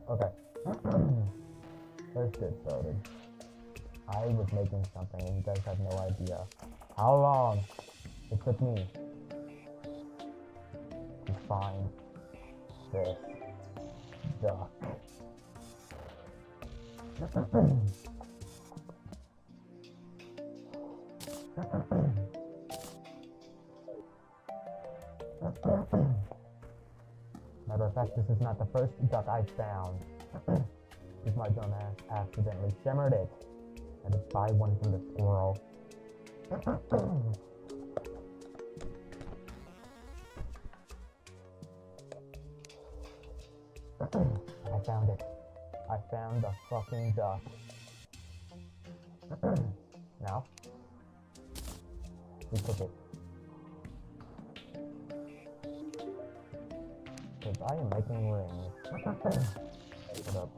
Okay. Let's get started. I was making something and you guys have no idea how long it took me to find this duck. Matter of fact, this is not the first duck I've found. Because my dumb ass accidentally shimmered it. I had to buy one from the squirrel. I found it. I found the fucking duck. Now, we cook it. Because I am making rings. Shut up.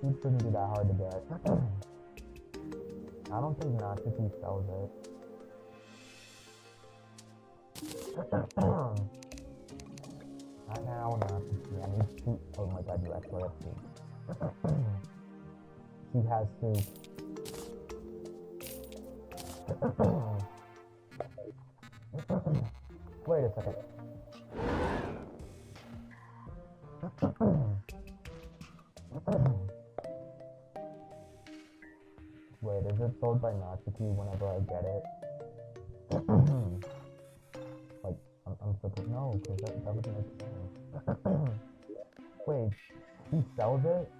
These shouldn't be that hard to get. I don't think Nazi sells it. Not now, Nazi. I need soup. Oh my god, you actually have soup. She has soup. Wait a second. Wait, is it sold by Nazi whenever I get it? Like, I'm supposed no, because that would make sense. Wait, she sells it?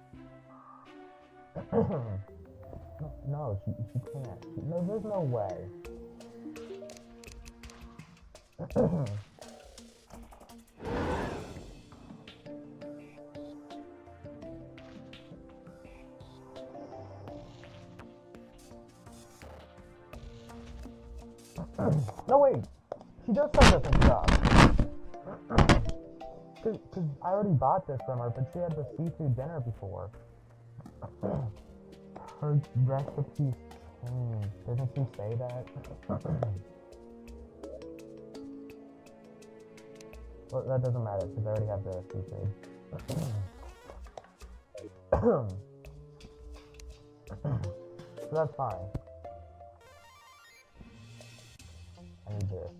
No, she can't. No, there's no way. No, wait. She does sell different stuff. Cause I already bought this from her, but she had the seafood dinner before. Her recipe's changed. Doesn't she say that? Well, that doesn't matter, because I already have the seafood. So that's fine. I need this.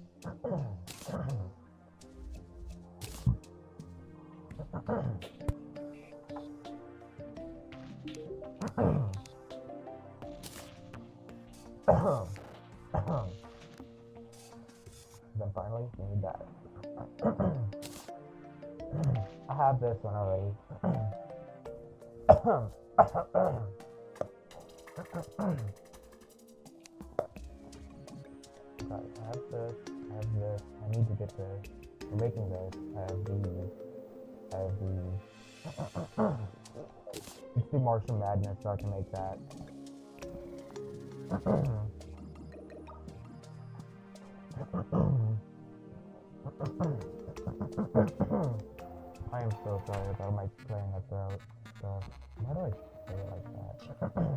Then finally, we need that. I have this one already. I have this, I have this, I need to get this. We're making this, I have these, I have these. It's the Martian Madness, so I can make that. I am so sorry about my clearing my throat stuff. Why do I say it like that?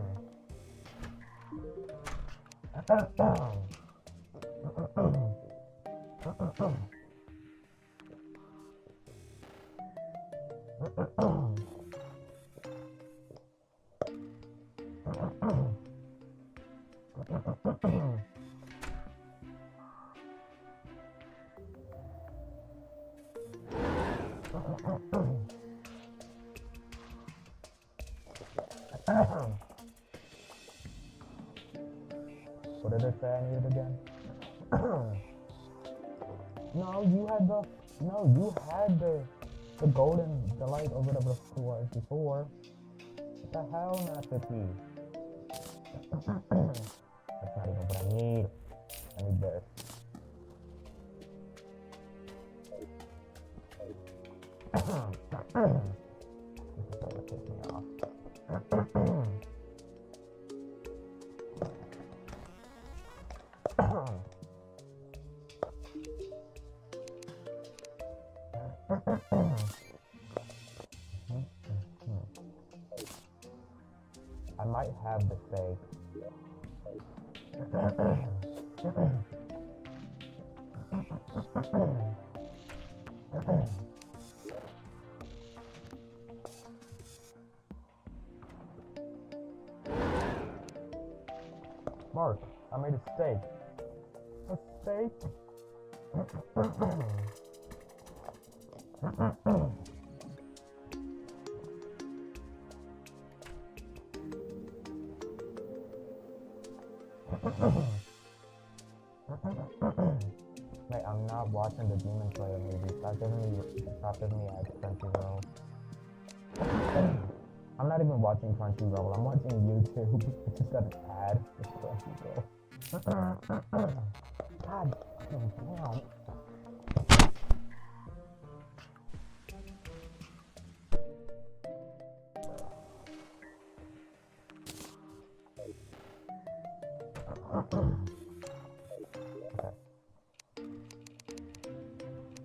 What did it say I needed again? No, you had the golden delight or whatever it was before. What the hell, Nazi? That's not even what I need. I need this. This is starting to piss me off. I might have the steak. Mark, I made a steak. A steak? Mate, I'm not watching the Demon Slayer movie. Stop giving me ads, Crunchyroll. I'm not even watching Crunchyroll. I'm watching YouTube. I just got an ad for Crunchyroll. God damn. Okay.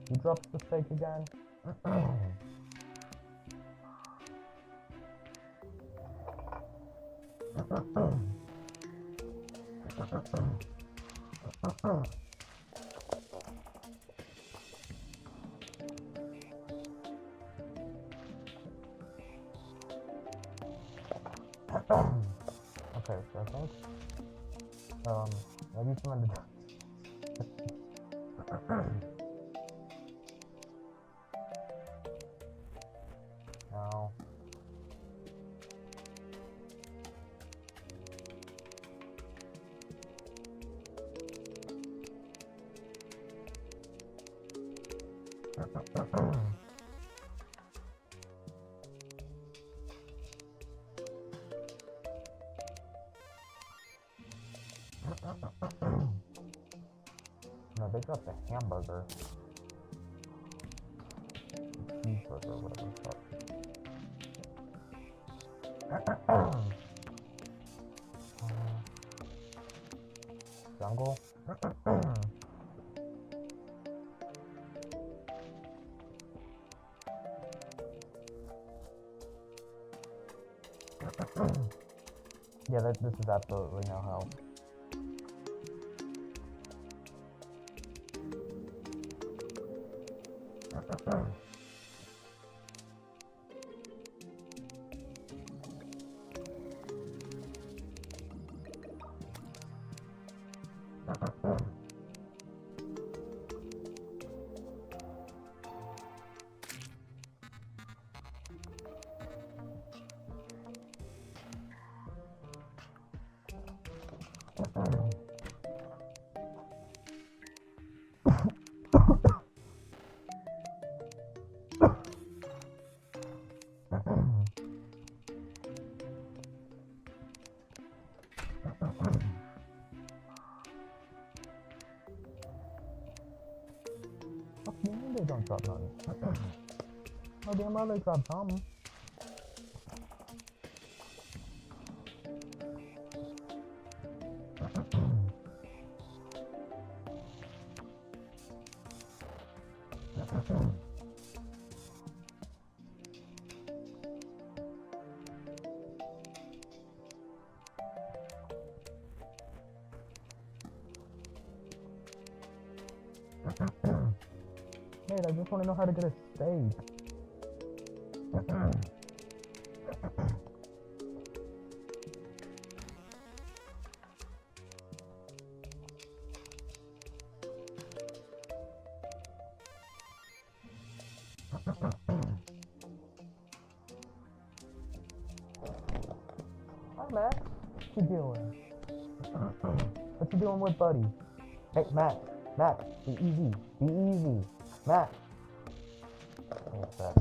He drops the steak again. Okay, so I think maybe some of the no. No, they got the hamburger. Cheeseburger, whatever the fuck. Jungle? Yeah, this is absolutely no help. Fuck you mean they don't drop nothing? Oh damn well they drop something. Mate, I just want to know how to get a steak. Hi, Matt. What you doing? What you doing with buddy? Hey, Matt. Matt, be easy. Be easy. Matt. What's that?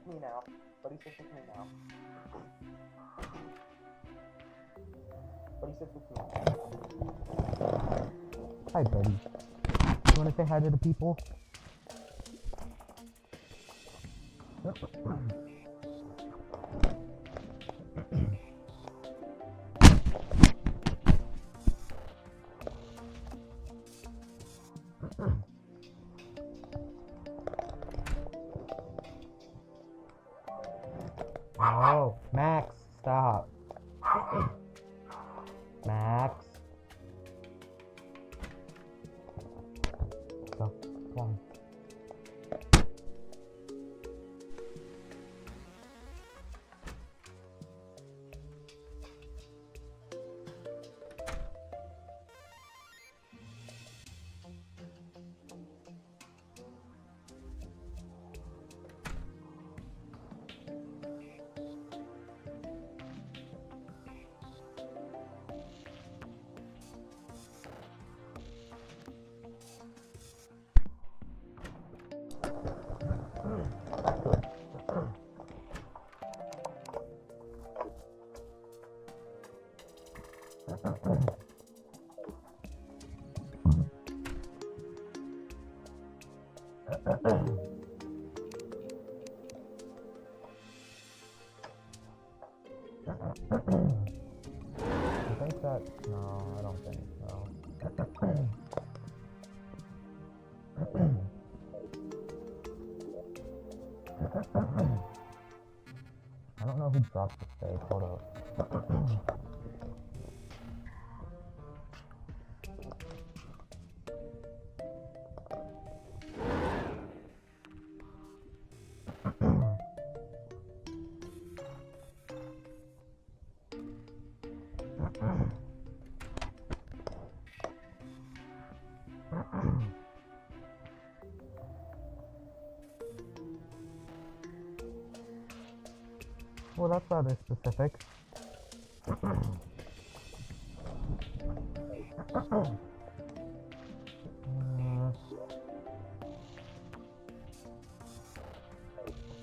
with me now. Buddy sits with me now. Buddy sits with me. Hi, buddy. You wanna say hi to the people? Oh, Max, stop. Max. Go, come on. I think that, no, I don't think so. I don't know who dropped the steak, hold up. Well, that's rather specific.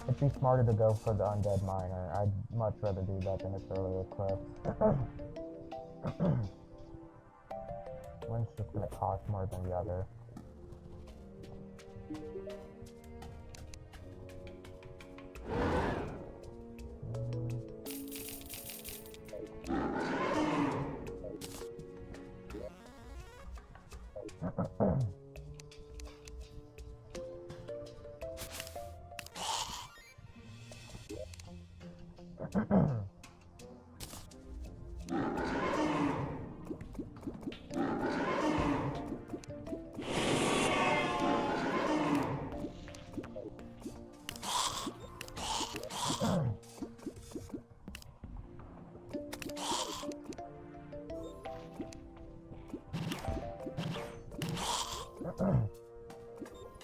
It'd be smarter to go for the undead miner. I'd much rather do that than its earlier clip. One's just gonna cost more than the other.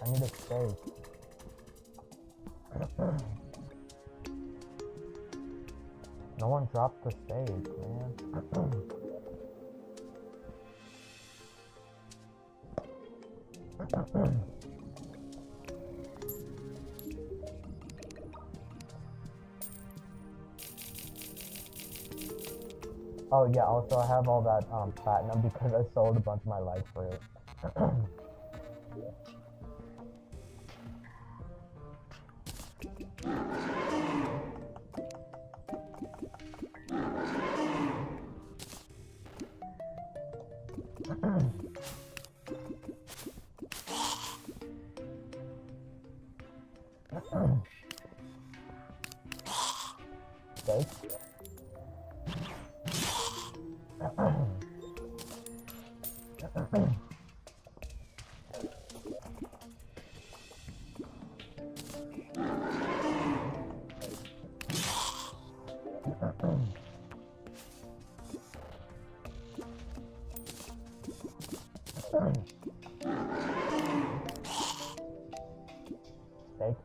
I need a steak. No one dropped the steak, man. Oh yeah, also I have all that platinum because I sold a bunch of my life for it. Steak? Steak?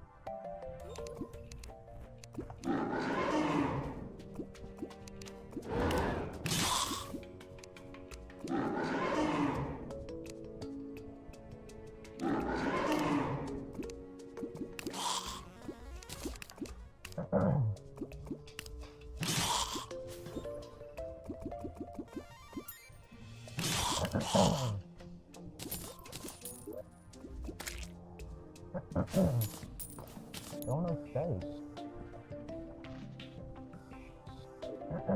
I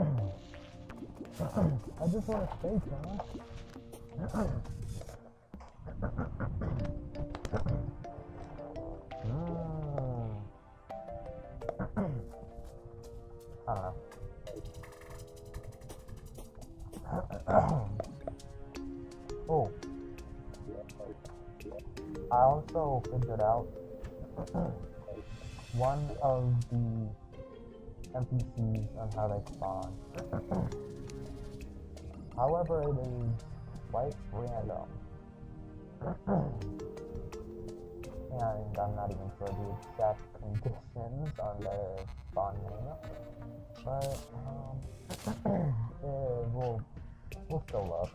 just want to stay, Josh. I don't know. Oh. I also figured out one of the NPCs and how they spawn. However, it is quite random. And I'm not even sure the exact conditions on their spawning. But, we'll still look.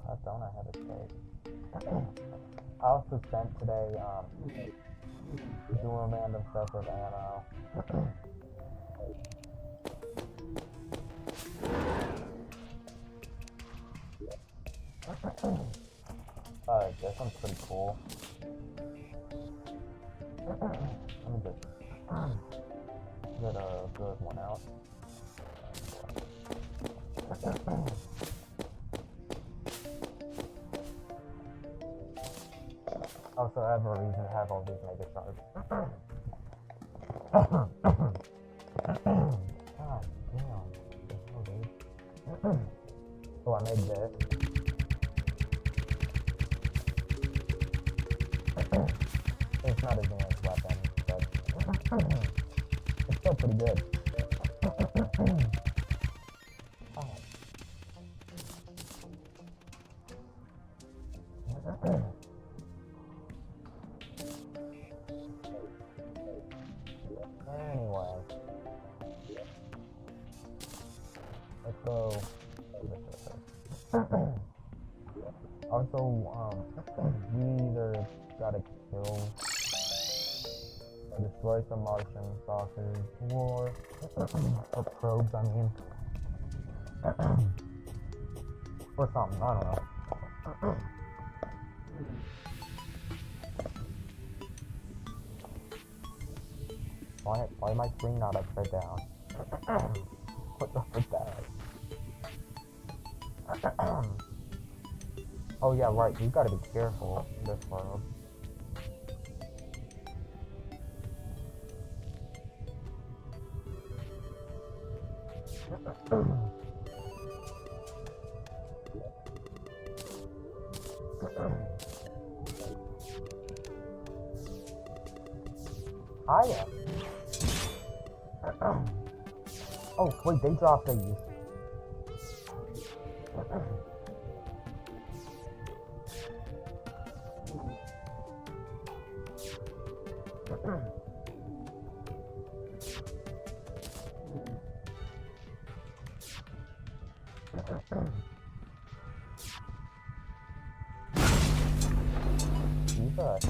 How don't I have a cake? I also spent today doing random stuff with ammo. This one's pretty cool. Let me just get a good one out. Also, I have a reason to have all these mega shards. God damn. Oh, I made this. It's not a advanced weapon, but it's still pretty good. Anyway, let's go. Also, we either gotta kill or destroy some Martian saucers, or probes, I mean, or something, I don't know. Why am I screen not upside down? What's up with that? Oh yeah, right, you gotta be careful in this world. Hiya! Oh, wait, they dropped these. Jesus.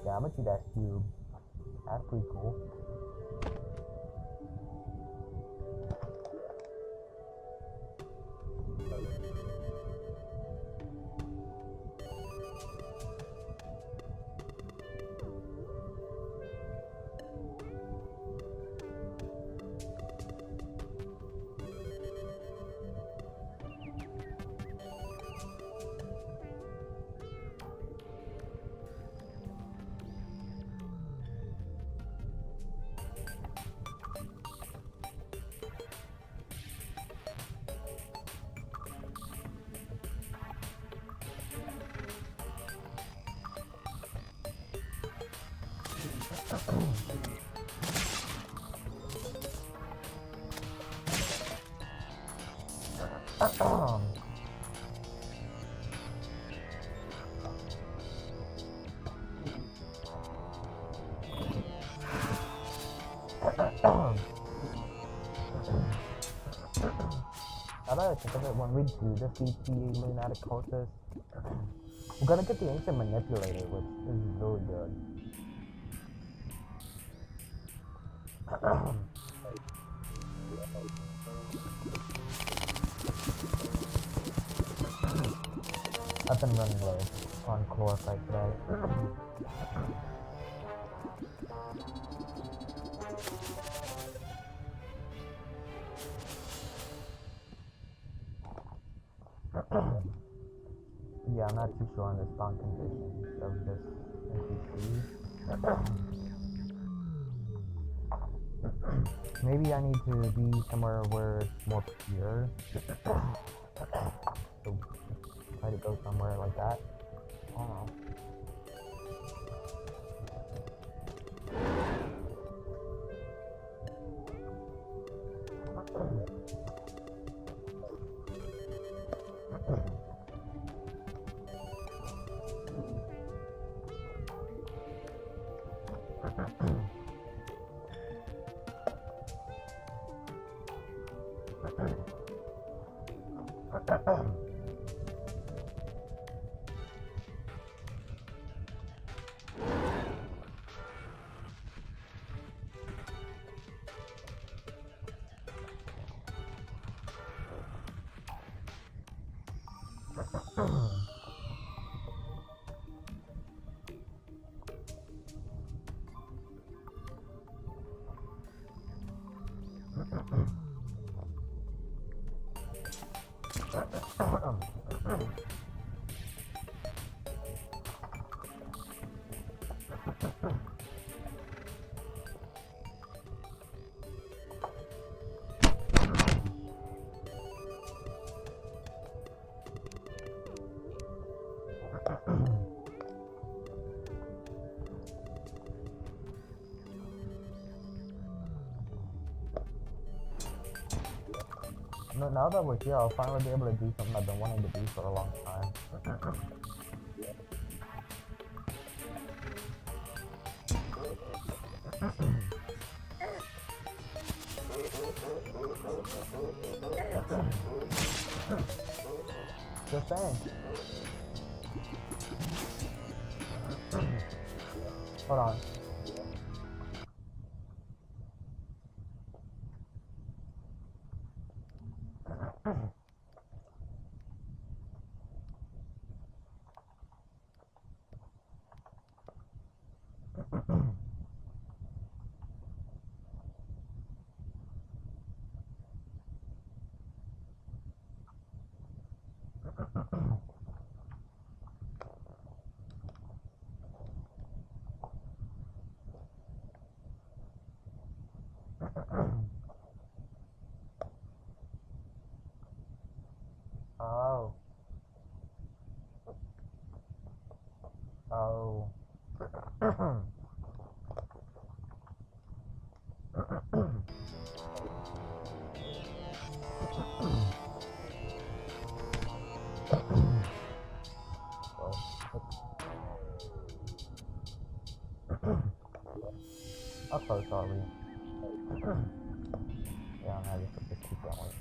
Calamity, that's cube. That's pretty cool. Now that I think of it, when we do defeat the lunatic cultist, we're gonna get the ancient manipulator, which is really good. I've been running low on chlorophyte today. Yeah, I'm not too sure on the spawn conditions of this NPC. Maybe I need to be somewhere where it's more pure. So try to go somewhere like that. I don't know. Now that we're here, I'll finally be able to do something I've been wanting to do for a long time. Just saying. Hold on. Oh. Oh. I'm so sorry. Yeah, I just keep going.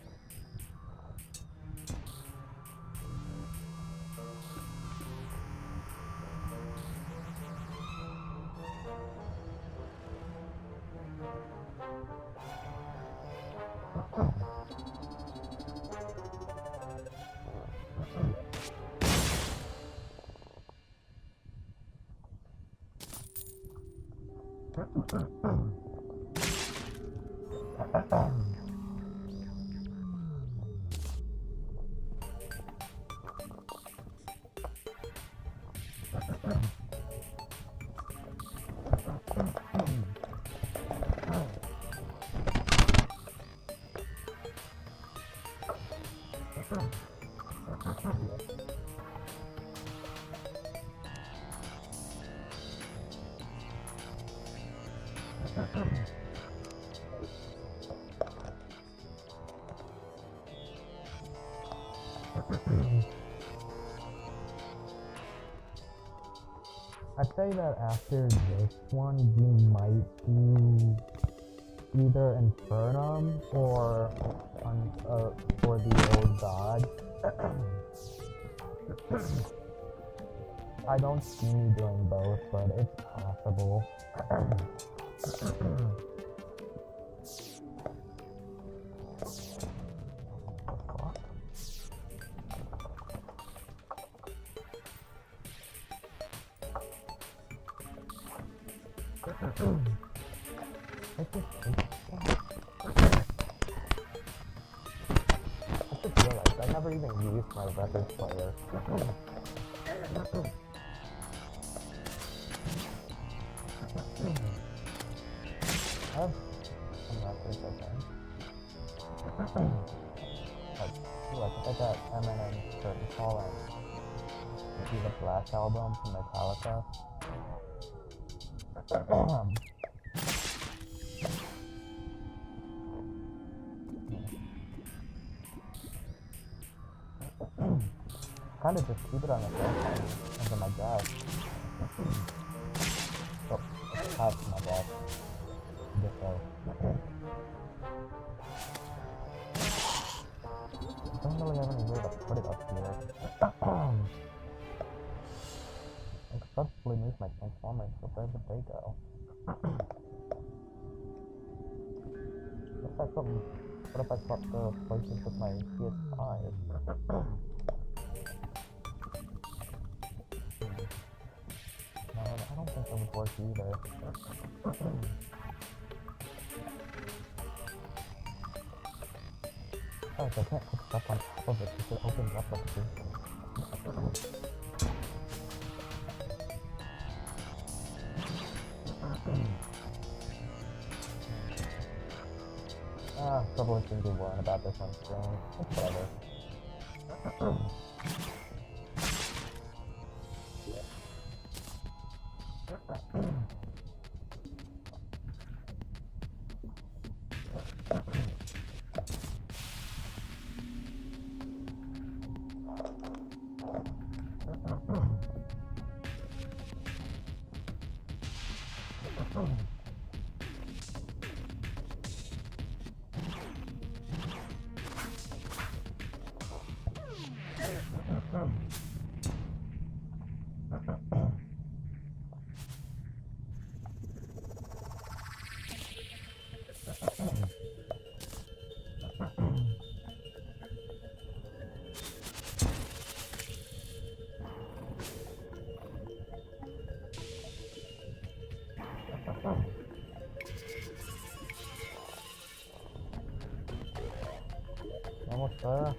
I'd say that after this one, we might do either Infernum or for the old god. I don't see me doing both, but it's possible. I just realized I never even used my record player. I have some records, I think. I think I got Eminem Curtain Call and maybe the Black Album from Metallica. Kinda just keep it on the desk under my desk. Oh, it's past my desk. This way. I don't really have any way to put it up here. I could probably move my Transformers, so where would they go? What if I swap the places with my PS5? No, I don't think that would work either. Guys, I can't put stuff on top of it because it opens up like this. Troubleshooting to worrying about this on screen. It's whatever. Almost there.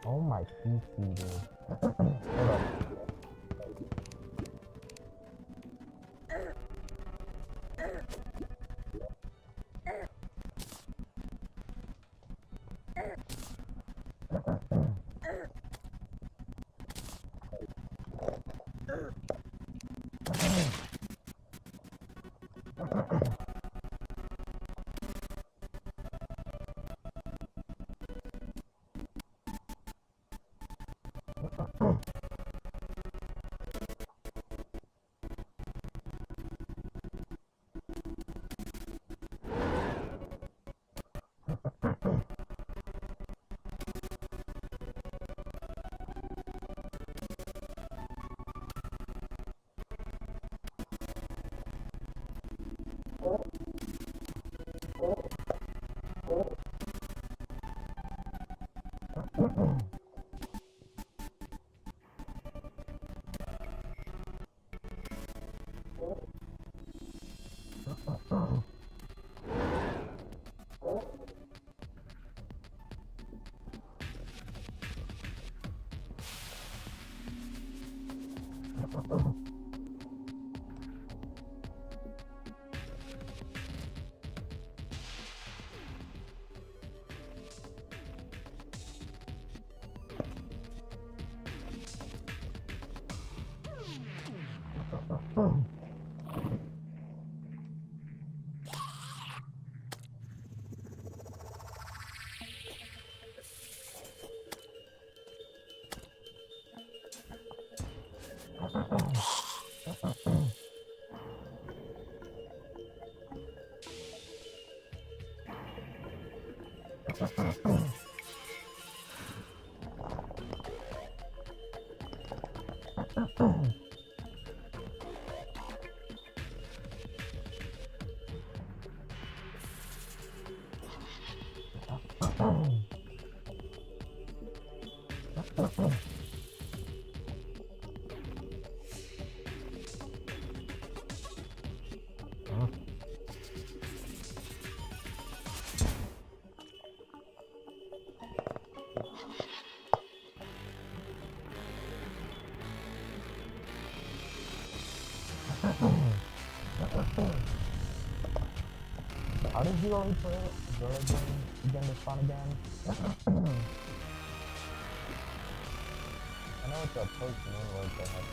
Oh my PC, dude. Hold up. How did you only play Zora again to spawn again? I know it's a post-moon word that has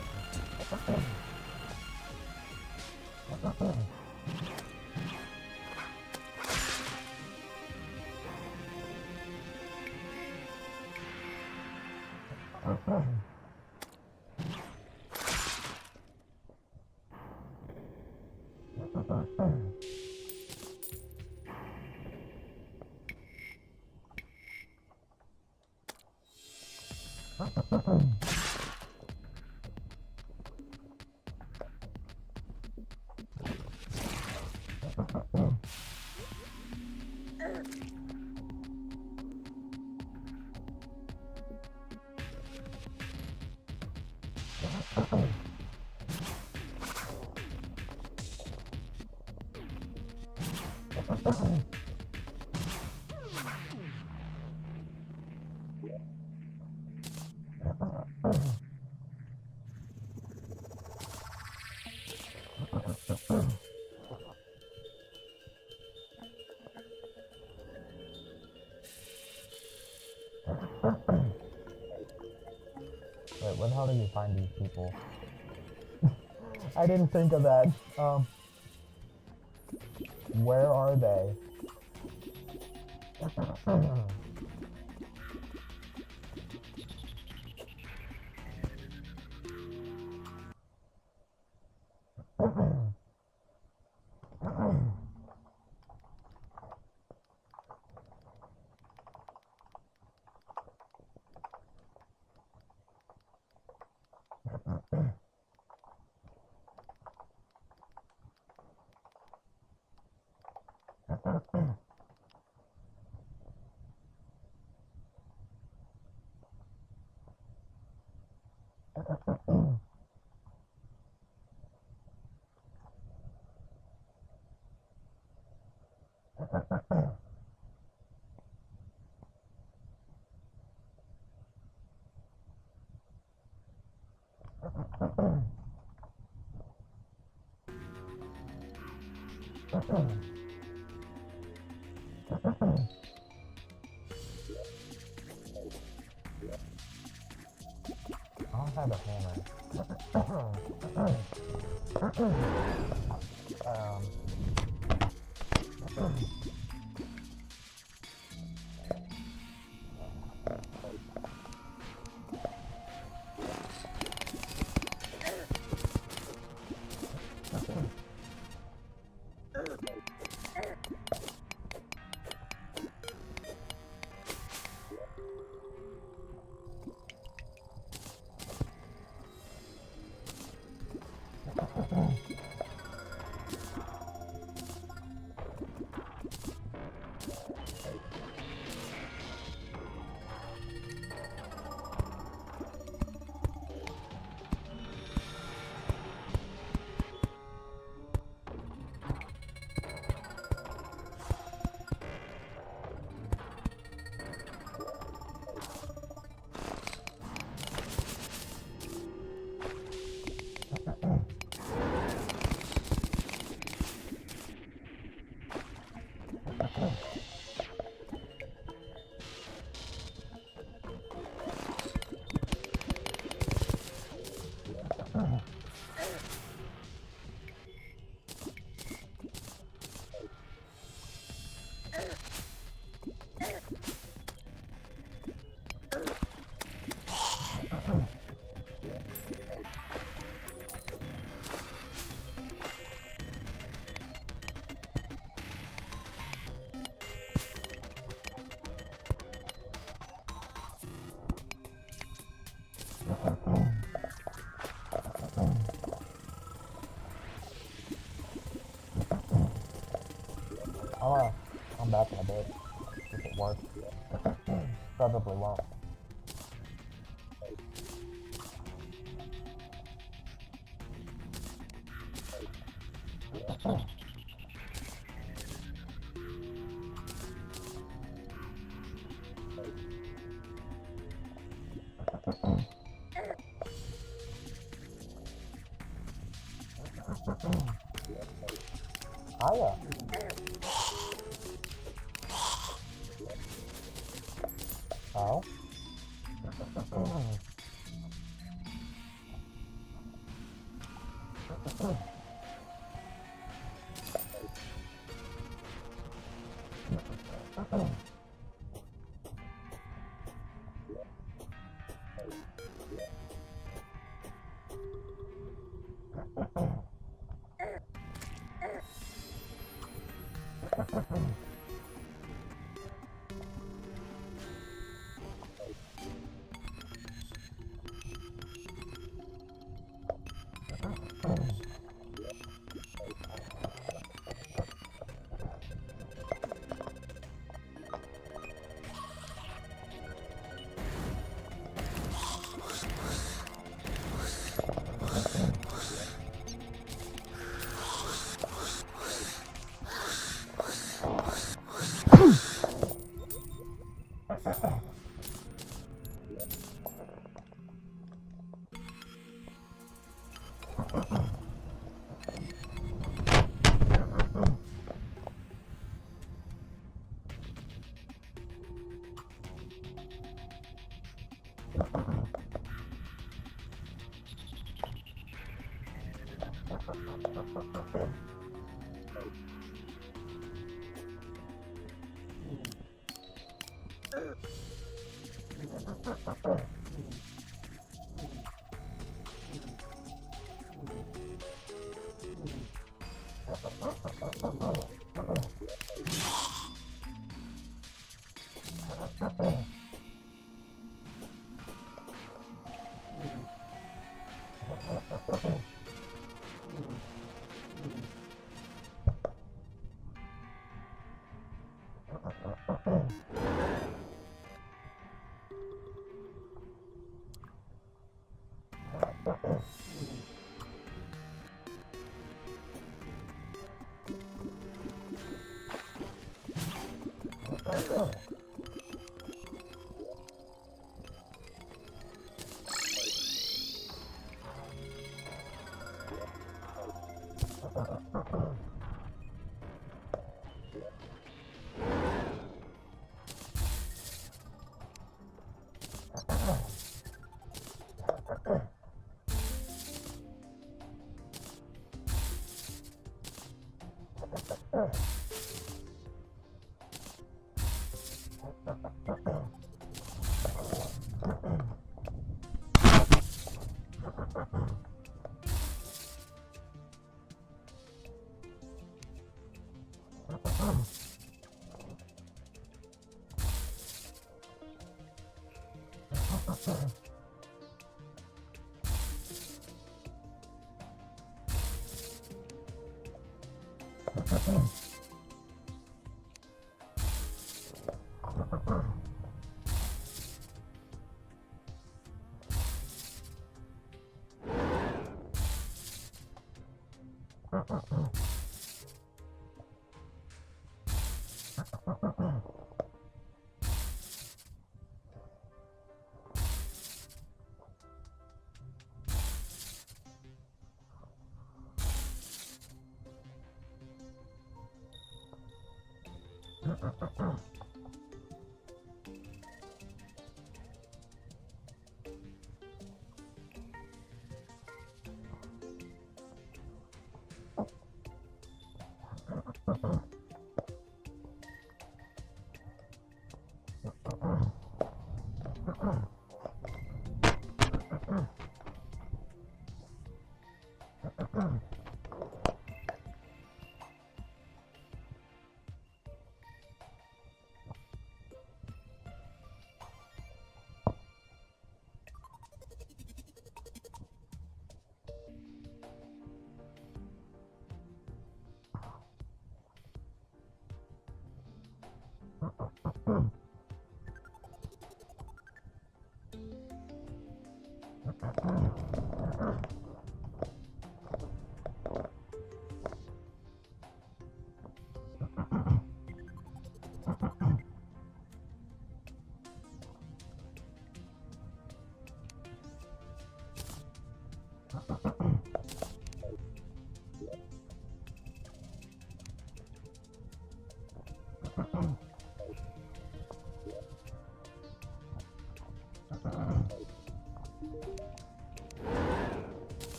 Wait, where the hell do you find these people? I didn't think of that. Where are they? อ๋อใช่แบบนี้เลยI'm back in a bit. If it works. Probably won't. Hiya. Oh.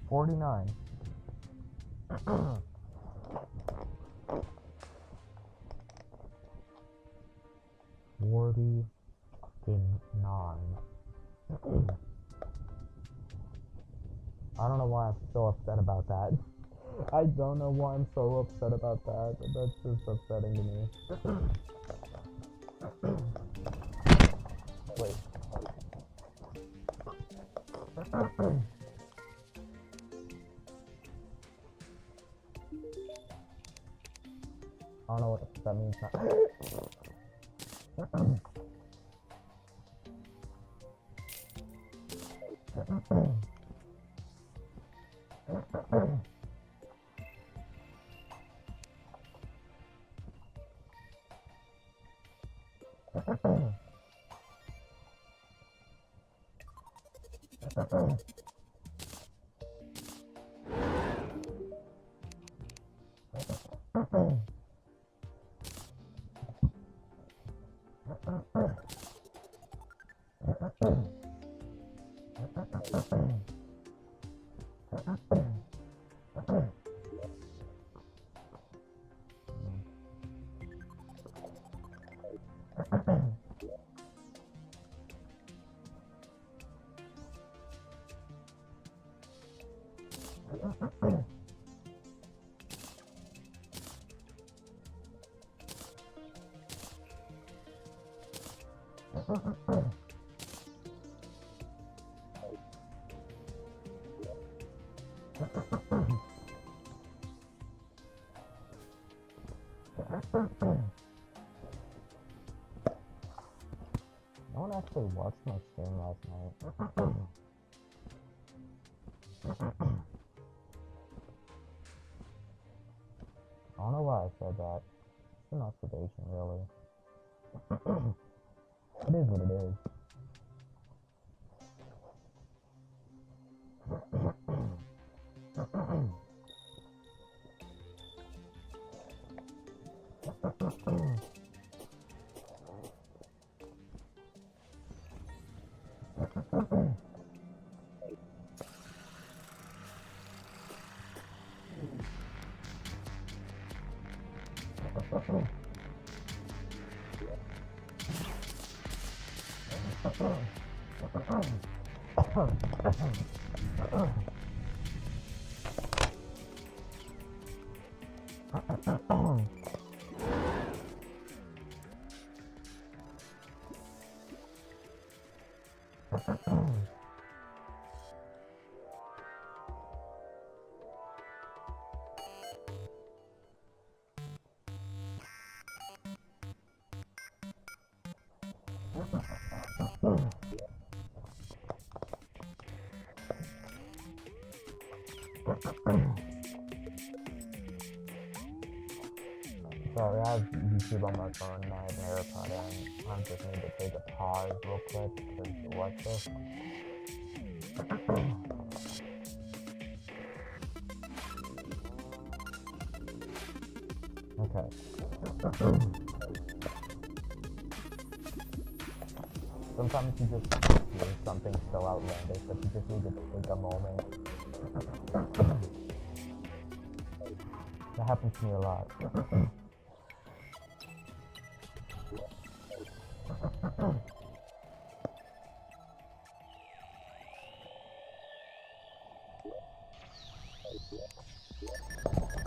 $49. $49. I don't know why I'm so upset about that. I don't know why I'm so upset about that. That's just upsetting to me. Wait. I don't know what that means. No one actually watched my stream last night. I don't know why I said that. It's an observation, really. It is what it is. Sorry, I have YouTube on my phone and I have an AirPod in. I just need to take a pause real quick because what this? Okay. Sometimes you just hear something so outlandish that you just need to take a moment. That happens to me a lot.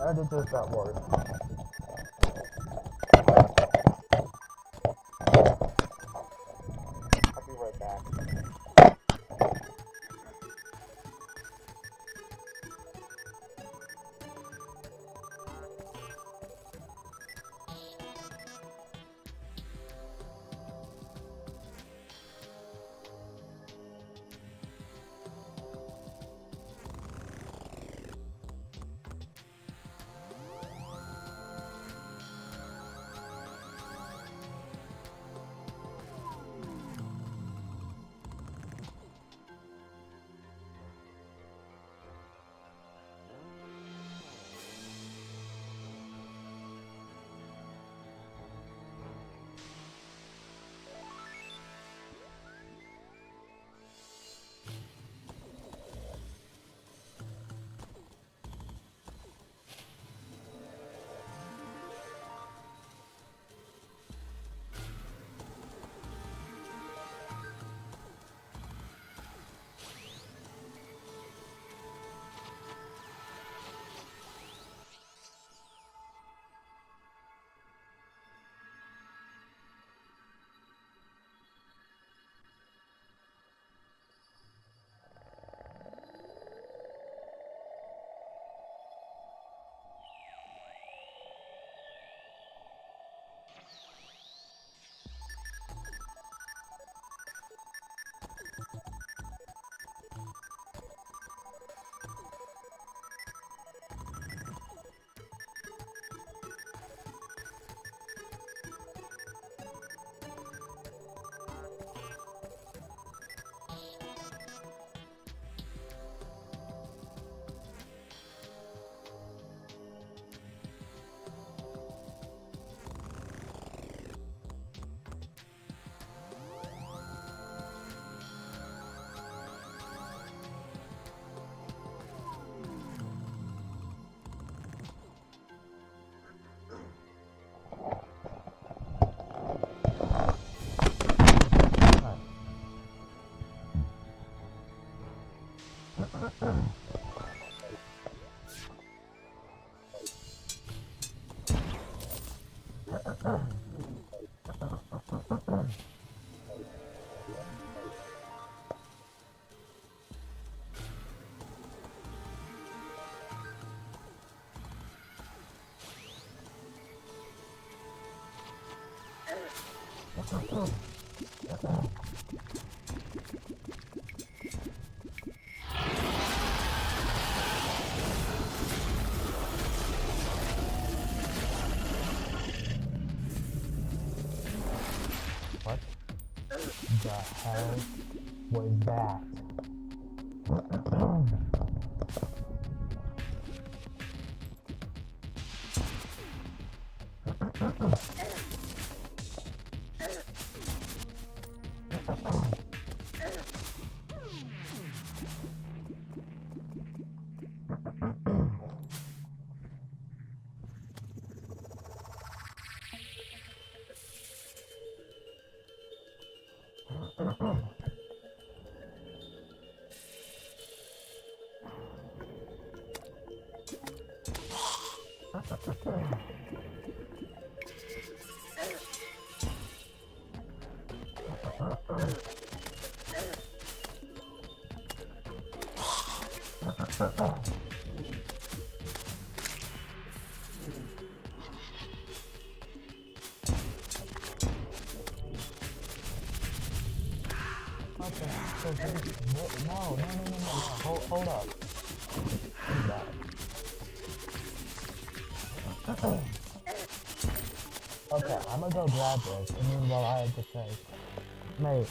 And it just got worse. I'll be right back. What the hell was that? Okay, so no. Hold up. Hold that. Okay, I'm gonna go grab this, and then while I just say, mate,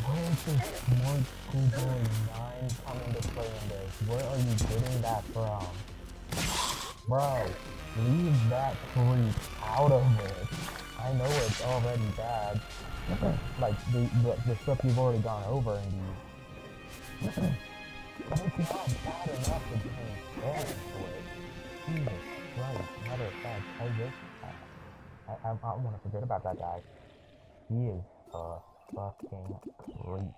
where's this smart schoolboy 9 coming to play in this? Where are you getting that from? Bro, leave that creep out of it. I know it's already bad. Like, the stuff you've already gone over in these. But it's not bad enough to be fair to it. Jesus Christ. Matter of fact, I want to forget about that guy. He is a fucking creep.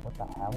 What the hell?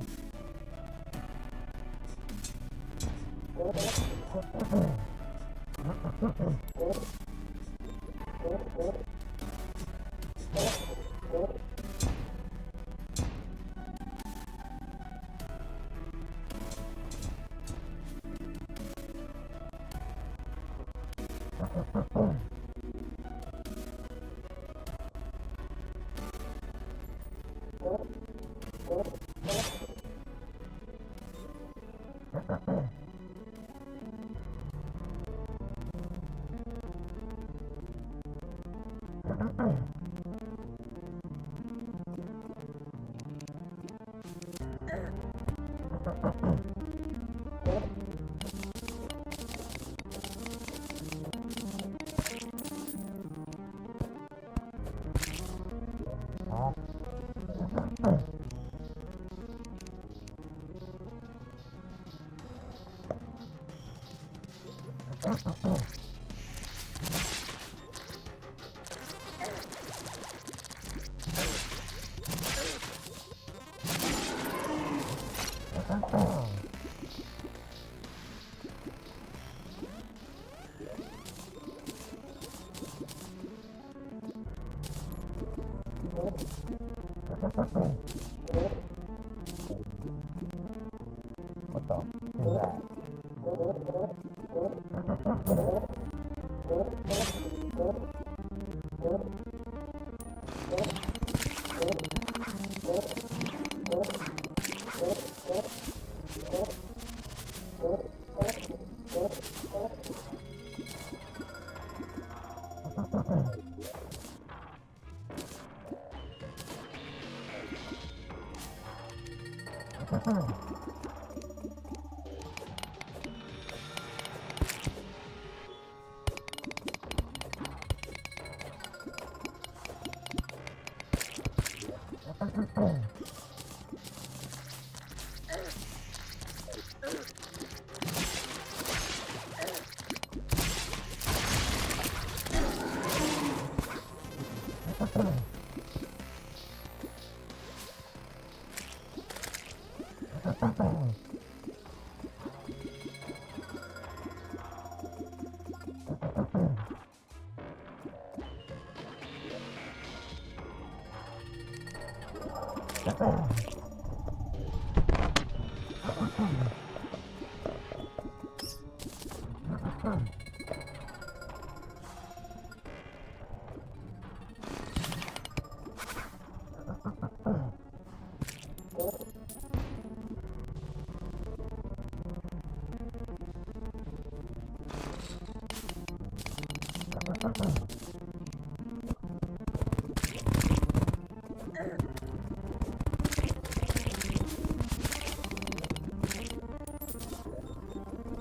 What the is that?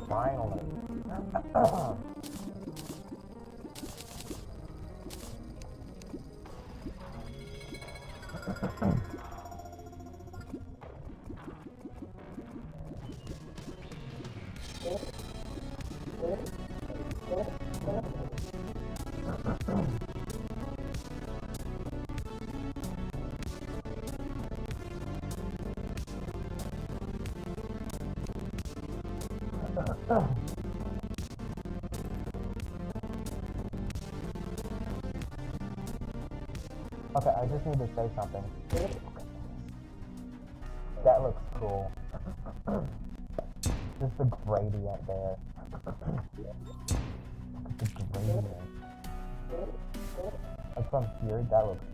Finally. Okay, I just need to say something. That looks cool. Just the gradient there. The gradient. Like from here, that looks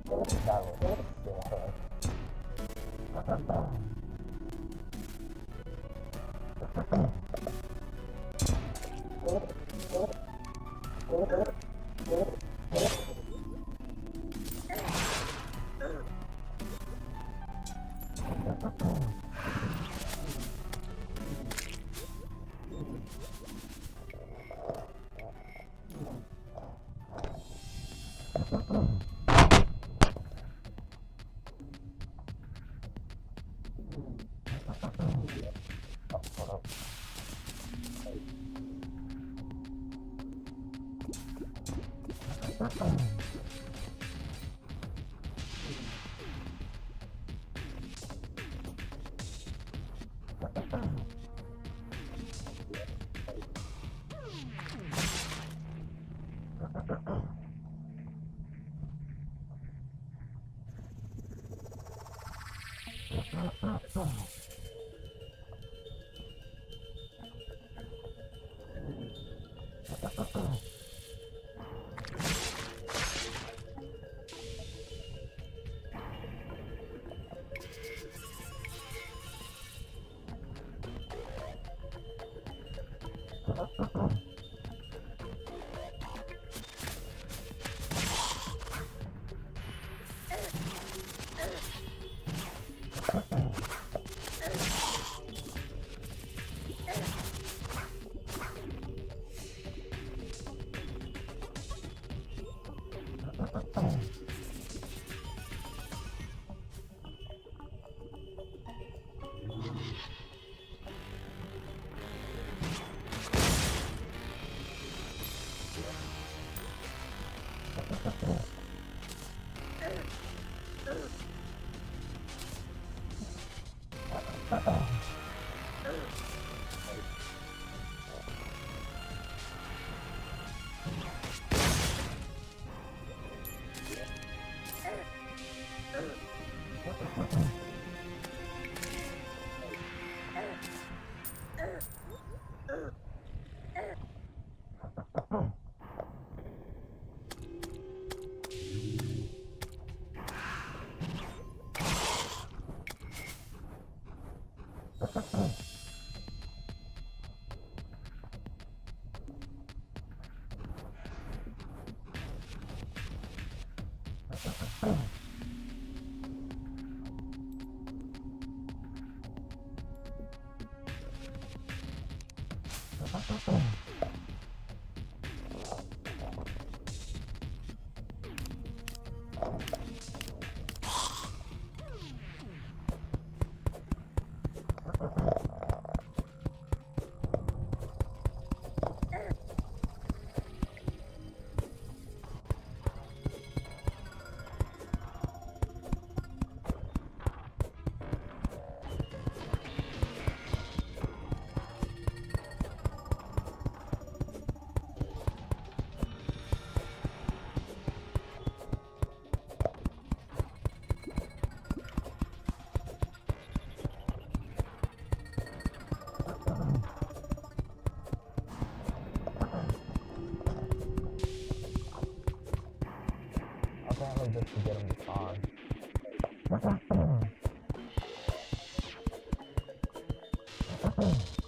At least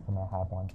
I have one.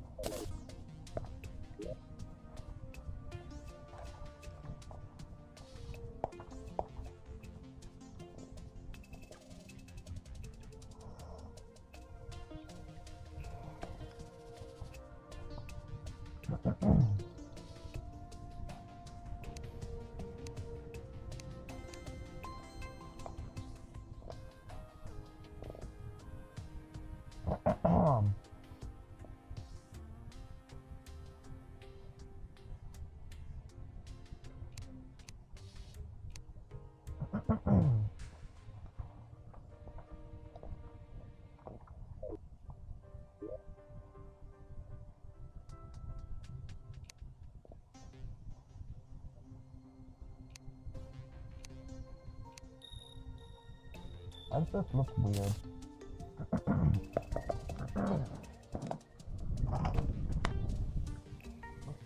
Does this look weird?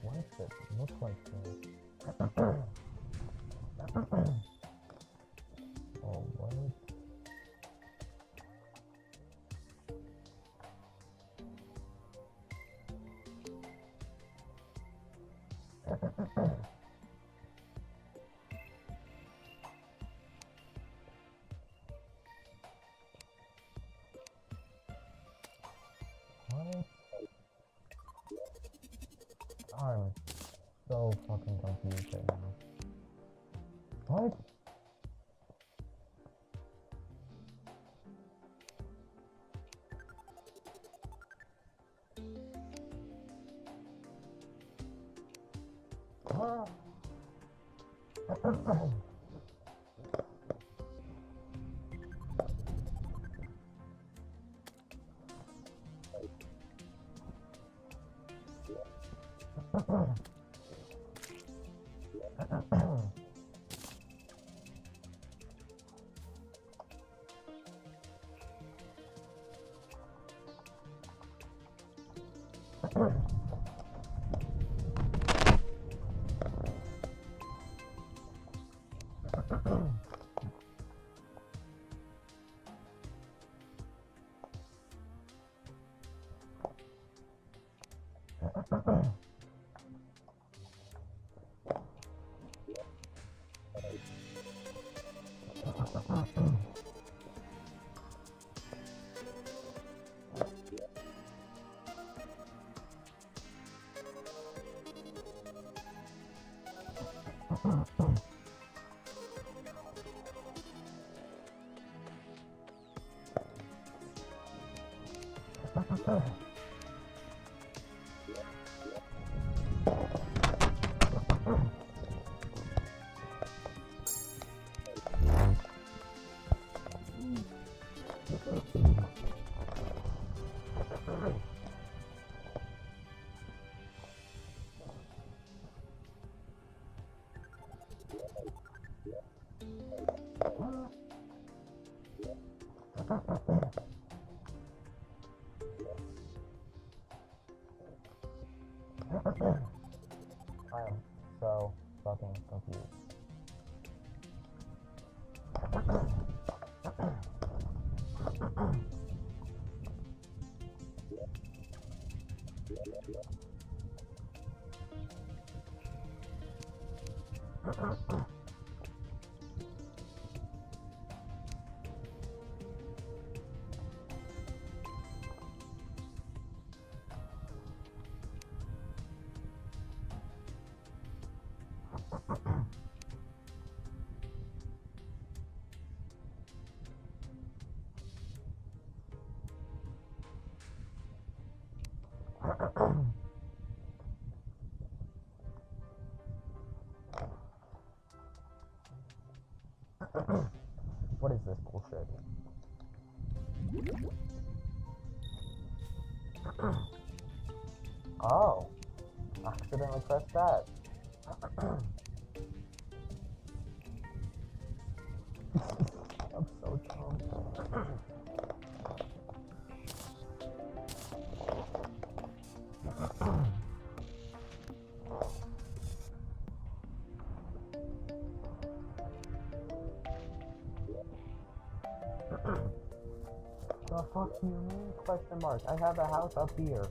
What does it look like this? Oh, what? What? I'm so fucking confused right now. What? Huh? I am so fucking confused. What is this bullshit? Oh, I accidentally pressed that. I'm so dumb. The fuck do you mean? Question mark. I have a house up here.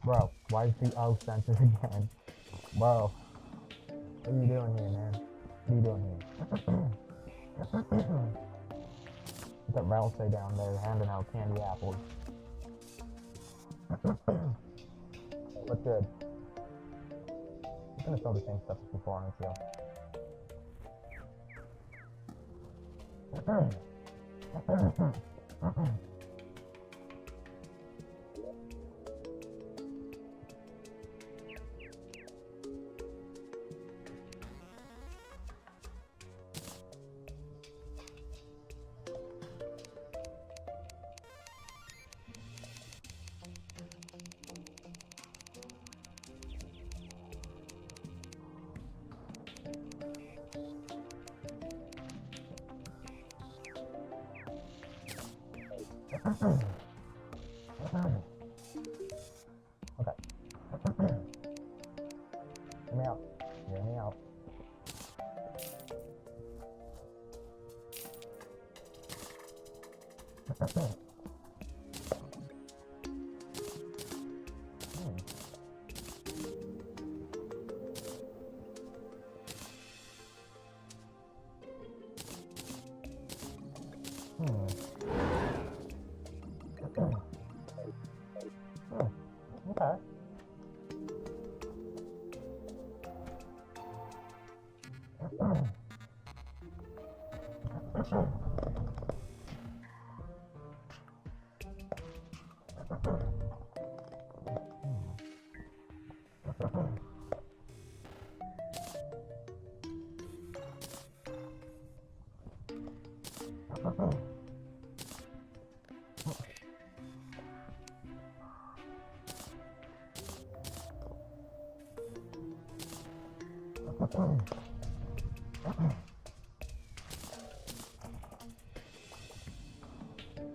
Bro, why is the O censored again? Bro, what are you doing here, man? What are you doing here? What's that Ralph say down there handing out candy apples? What's good? I'm gonna sell the same stuff as before, aren't you? Okay. Hear me out. Hear me out. Okay.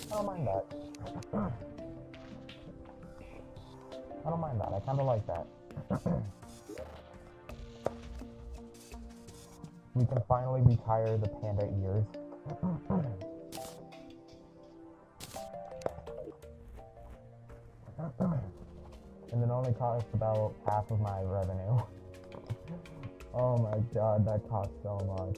I don't mind that. I don't mind that. I kind of like that. We can finally retire the panda ears. And it only cost about half of my revenue. Oh my god, that cost so much.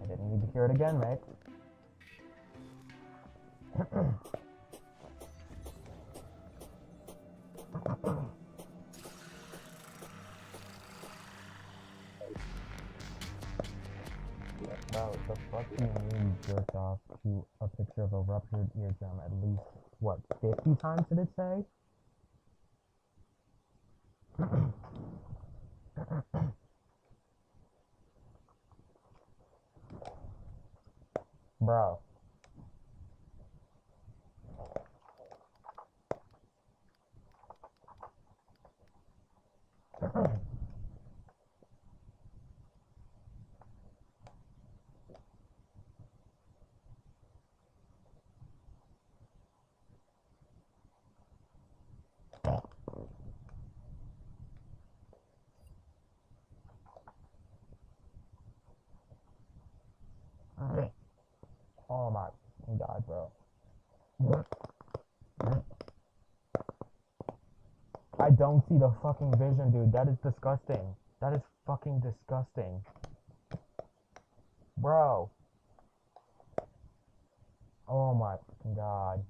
I didn't need to hear it again, mate. Bro, the fuck do you mean you jerked off to a picture of a ruptured eardrum at least, what, 50 times did it say? Bro. Oh my god, bro. I don't see the fucking vision, dude. That is disgusting. That is fucking disgusting. Bro. Oh my god.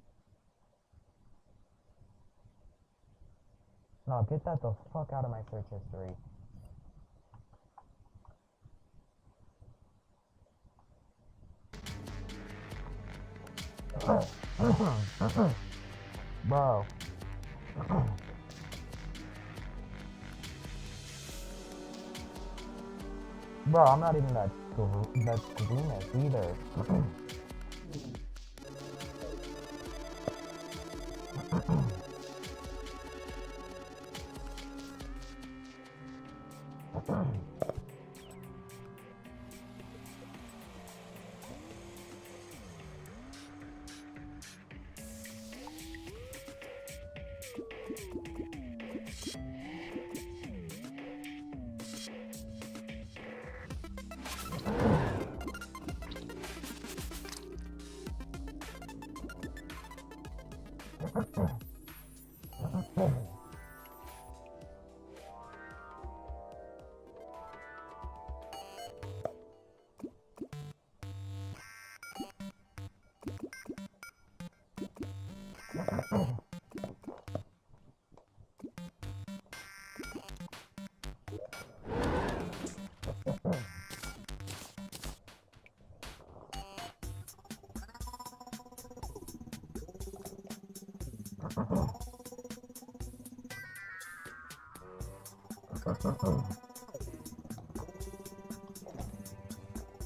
No, get that the fuck out of my search history. Bro. Bro, I'm not even that squeamish either.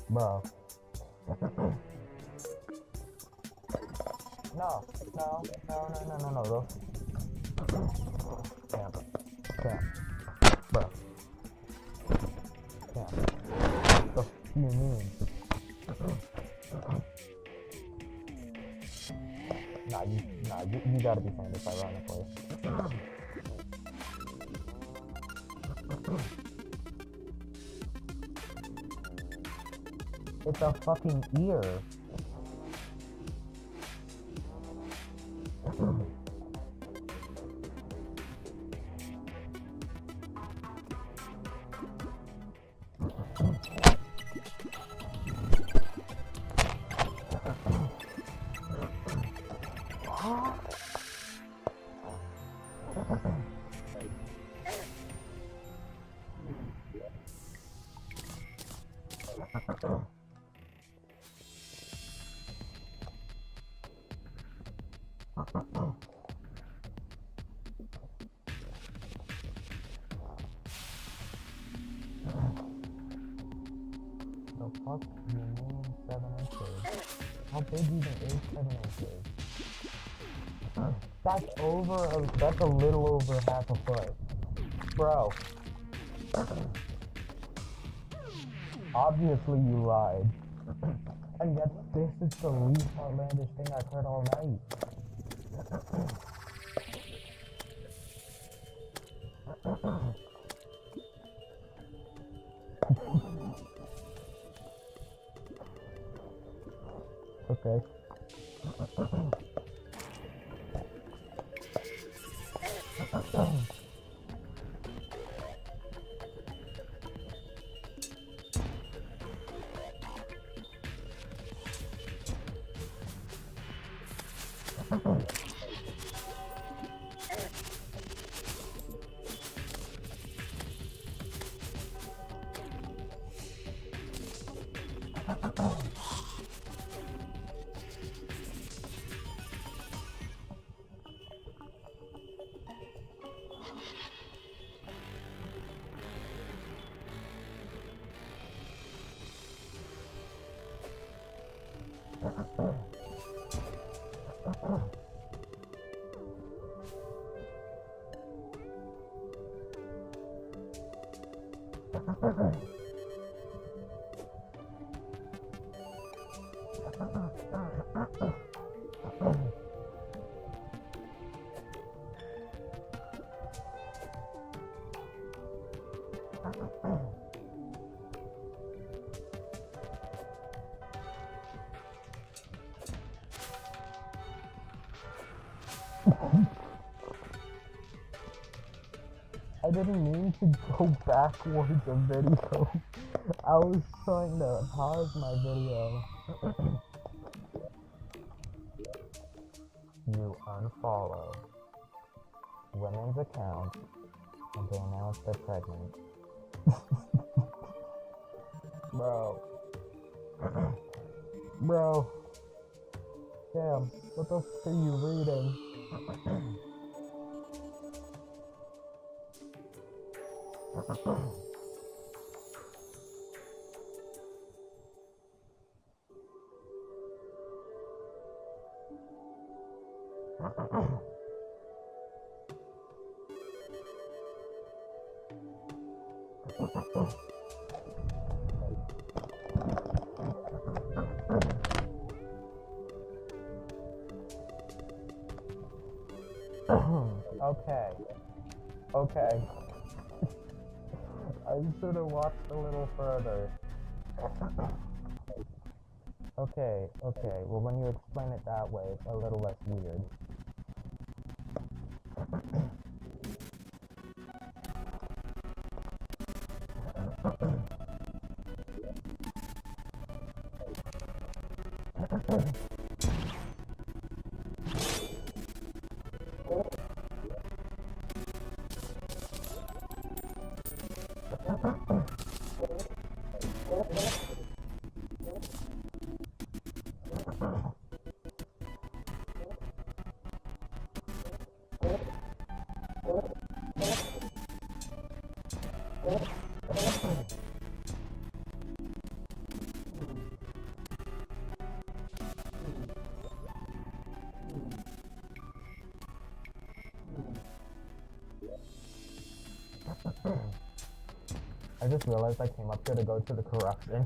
Bro. No, no, no, no, no, no, no, bro. Camp. Camp. Bro. Camp. The f you mean? You gotta be saying this ironically. It's a fucking ear. The fuck you mean 7 inches? How big even is 7 inches? That's a little over half a foot. Bro. Obviously you lied. And yet this is the least outlandish thing I've heard all night. Okay. I didn't mean to go backwards a video. I was trying to pause my video. You unfollow women's accounts and they announce they're pregnant. Bro. Bro. Damn, what the f are you reading? Okay. Okay. I should have watched a little further. Okay, okay. Well, when you explain it that way, it's a little less weird. I just realized I came up here to go to the corruption.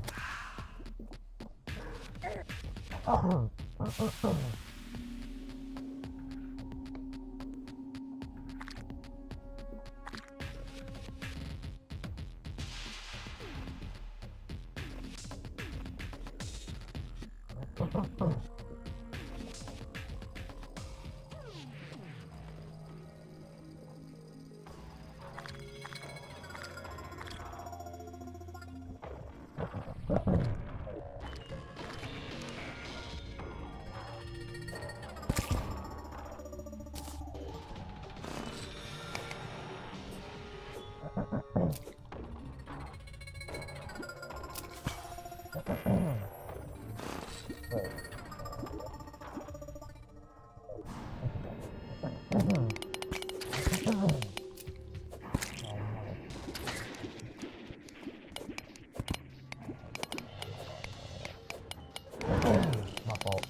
My fault.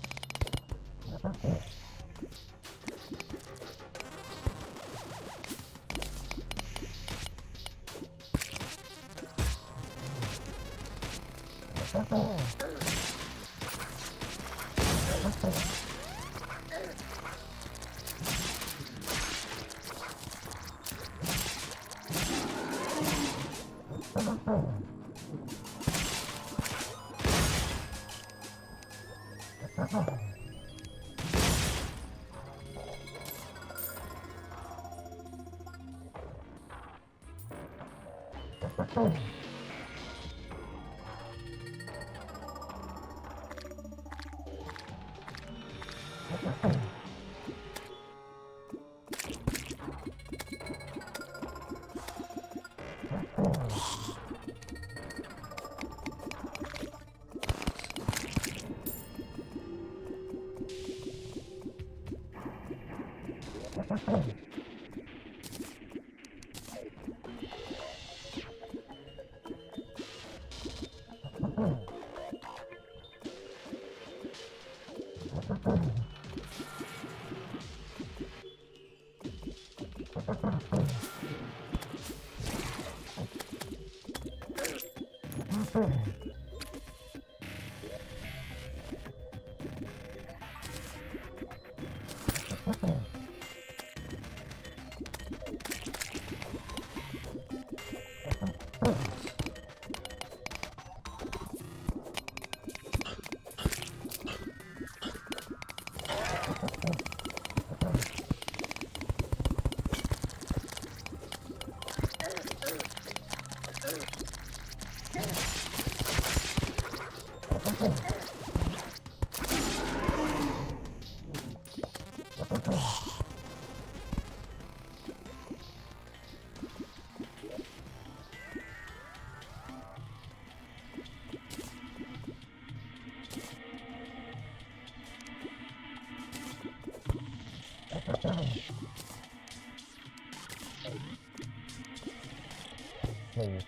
Please.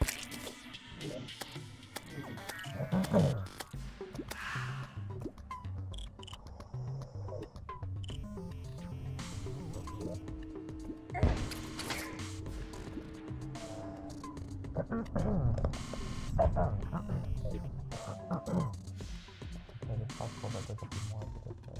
it's possible that there could be more of this way.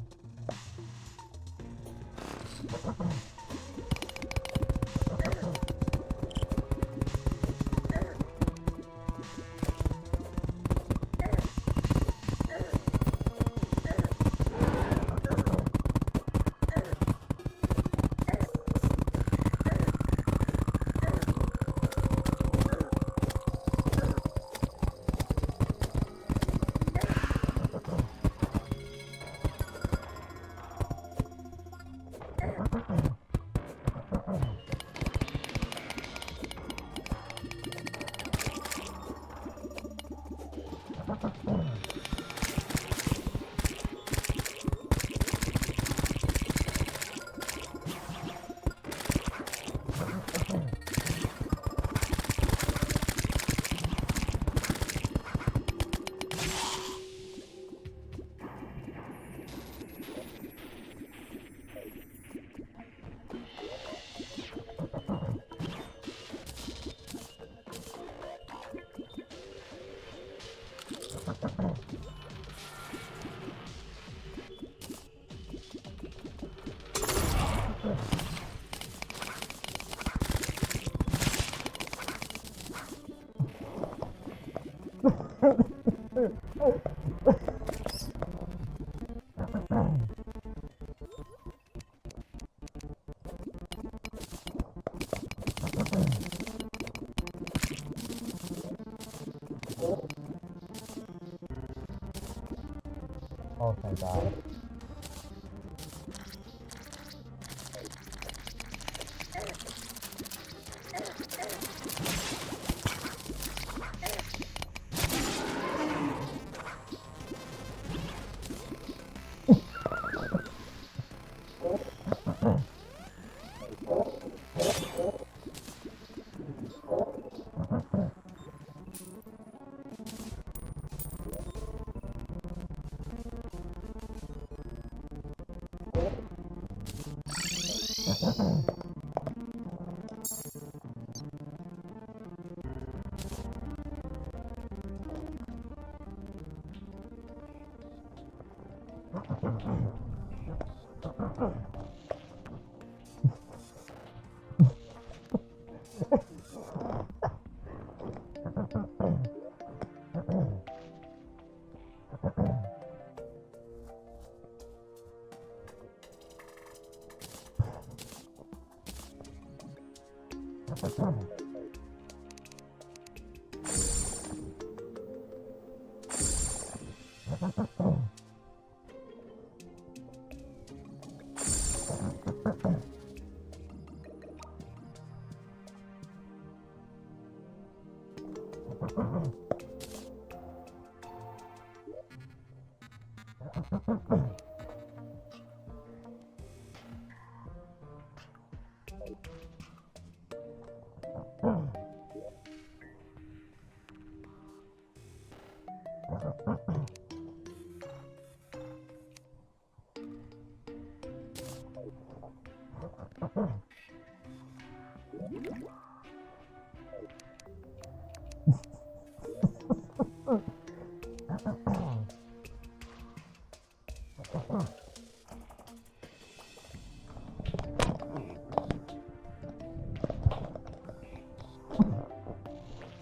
Oh, thank God.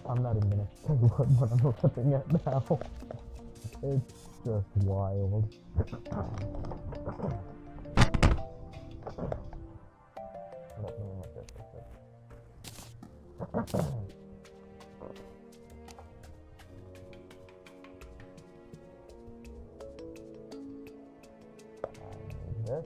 I'm not even gonna say what I'm looking at now. It's just wild. Let me make this this.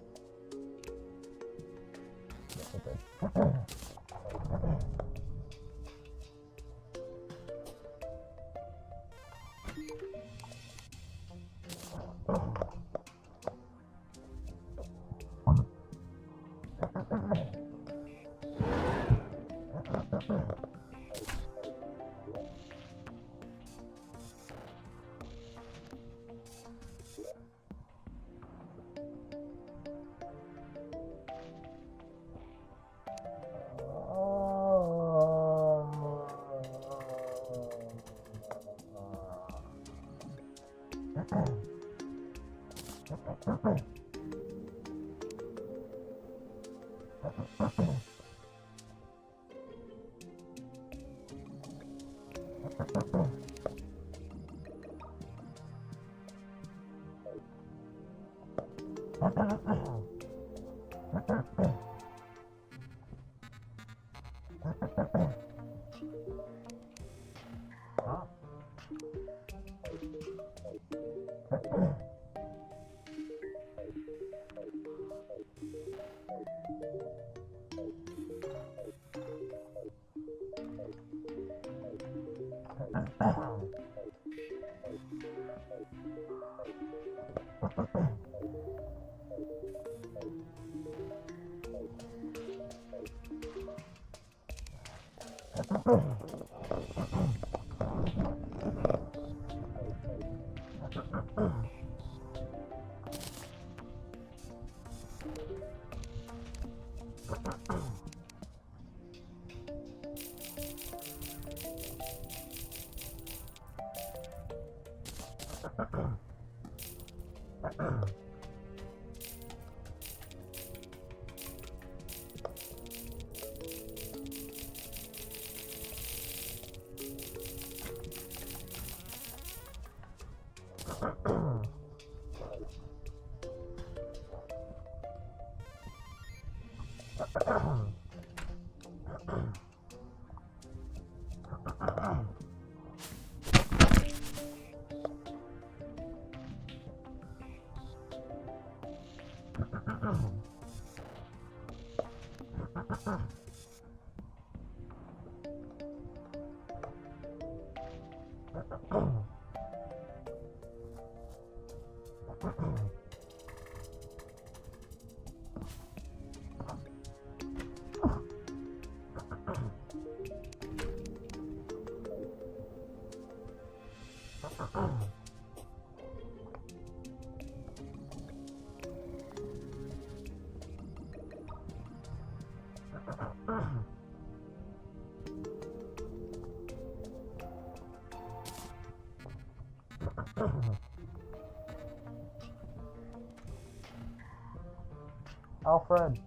Alfred!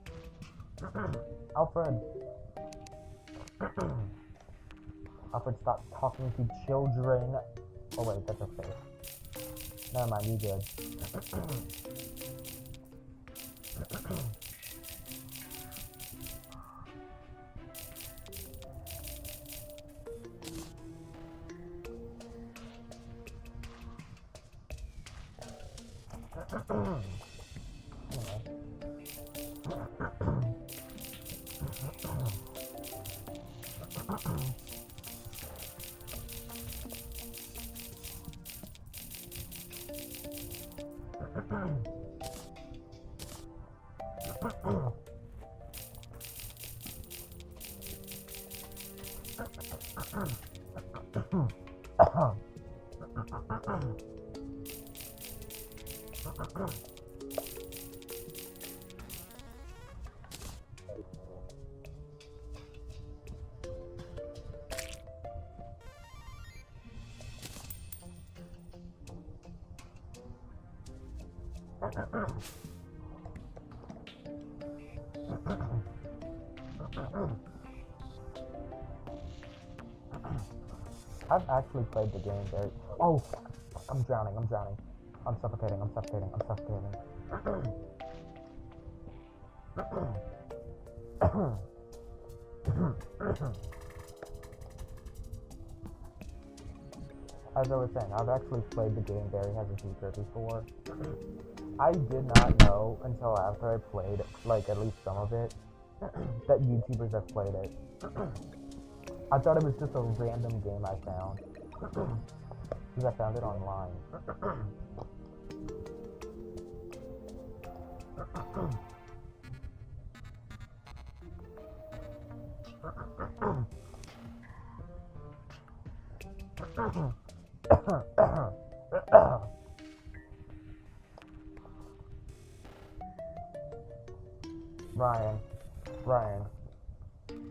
Alfred! Alfred, stop talking to children. Oh wait, that's a face. Never mind, you good. I've actually played the game very... Oh, fuck. I'm drowning, I'm drowning. I'm suffocating, I'm suffocating, I'm suffocating. As I was saying, I've actually played the game Barry Has a Secret before. I did not know until after I played, like, at least some of it, that YouTubers have played it. I thought it was just a random game I found. Because I found it online.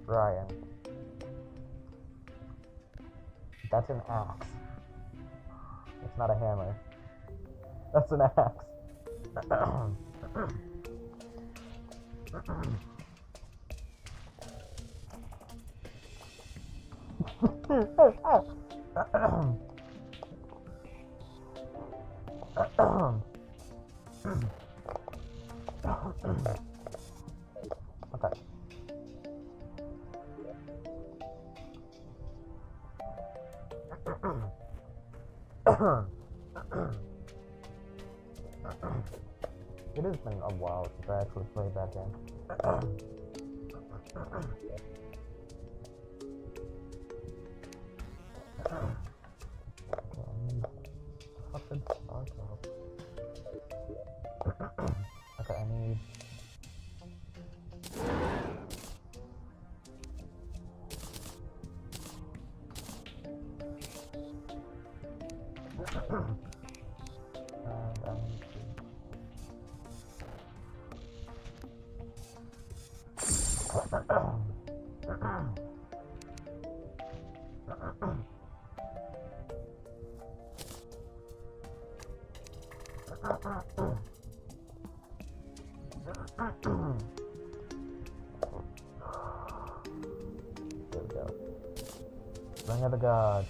Ryan. That's an axe. It's not a hammer. That's an axe. Okay. It has been a while since I actually played that game. Fucking start up. Okay, I need. And I need to. There we go. Ring of the God.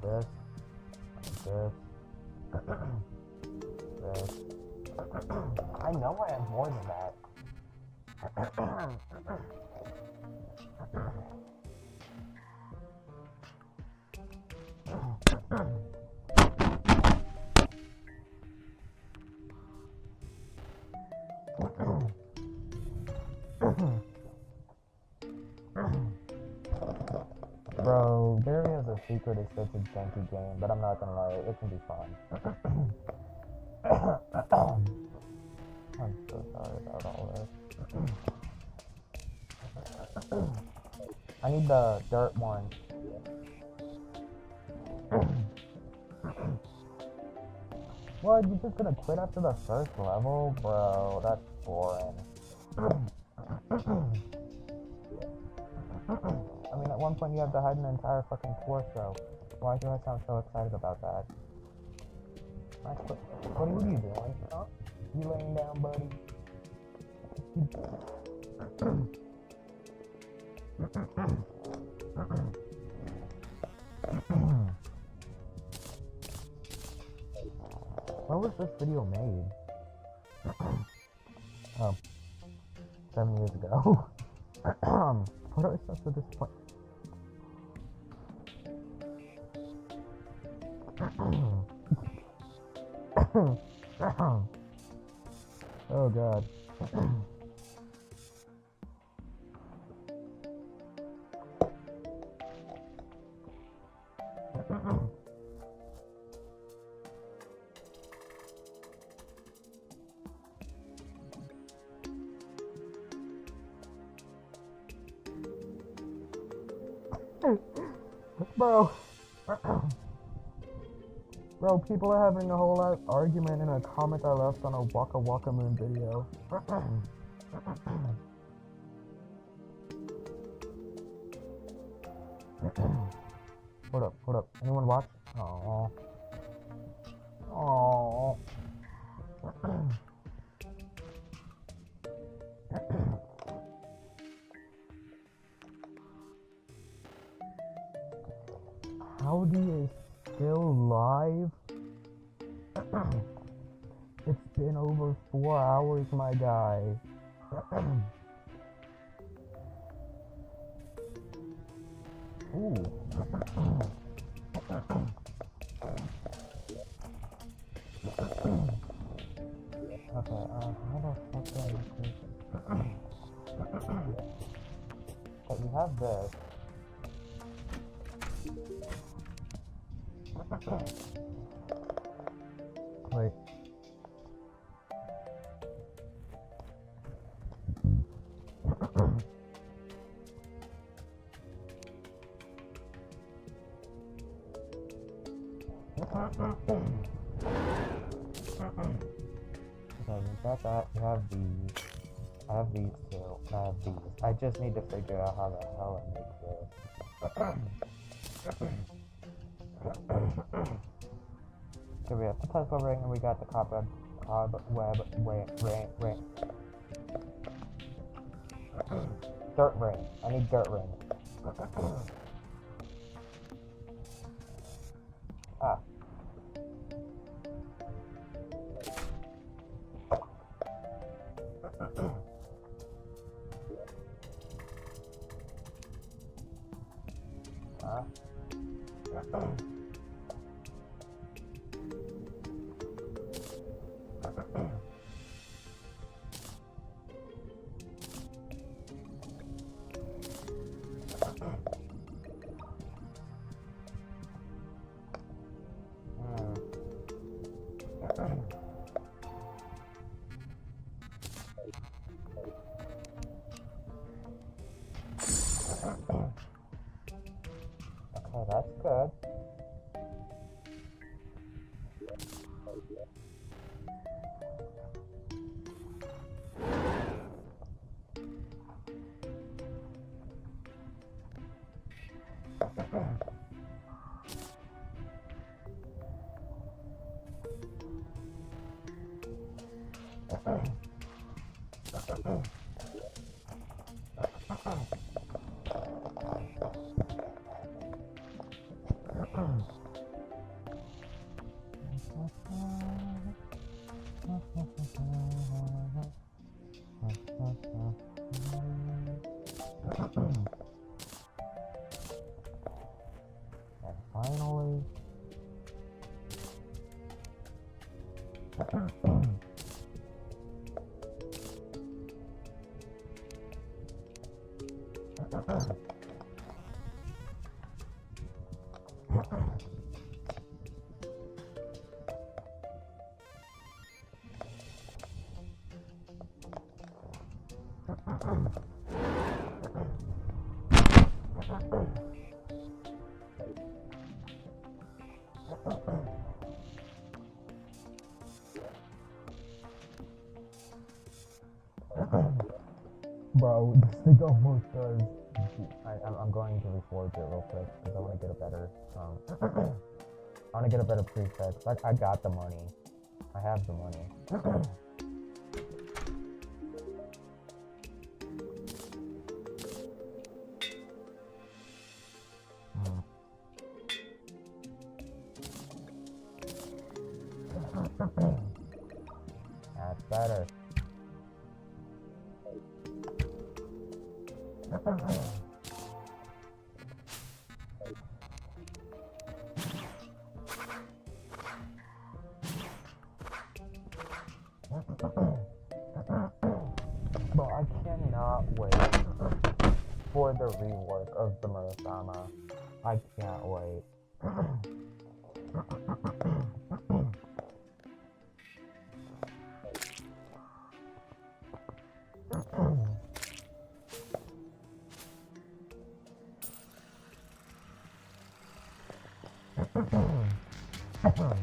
This. This. This. I know I have more than that. Bro, Terraria is a secret is such a janky game, but I'm not gonna lie, it can be fun. I'm so sorry about all this. I need the dirt one. What? You just gonna quit after the first level? Bro, that's boring. I mean, at one point you have to hide an entire fucking torso. Why do I sound so excited about that? What are you doing? Huh? You laying down, buddy? When was this video made? 7 years ago. What are I so disappointed? Oh god. Bro. Bro, people are having a whole argument in a comment I left on a Waka Waka Moon video. Hold up. Anyone watch? Aww. Aww. Howdy is still live? It's been over 4 hours, my guy. Ooh. Okay, how the fuck do I increase it? But we have this. Wait. Okay, we got that. We have these. I have these too. I have these. I just need to figure out how the hell I make this. Okay, we have the Tesla ring and we got the cobweb ring. Dirt ring. I need dirt ring. Ah. Okay, that's good. And finally, bro, this thing almost does. I'm going to reforge it real quick because I want to get a better, I want to get a better prefix. I got the money. I have the money. That's better. Bro, I cannot wait for the rework of the Murasama. I can't wait. Okay.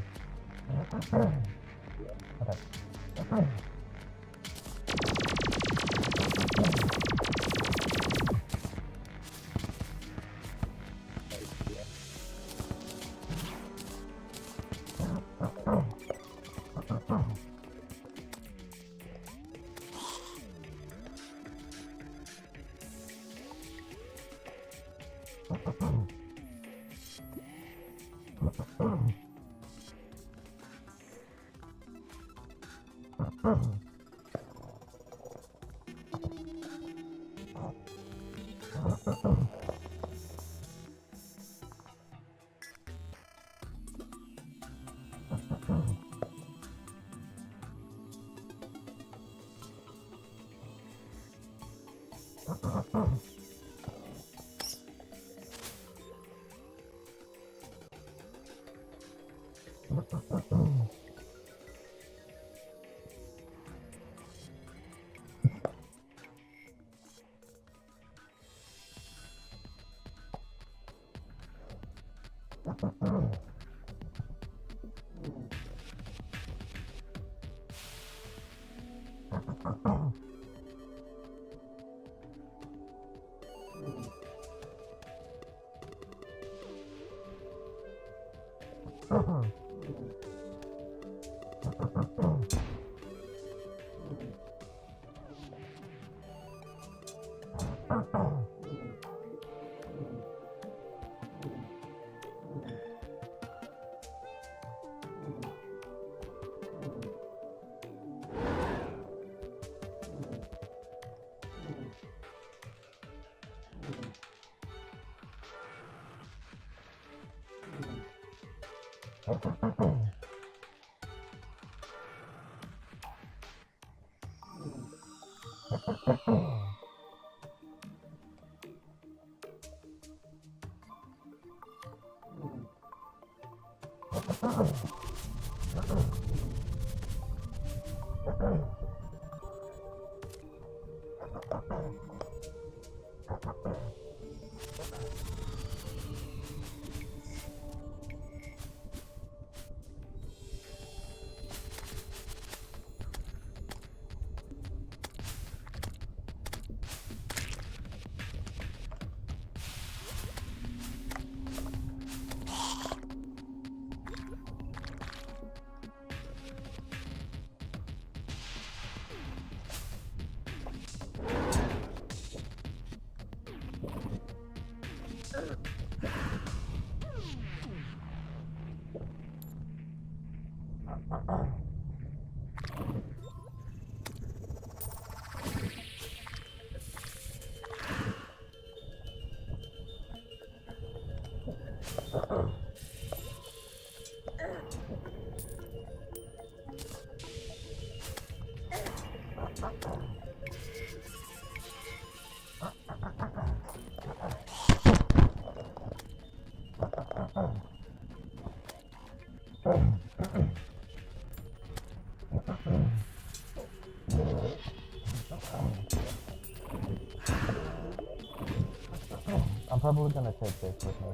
I'm probably gonna take this with me.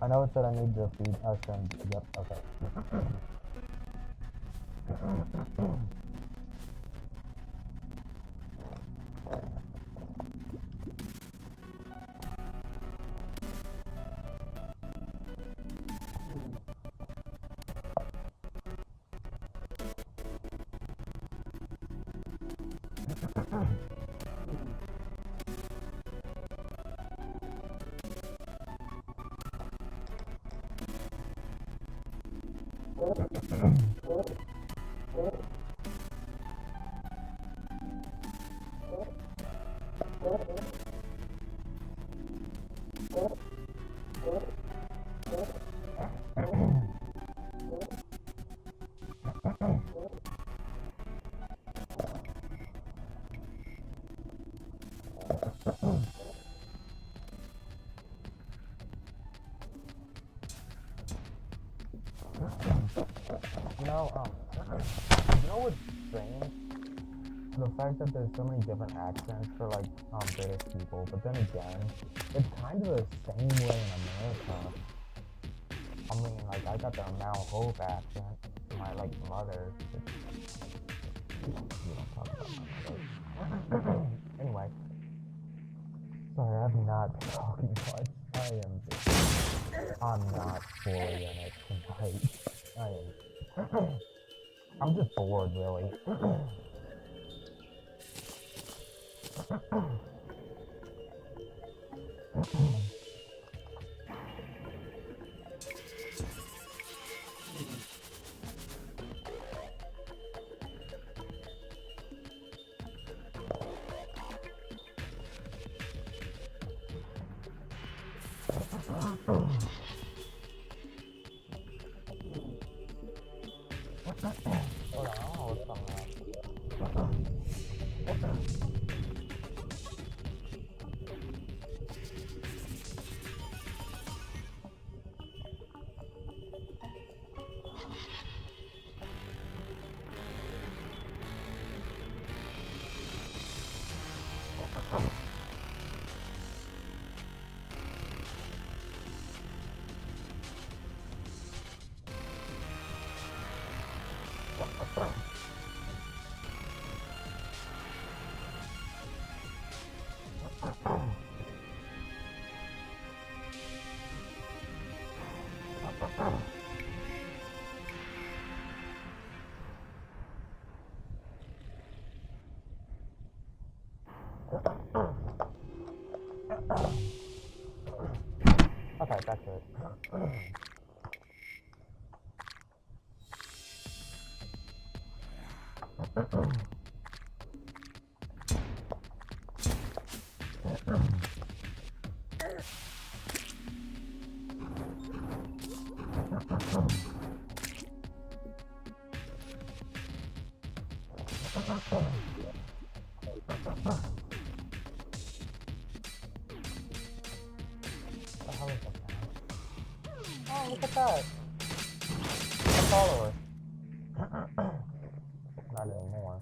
I know it said I need to feed us and yep, okay. You know what's strange? The fact that there's so many different accents for like British people, but then again, it's kind of the same way in America. I mean, like I got the Mount Hope accent. My like mother. We don't talk about my mother. Anyway, sorry, I'm not talking much. I'm not fully in it tonight. I'm just bored, really. Okay, that's it. What the hell is that sound? Oh, look at that! A follower. Not anymore.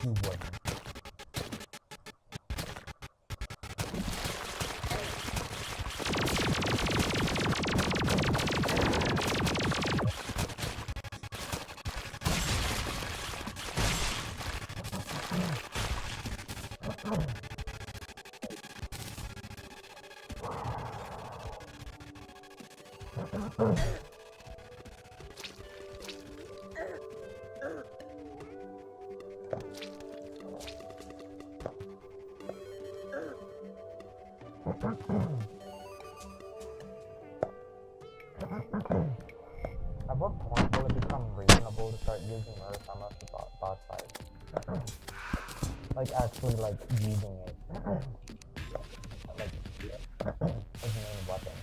You wouldn't. At what point will it become reasonable to start using Earth on the boss fight? Like actually like using it. Like as a main weapon.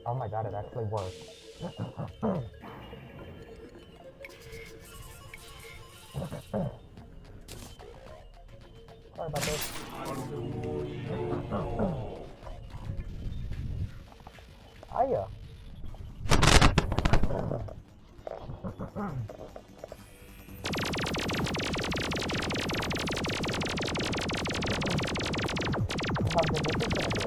Oh my god, it actually worked. Sorry about this. Hiya. How good is this gonna be?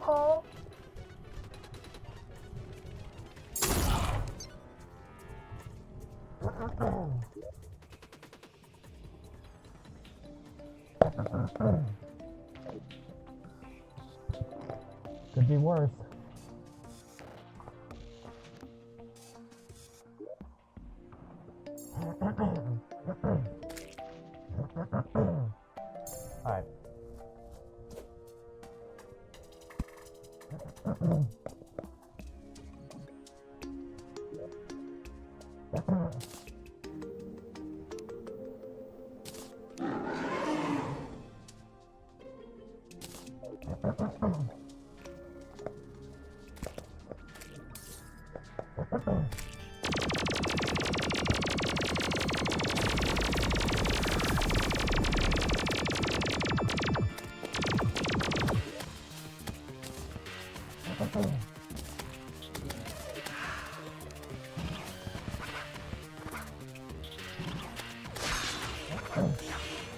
Oh. Could be worse. Alright.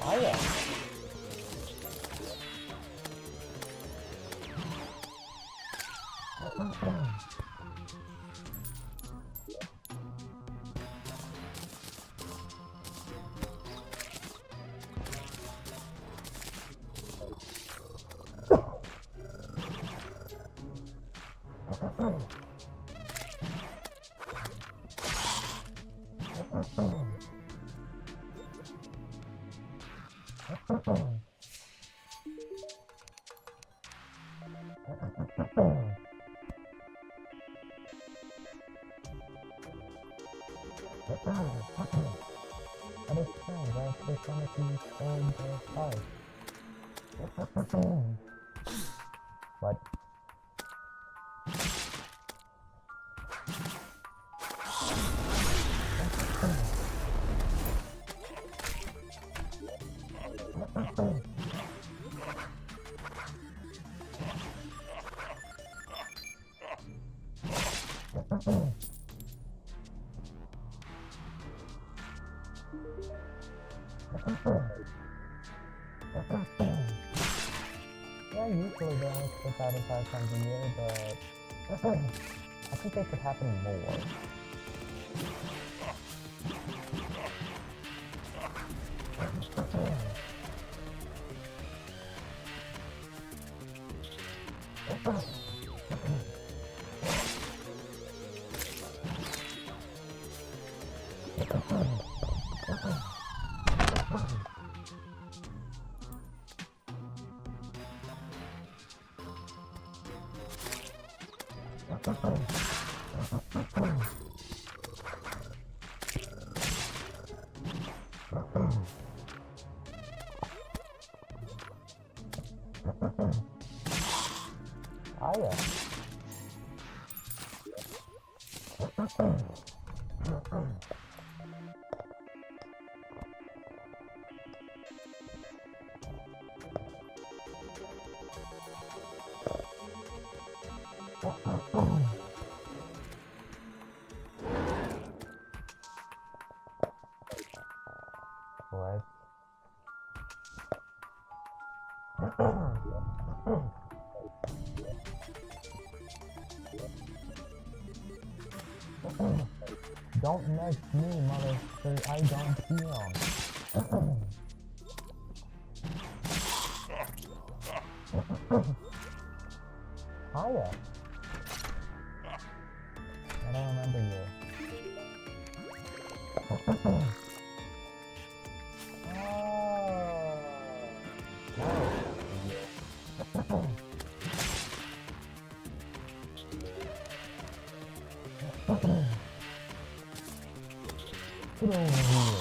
Oh yeah. That is strange, I actually wanted to use the card. What? Yeah, usually they only slip out in 5 times a year, but I think they could happen more. Ah, yeah. What? Don't next me, motherfucker. I don't feel. Hiya. I don't remember you. Get over here.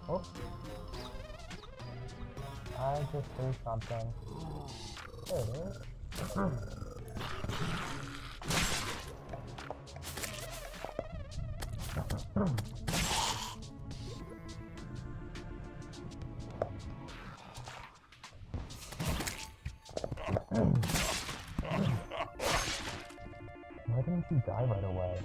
Oh. I just threw something. There it is. didn't you die right away?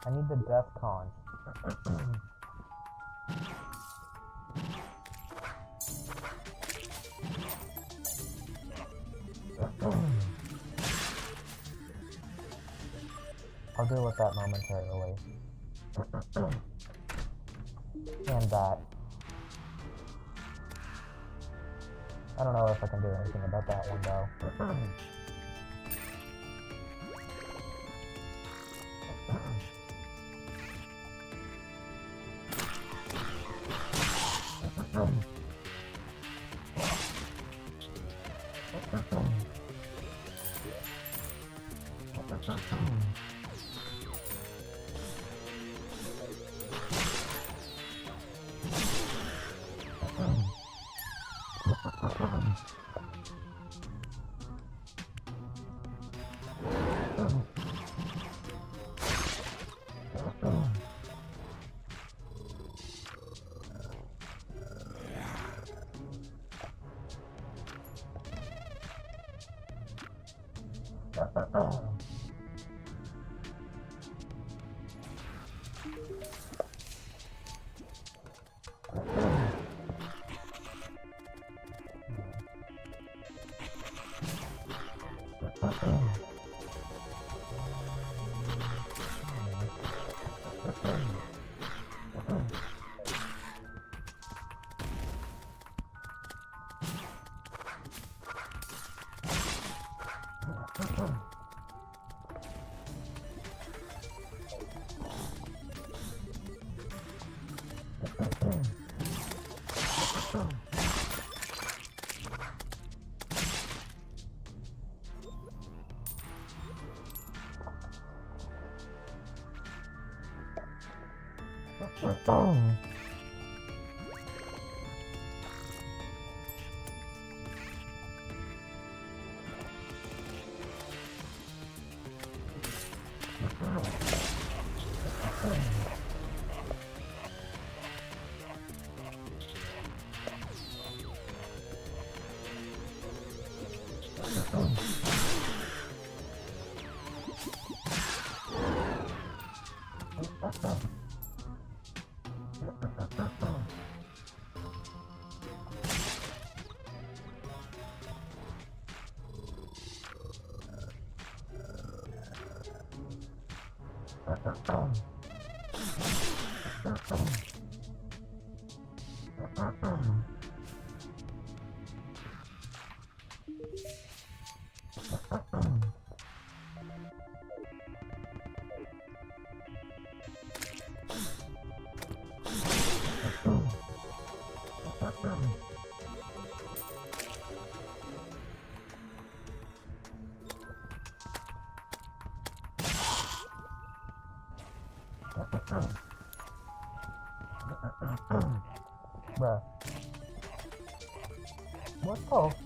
I need the death conch. I'll deal with that momentarily. And that. I don't know if I can do anything about that one though. Bruh. What the?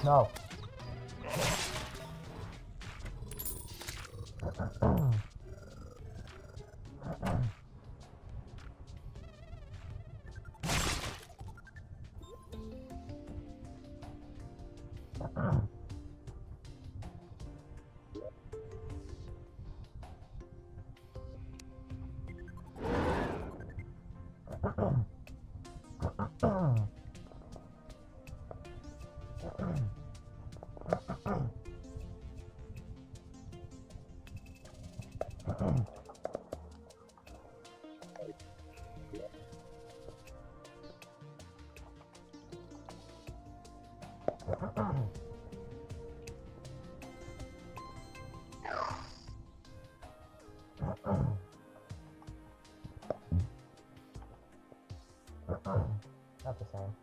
No. Not the same.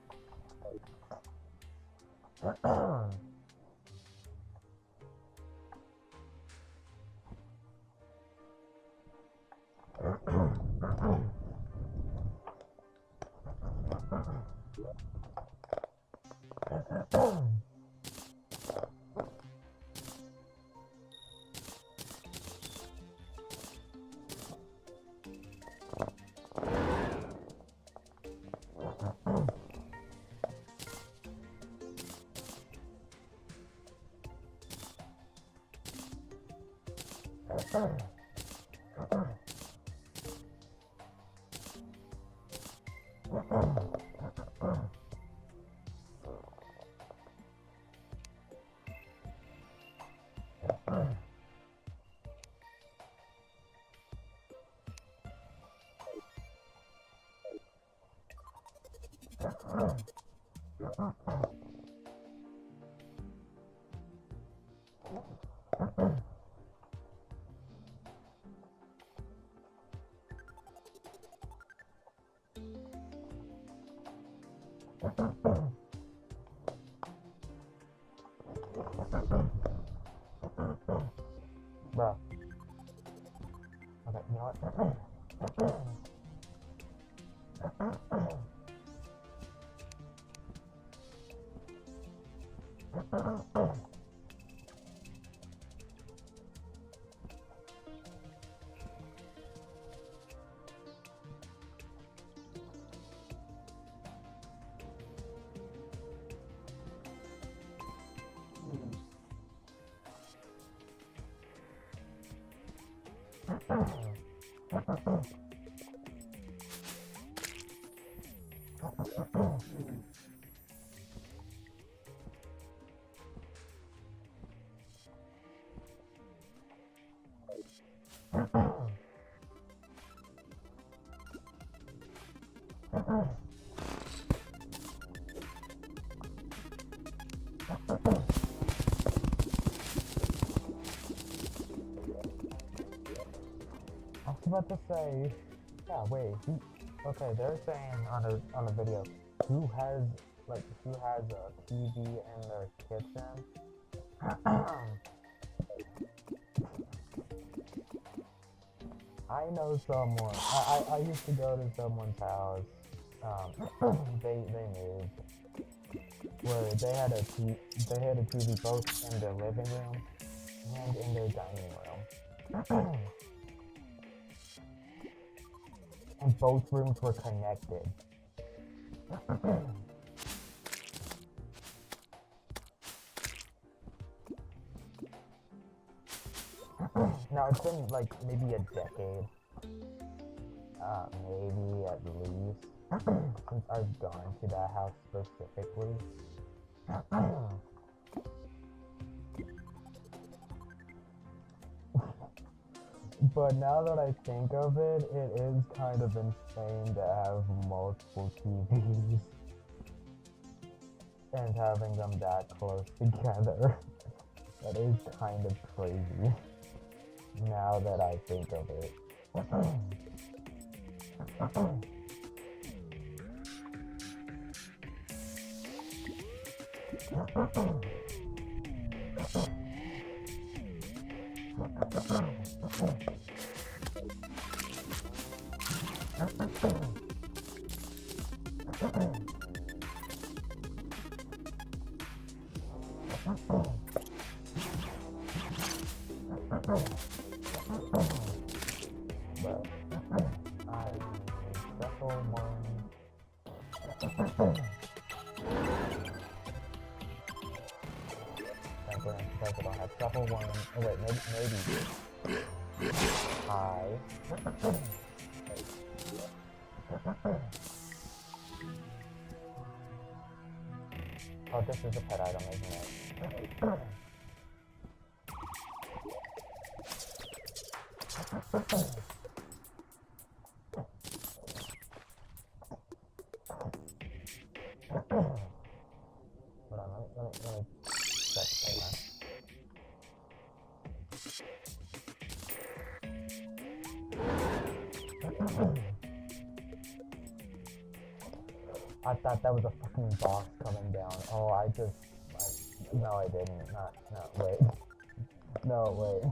Bro. Okay, you know what? I was about to say, yeah, wait, okay, they're saying on a video, who has a TV in their kitchen? I know someone. I used to go to someone's house. They moved where they had a TV both in their living room and in their dining room. And both rooms were connected. Now it's been like maybe a decade, maybe at least, since I've gone to that house specifically. But now that I think of it, it is kind of insane to have multiple TVs and having them that close together. That is kind of crazy now that I think of it. But I special one. Because I don't have shuffle one. Oh wait, maybe. I. Oh, this is a pet item, isn't it? Hold on, let me check that. I thought that was a fucking boss coming down. Oh, no, I didn't. No, wait. No, wait.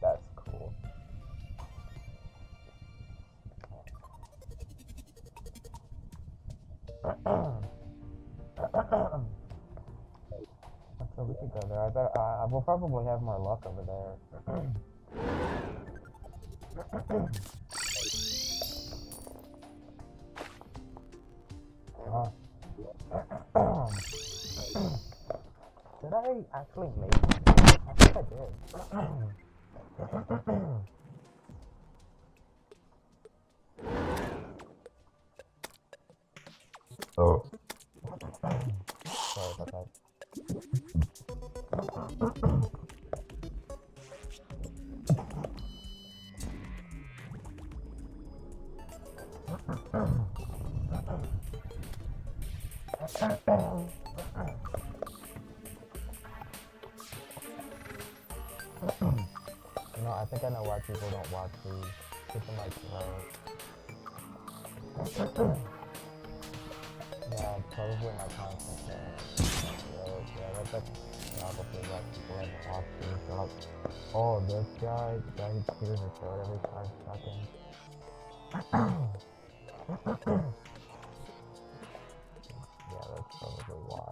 That's cool. So we could go there. I will probably have more luck over there. Did I actually make it? I think I did. Oh. Sorry about that. You know, I think I know why people don't watch these. It's in my throat. Yeah, probably my constant thing. Yeah, that's probably why people haven't watched these. They're like, oh, this guy, the guy who clears his throat every 5 seconds. Yeah, that's probably why.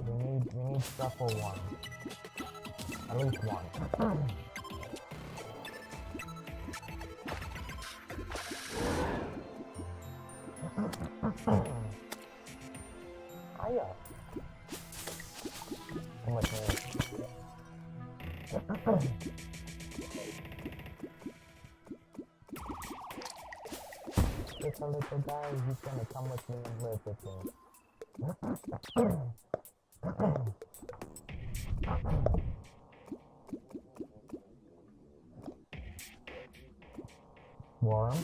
We need shuffle one. At least one. Hiya. How much more? It's a little guy, he's gonna come with me and live with me. Worm?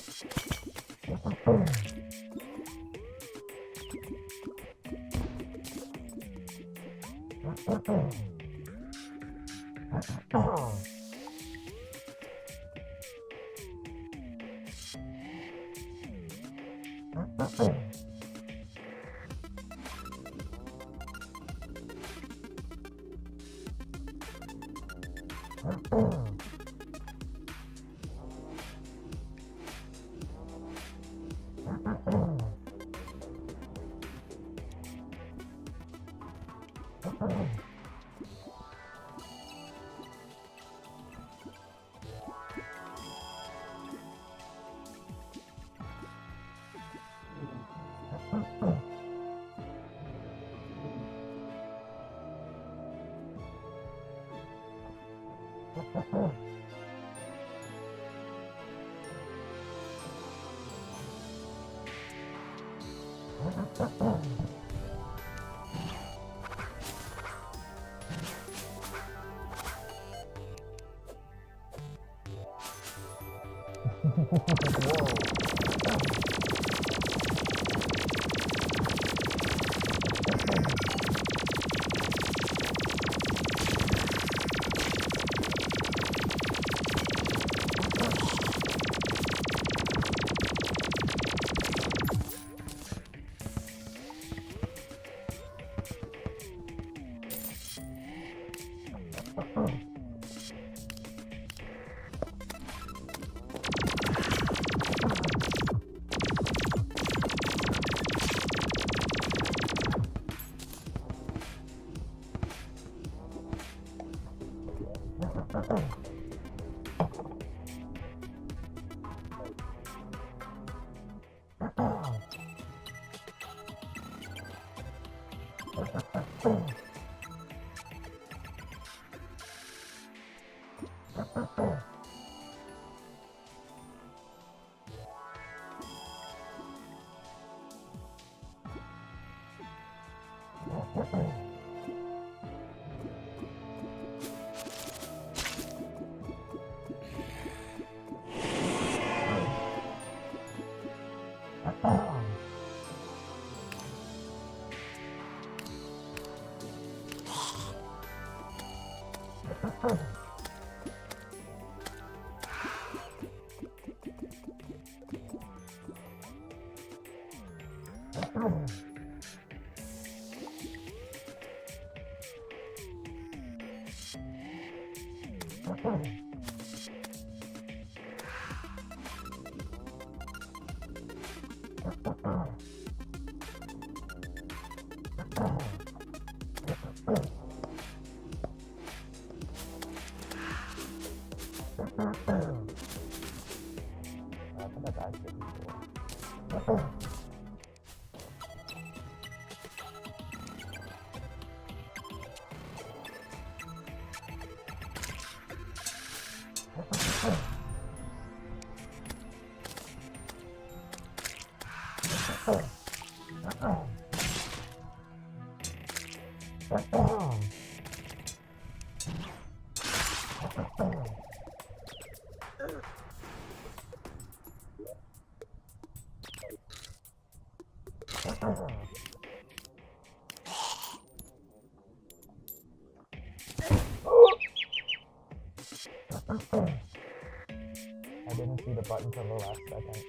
I didn't see the button till the last second.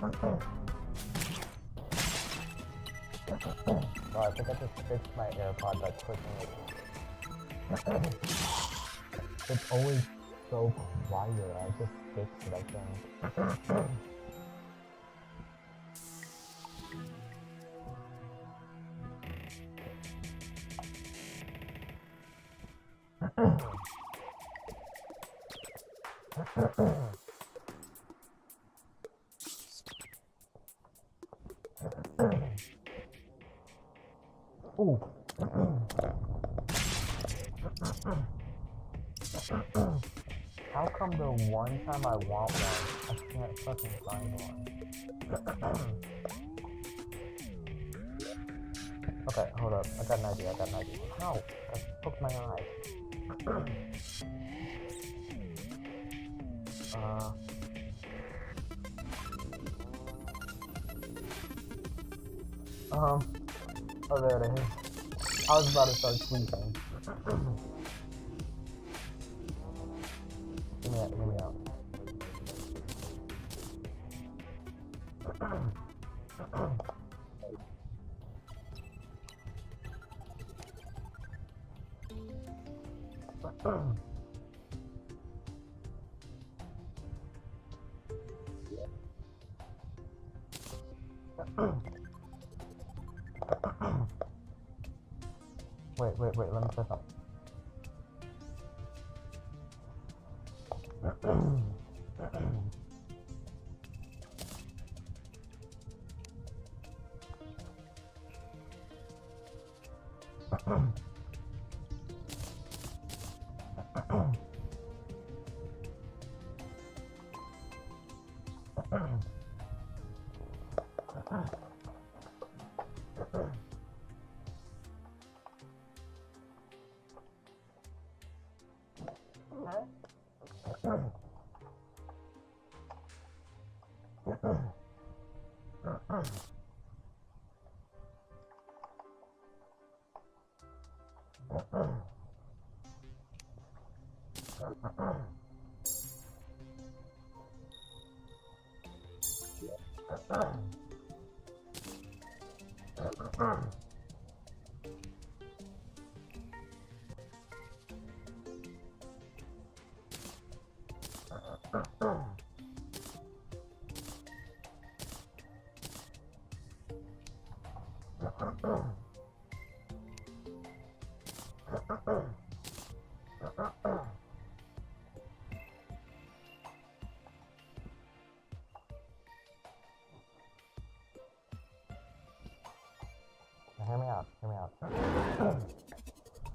Wow, I think I just fixed my AirPod by clicking it. It's always so quiet. I just fixed it, I think. Ooh. How come the one time I want one, I can't fucking find one? Okay, hold up. I got an idea. Ow! I poked my eye. Oh, there it is. I was about to start tweaking. Hear me out. Wait, let me check up.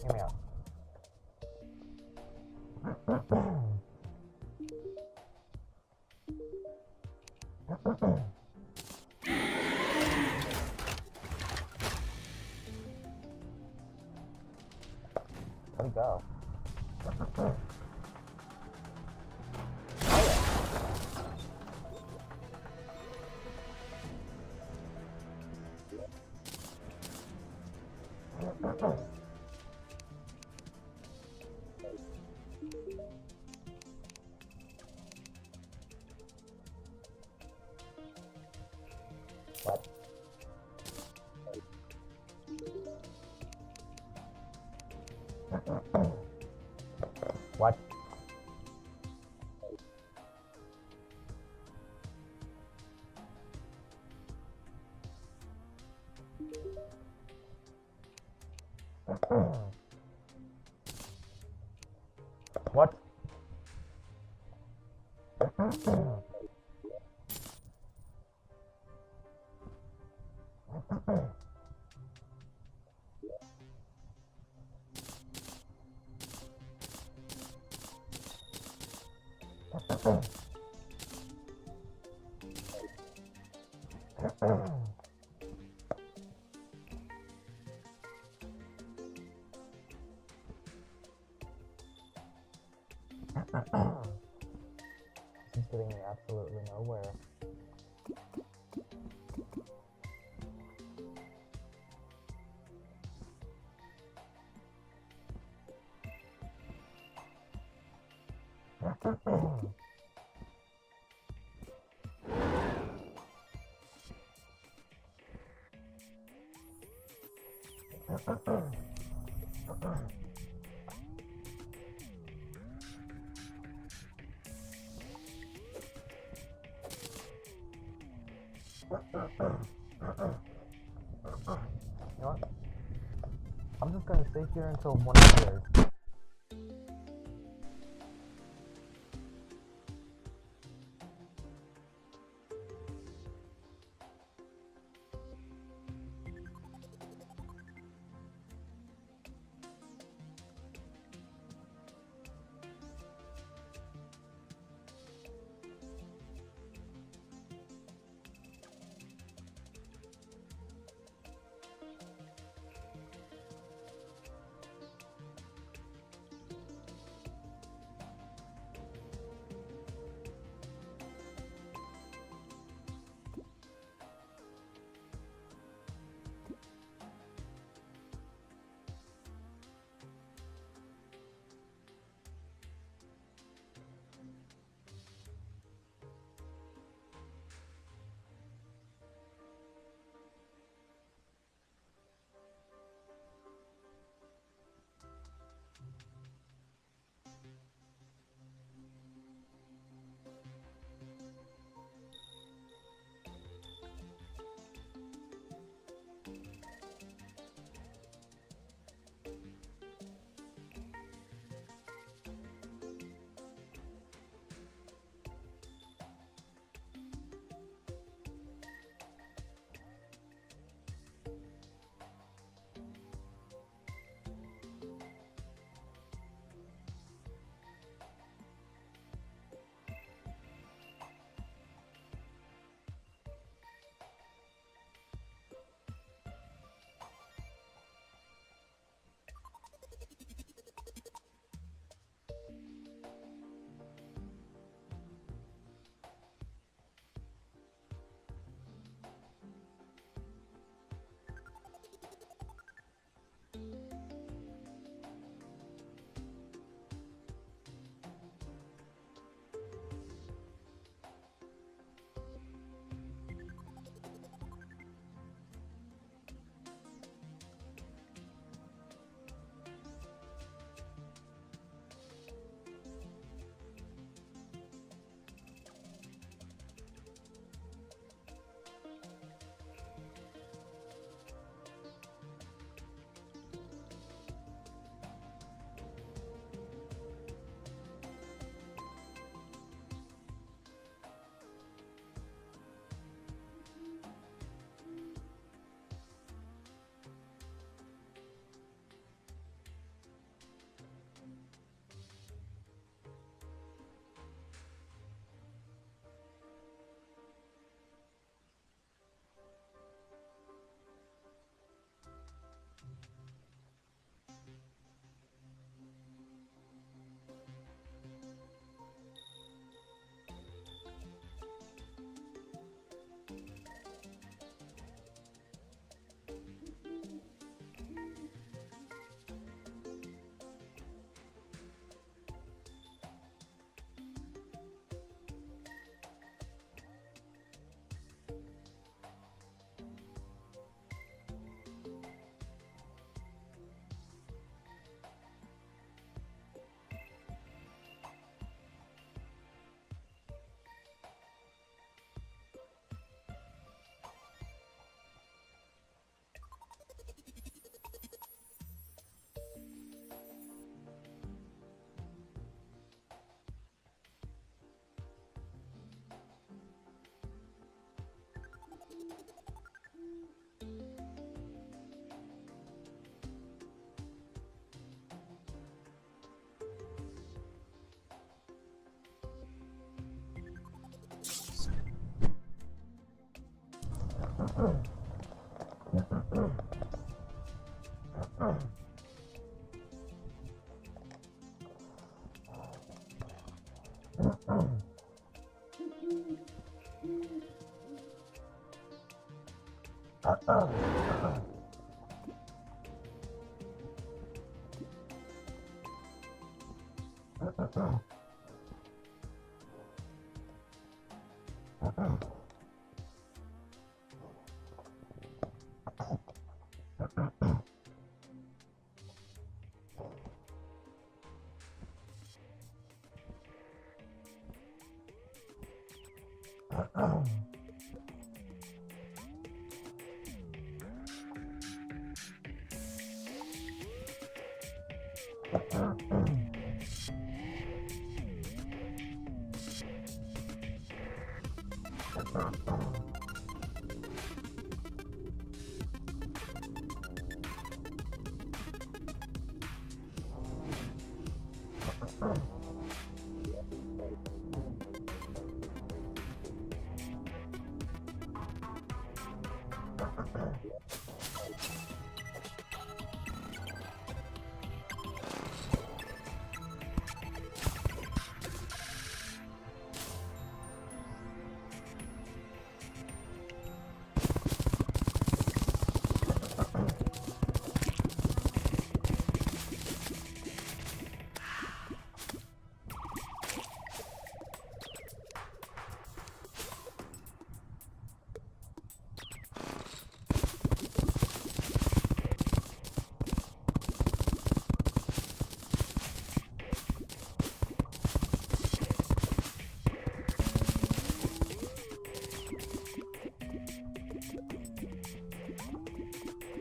Hear me out. Where'd he go? What? What? What? This is getting me absolutely nowhere. You know what? I'm just gonna stay here until one appears.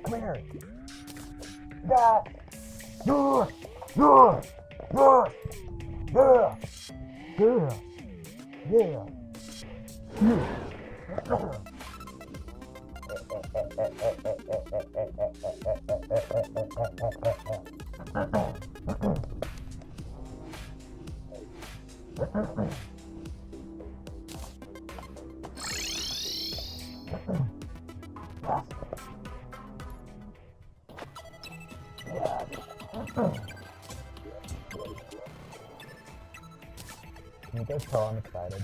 Come here. That. Yeah. Yeah. Yeah. Yeah. Yeah. Yeah. You guys tell I'm excited.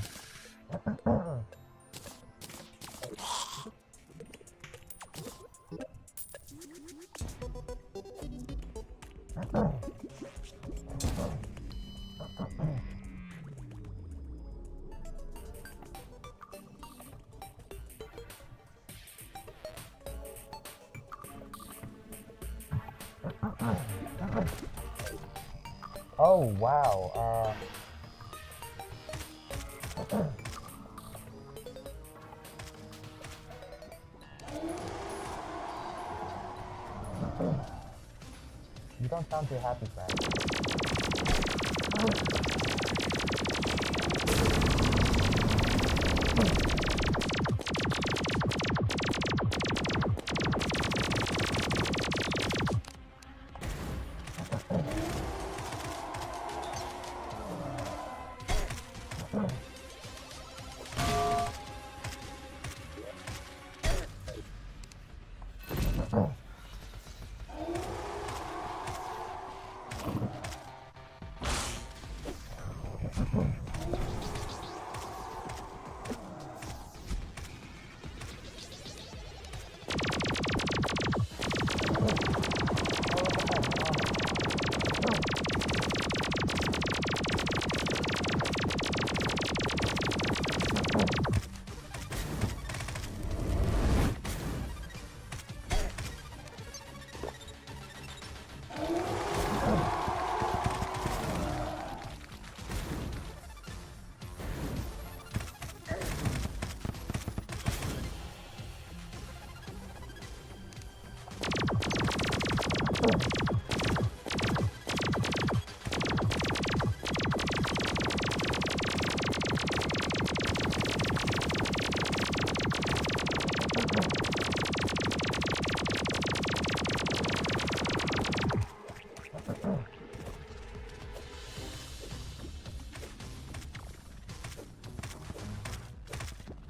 Oh wow, you don't sound too happy, Frank.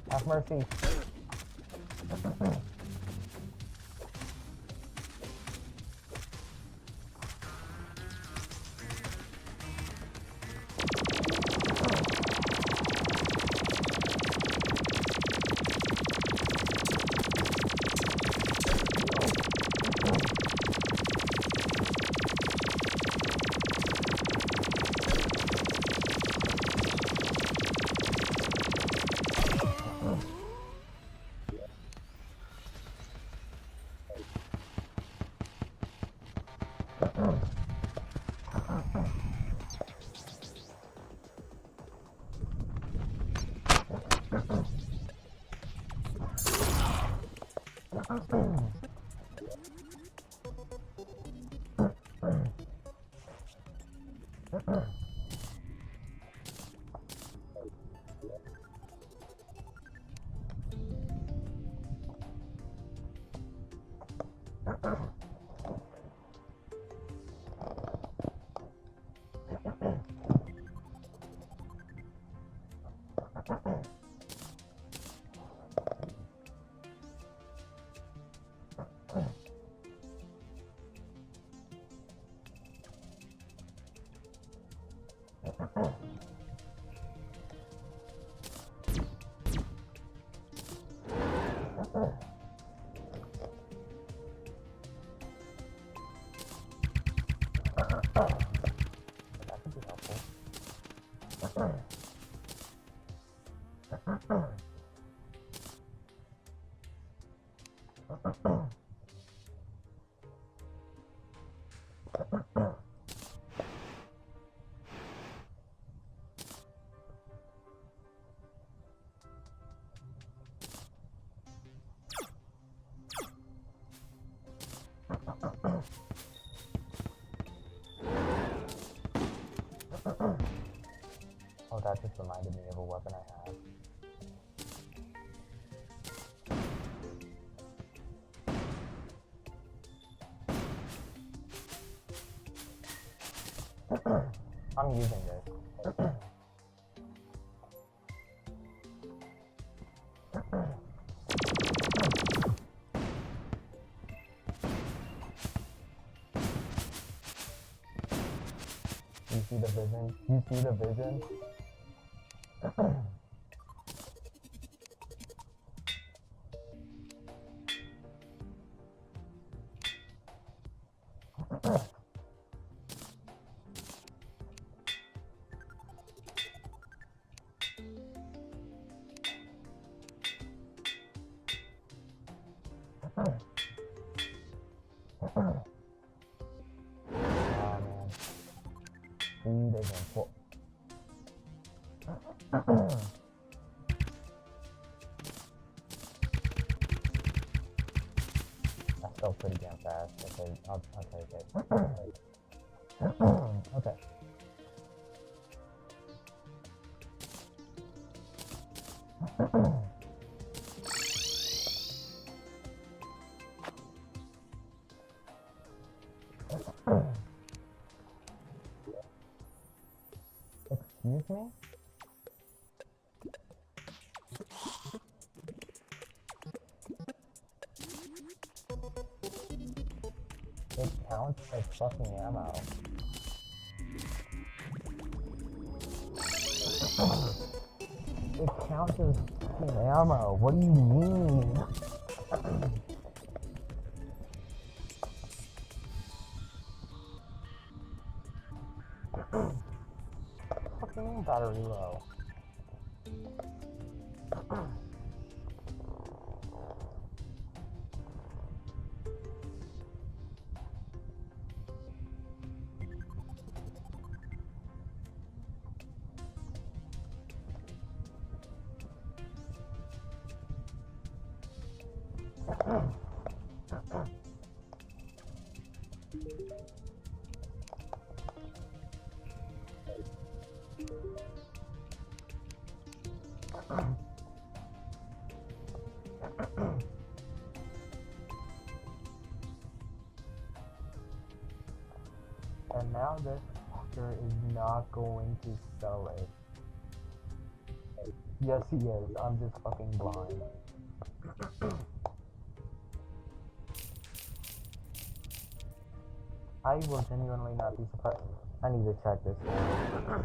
Have mercy. That could be helpful. Oh, that just reminded me of a weapon I have. I'm using this. You see the vision? You see the vision? Food is important. That's still pretty damn fast. Okay, I'll take it. Okay. Excuse me? It counts as fucking ammo. It counts as fucking ammo. What do you mean? Fucking battery low. And now this fucker is not going to sell it. Yes, he is. I'm just fucking blind. I will genuinely not be surprised. I need to check this out.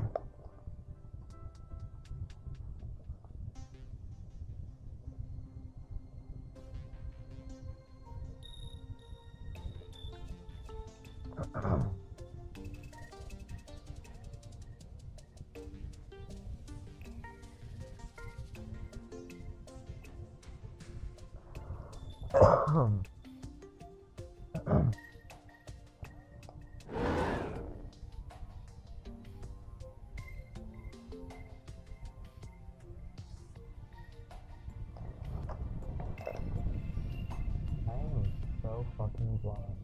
So fucking blind.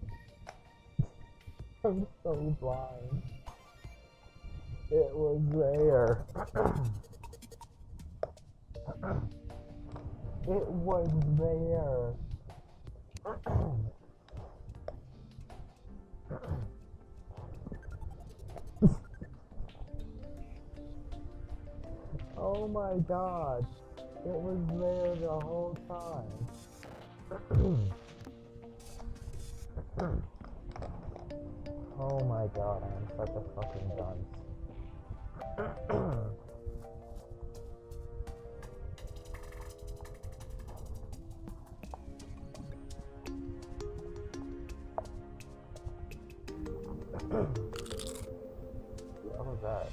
I'm so blind. It was there. It was there. Oh Oh my god. It was there the whole time. Oh my god, I am such a fucking dunce. What was that?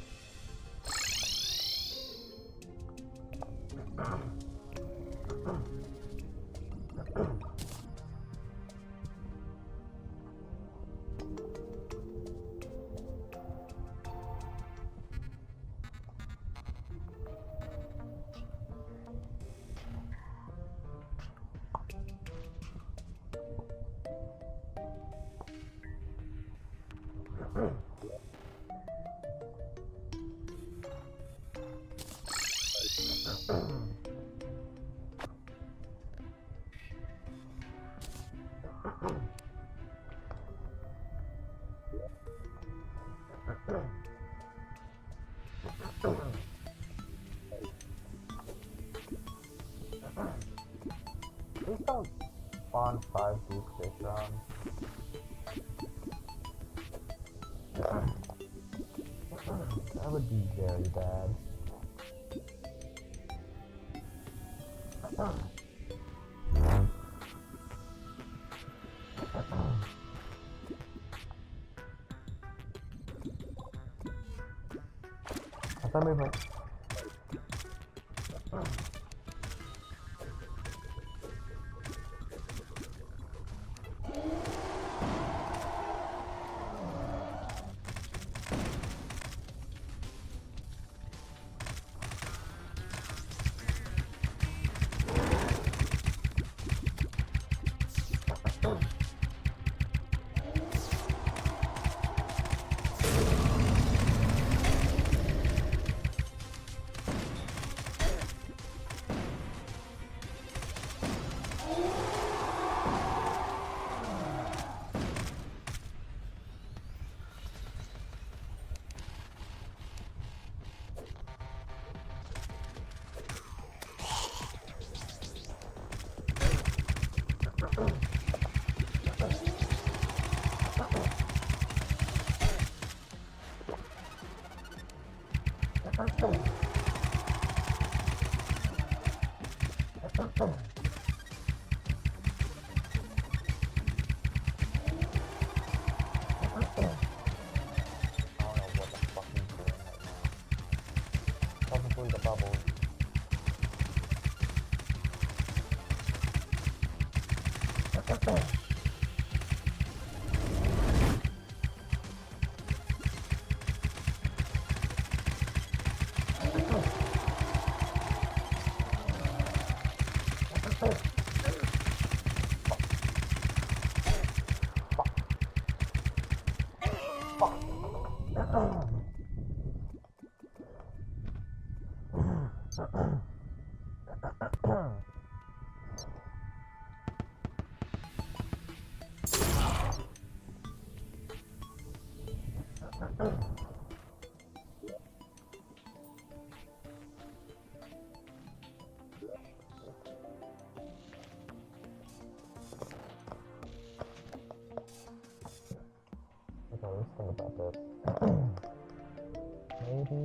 Please don't spawn 5 deep fish rounds. That would be very bad. I thought maybe like... Okay, let's think about this. Maybe...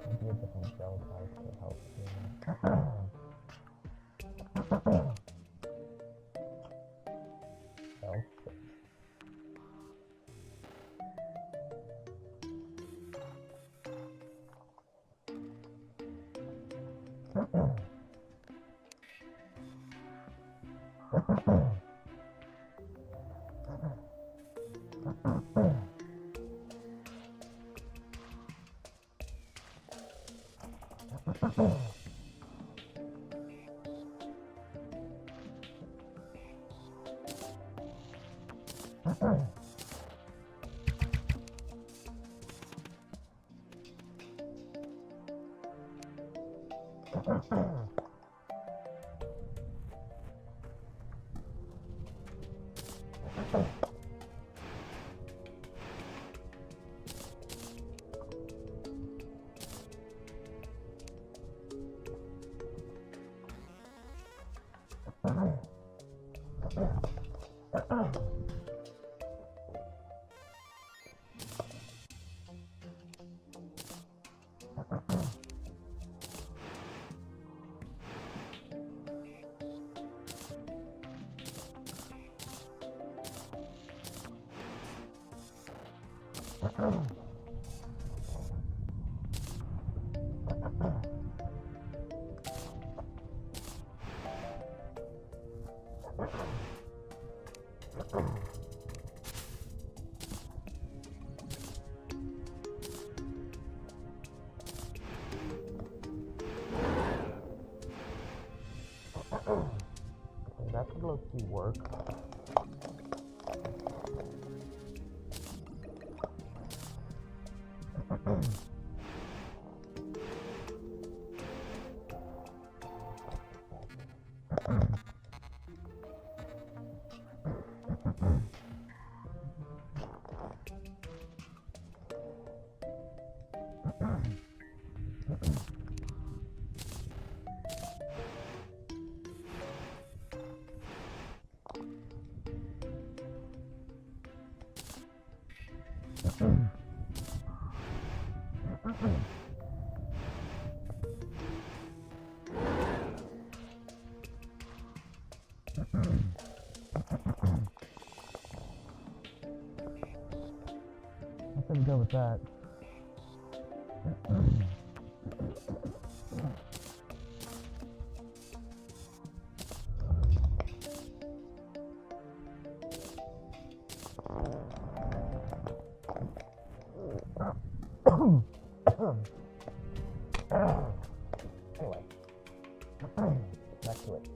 Maybe a different gel type could help too. That could low-key work. Let's go with that. Anyway, back to it.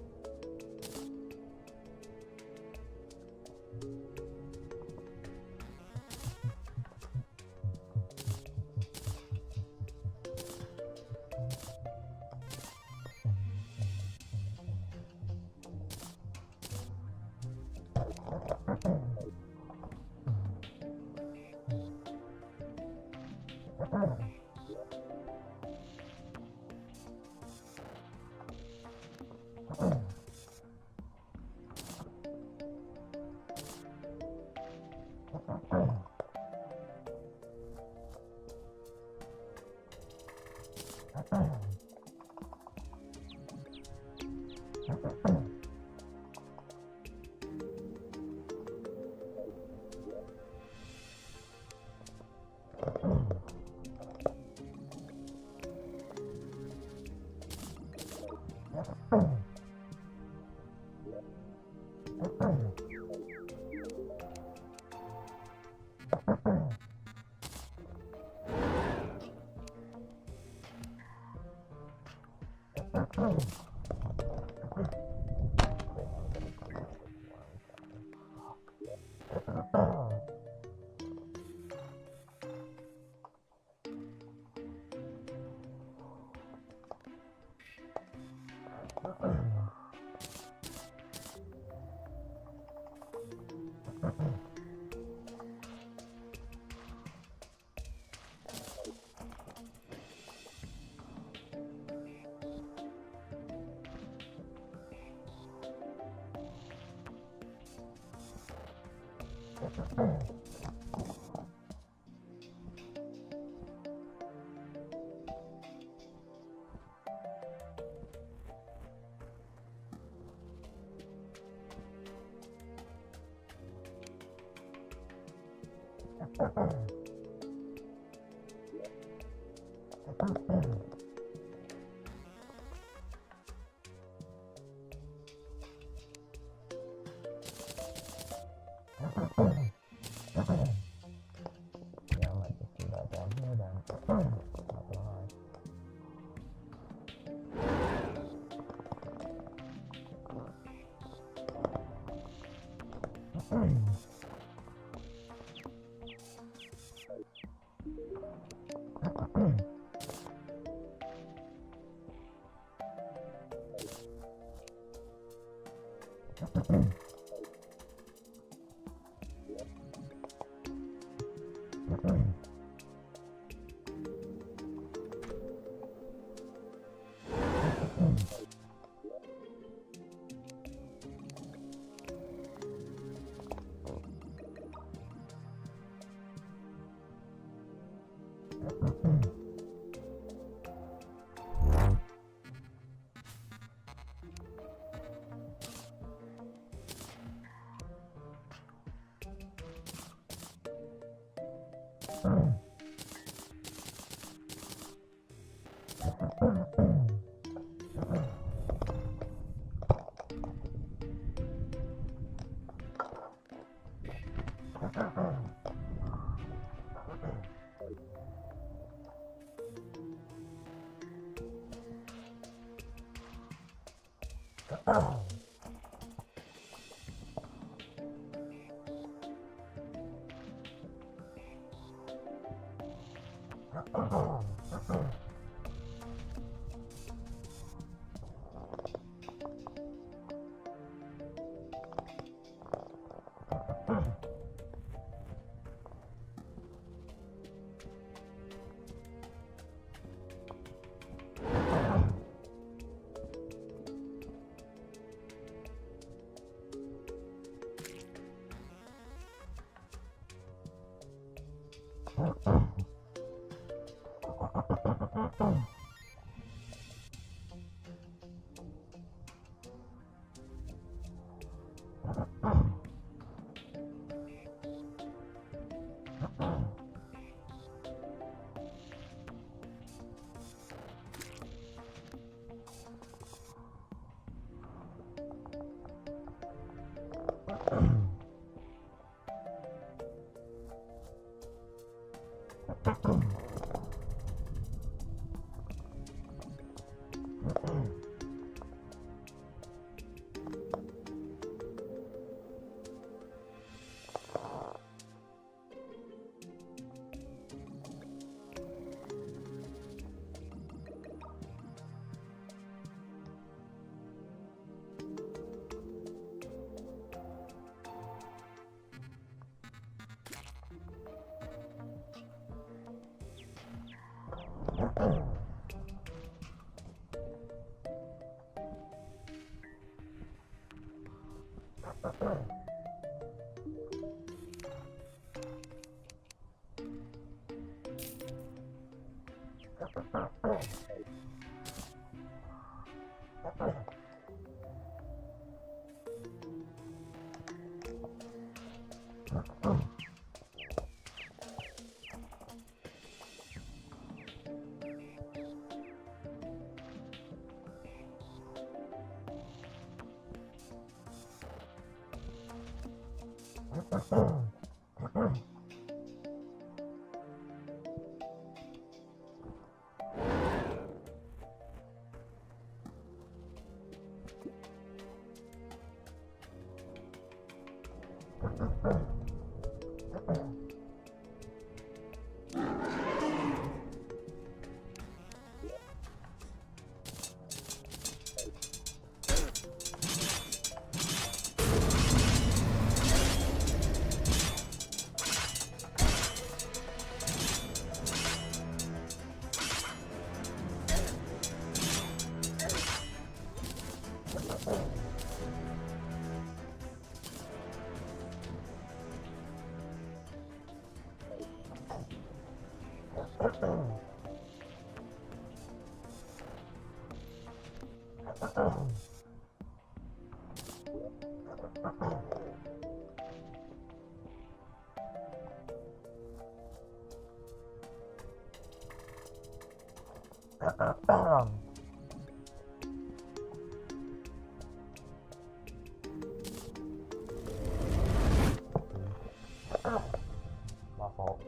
My fault.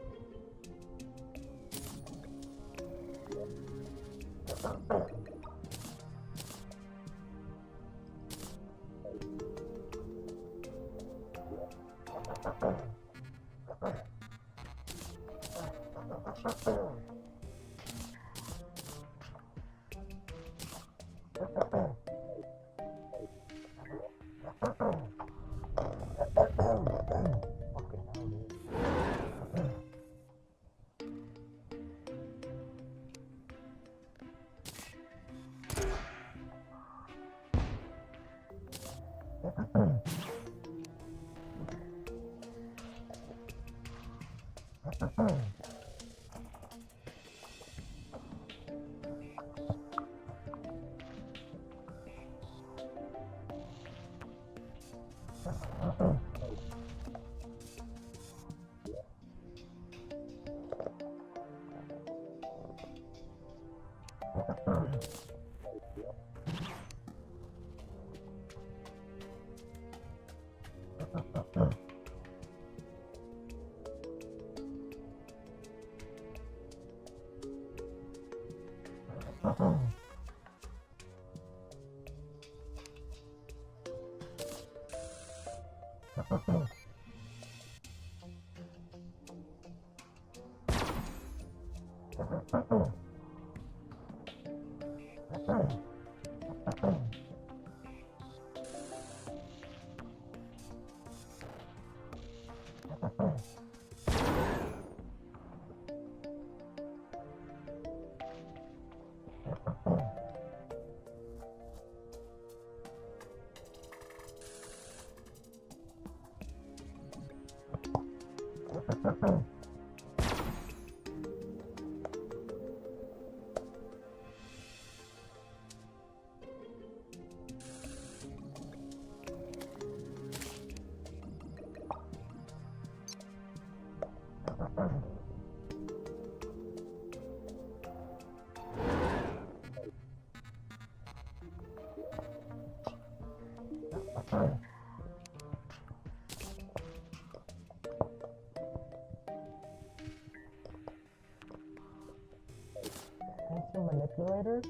Manipulators?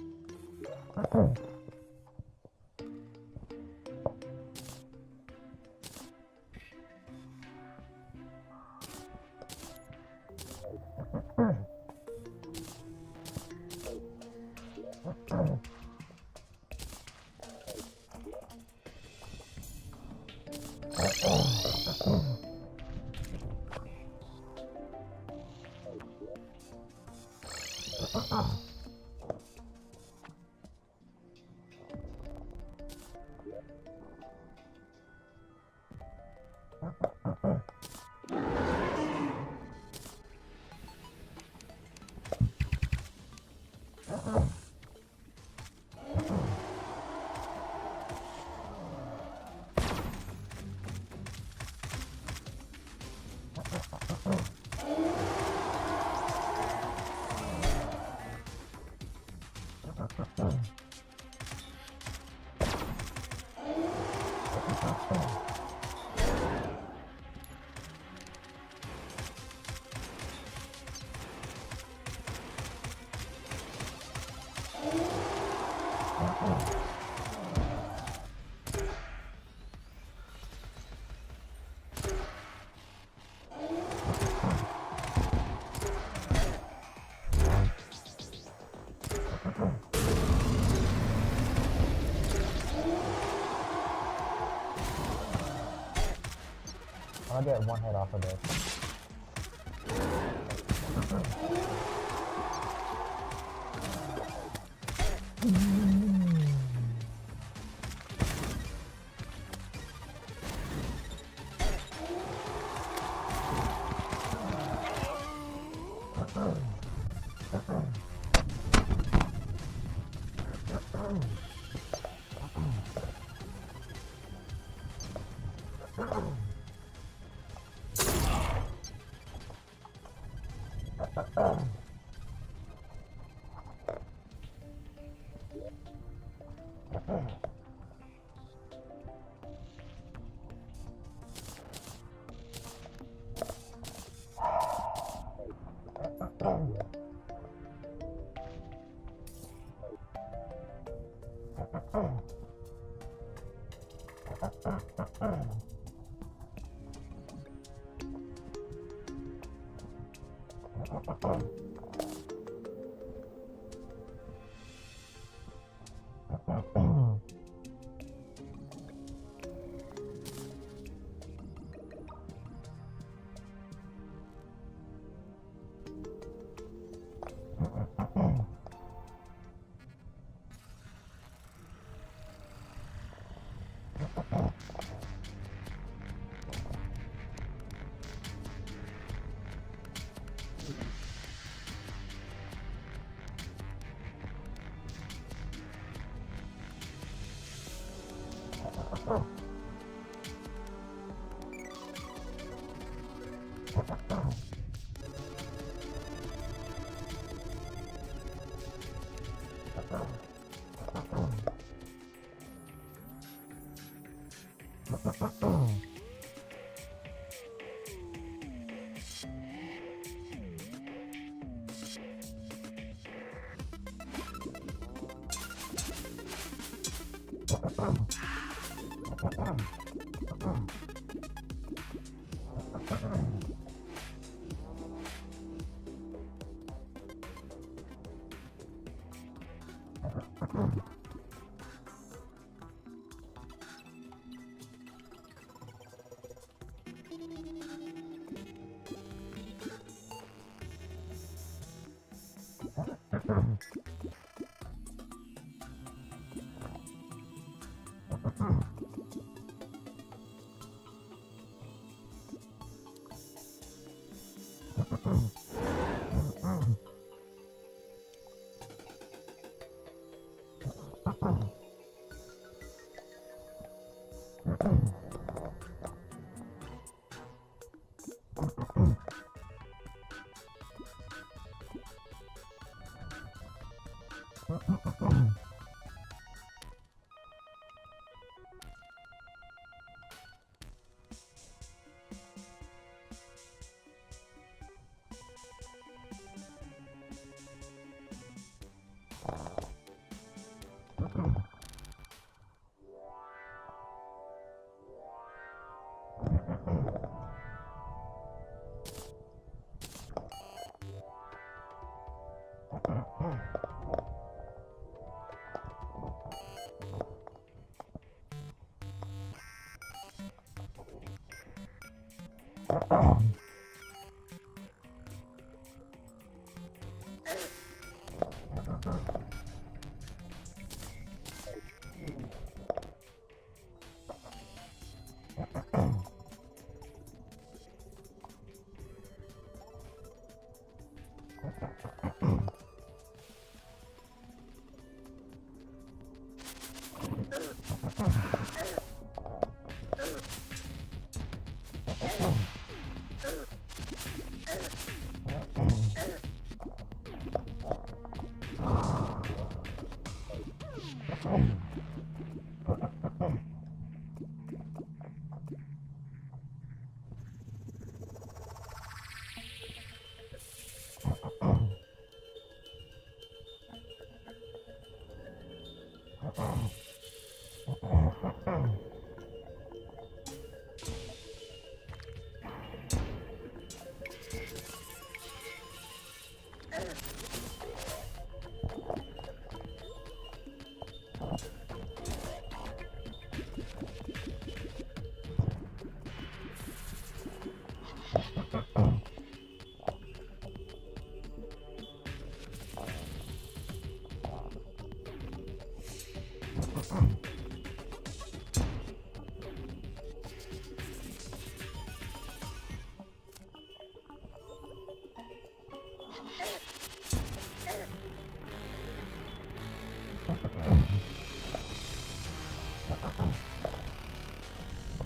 I'll get one hit off of this.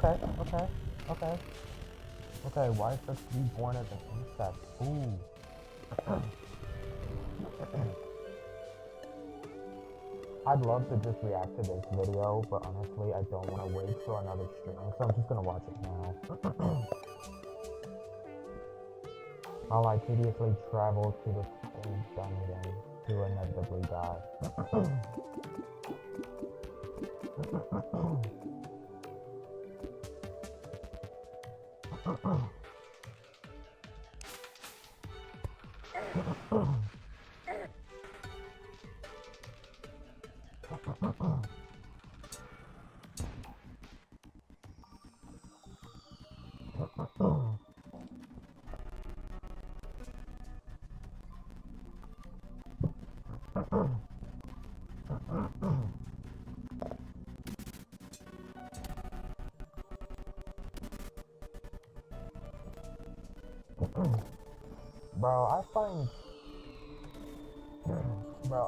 Okay, okay, okay. Okay, why is this to be born as an insect? Ooh. I'd love to just react to this video, but honestly, I don't want to wait for another stream, so I'm just gonna watch it now. While I tediously travel to the same dungeon to inevitably die. Bro,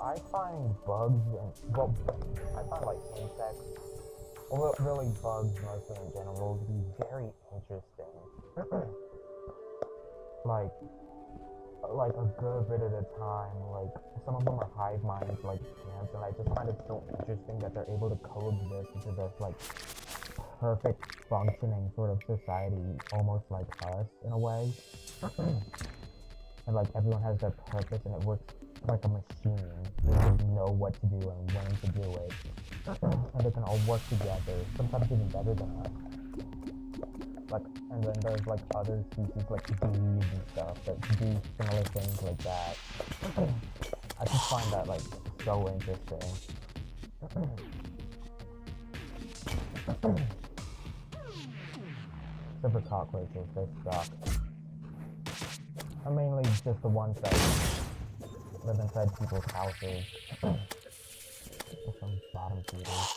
I find bugs and, well, I find like insects, or really bugs mostly in general, to be very interesting. like, like a good bit of the time, like, some of them are hive minds, like ants, and I just find it so interesting that they're able to coexist into this, like, perfect functioning sort of society, almost like us, in a way. And like everyone has their purpose and it works like a machine. They just know what to do and when to do it. And they can all work together, sometimes even better than us. Like, and then there's like other species like bees and stuff that do similar things like that. I just find that like so interesting. Except for cockroaches, they suck. Or mainly just the ones that live inside people's houses. Or some bottom feeders.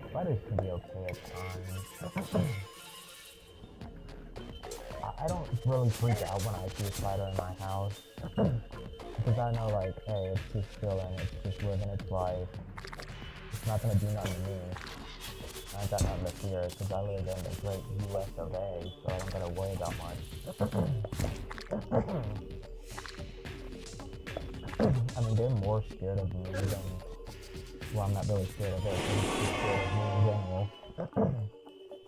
Spiders can be okay at times. I don't really freak out when I see a spider in my house. Because I know, like, hey, it's just chilling, it's just living its life. It's not gonna do nothing to me. I ain't got nothing to fear, because I live in the great US of A, so I don't gotta worry about much. I mean, they're more scared of me than... Well, I'm not really scared of it, I'm just scared of me in general.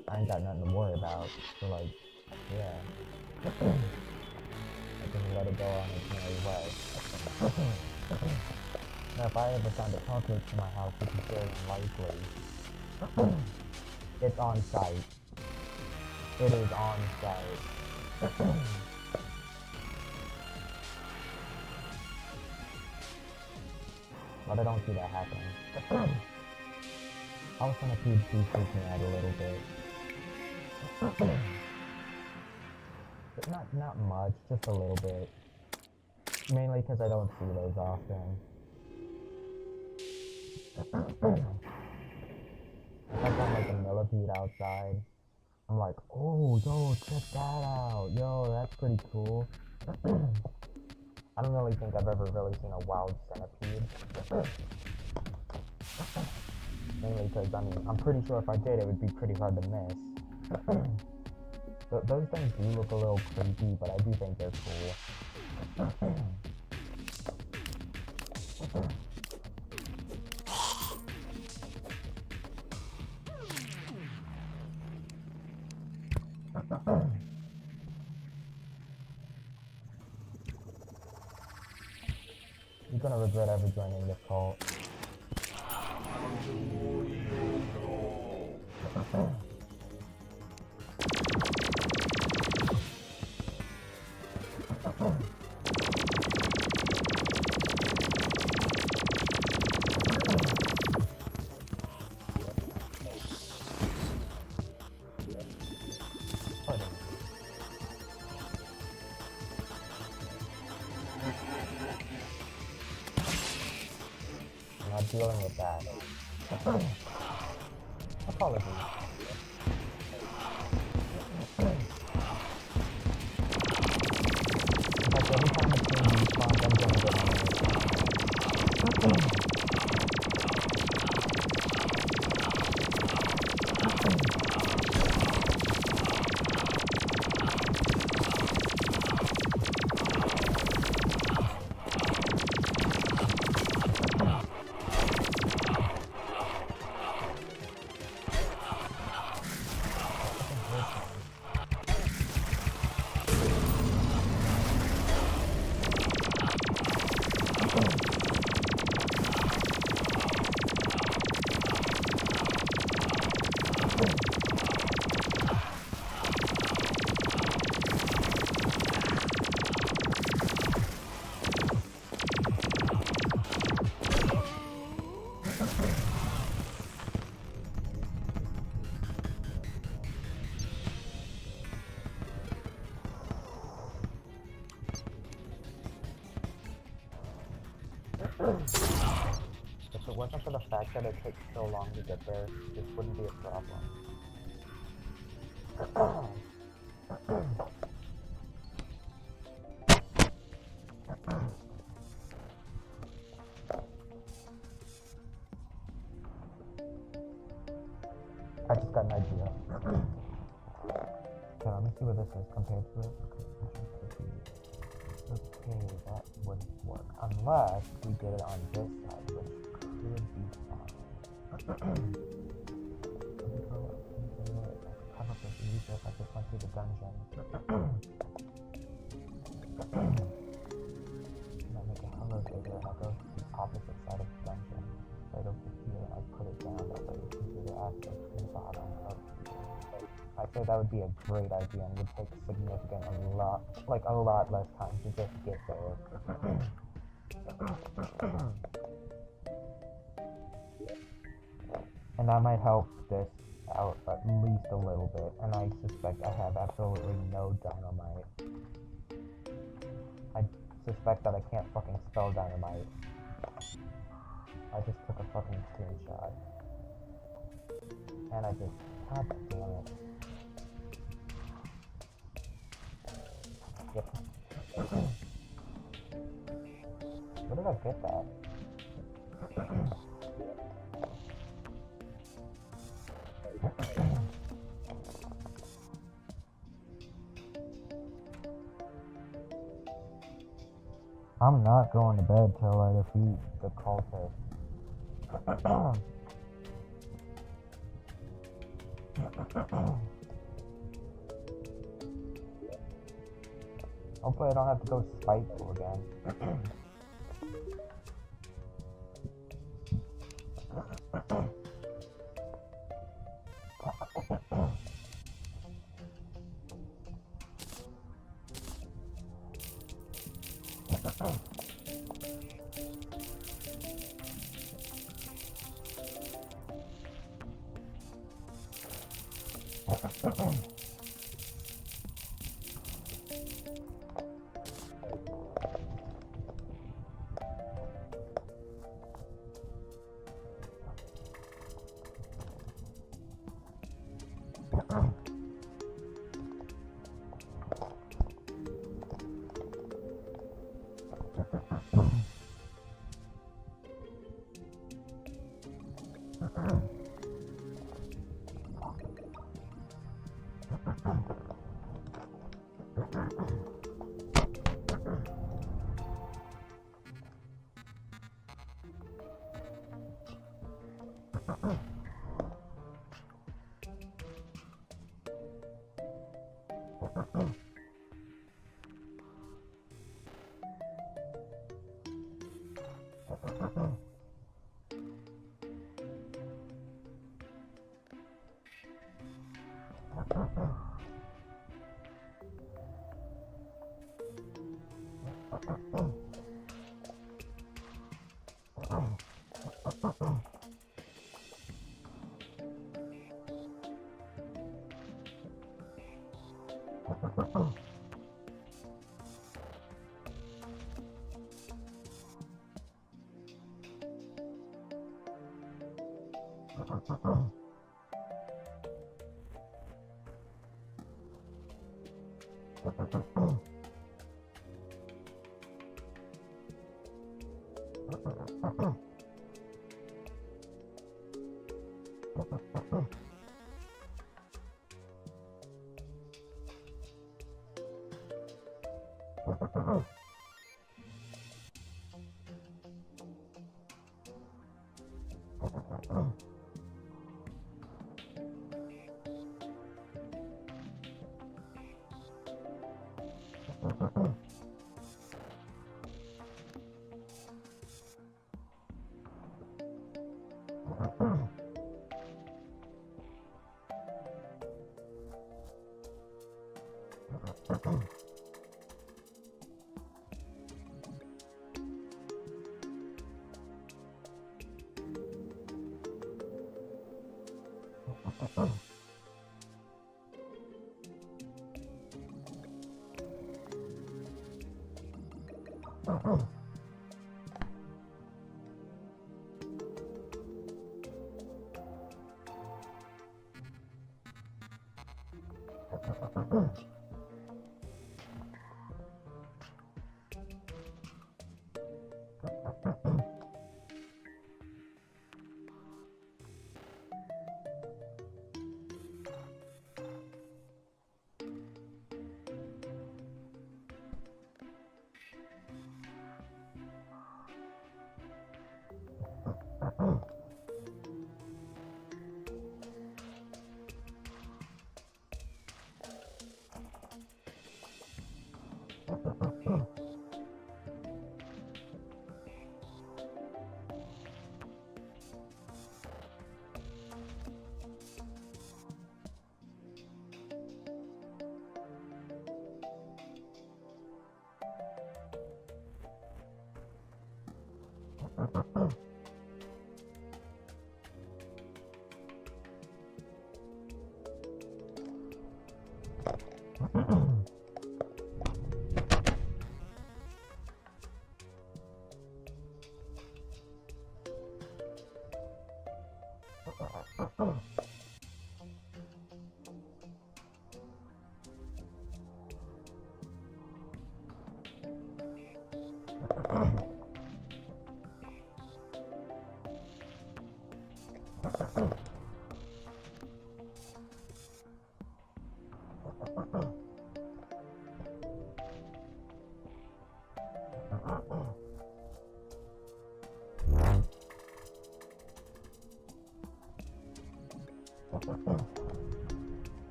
I ain't got nothing to worry about, so, like, yeah. I can let it go on its merry way. Now, if I ever find a cockroach in my house, which is very unlikely, it's on site. It is on site. But I don't see that happening. I was trying to keep freaking out a little bit. But not much, just a little bit. Mainly because I don't see those often. If I find like a millipede outside, I'm like, oh, yo, check that out. Yo, that's pretty cool. I don't really think I've ever really seen a wild centipede. Mainly because, I mean, I'm pretty sure if I did, it would be pretty hard to miss. Those things do look a little creepy, but I do think they're cool. You're gonna regret ever joining this cult. I'm not dealing with that. Apologies. In fact, every time a team respawns, I'm gonna get on it. wasn't for the fact that it takes so long to get there, this wouldn't be a problem. I just got an idea. Okay, let me see what this is compared to it. Okay, that wouldn't work. Unless we did it on this side, which could be fine. Cover this easier if I just went through the dungeon. And I make a hover bigger and I go to the opposite side of the dungeon. Right over here, and I put it down that way it's easier to access from the bottom of. I say that would be a great idea and would take a lot less time to just get there. And that might help this out at least a little bit, and I suspect I have absolutely no dynamite. I suspect that I can't fucking spell dynamite. I just took a fucking screenshot. And I just, god damn it. Yep. Where did I get that? I'm not going to bed till I defeat the cultist. Hopefully I don't have to go spiteful again.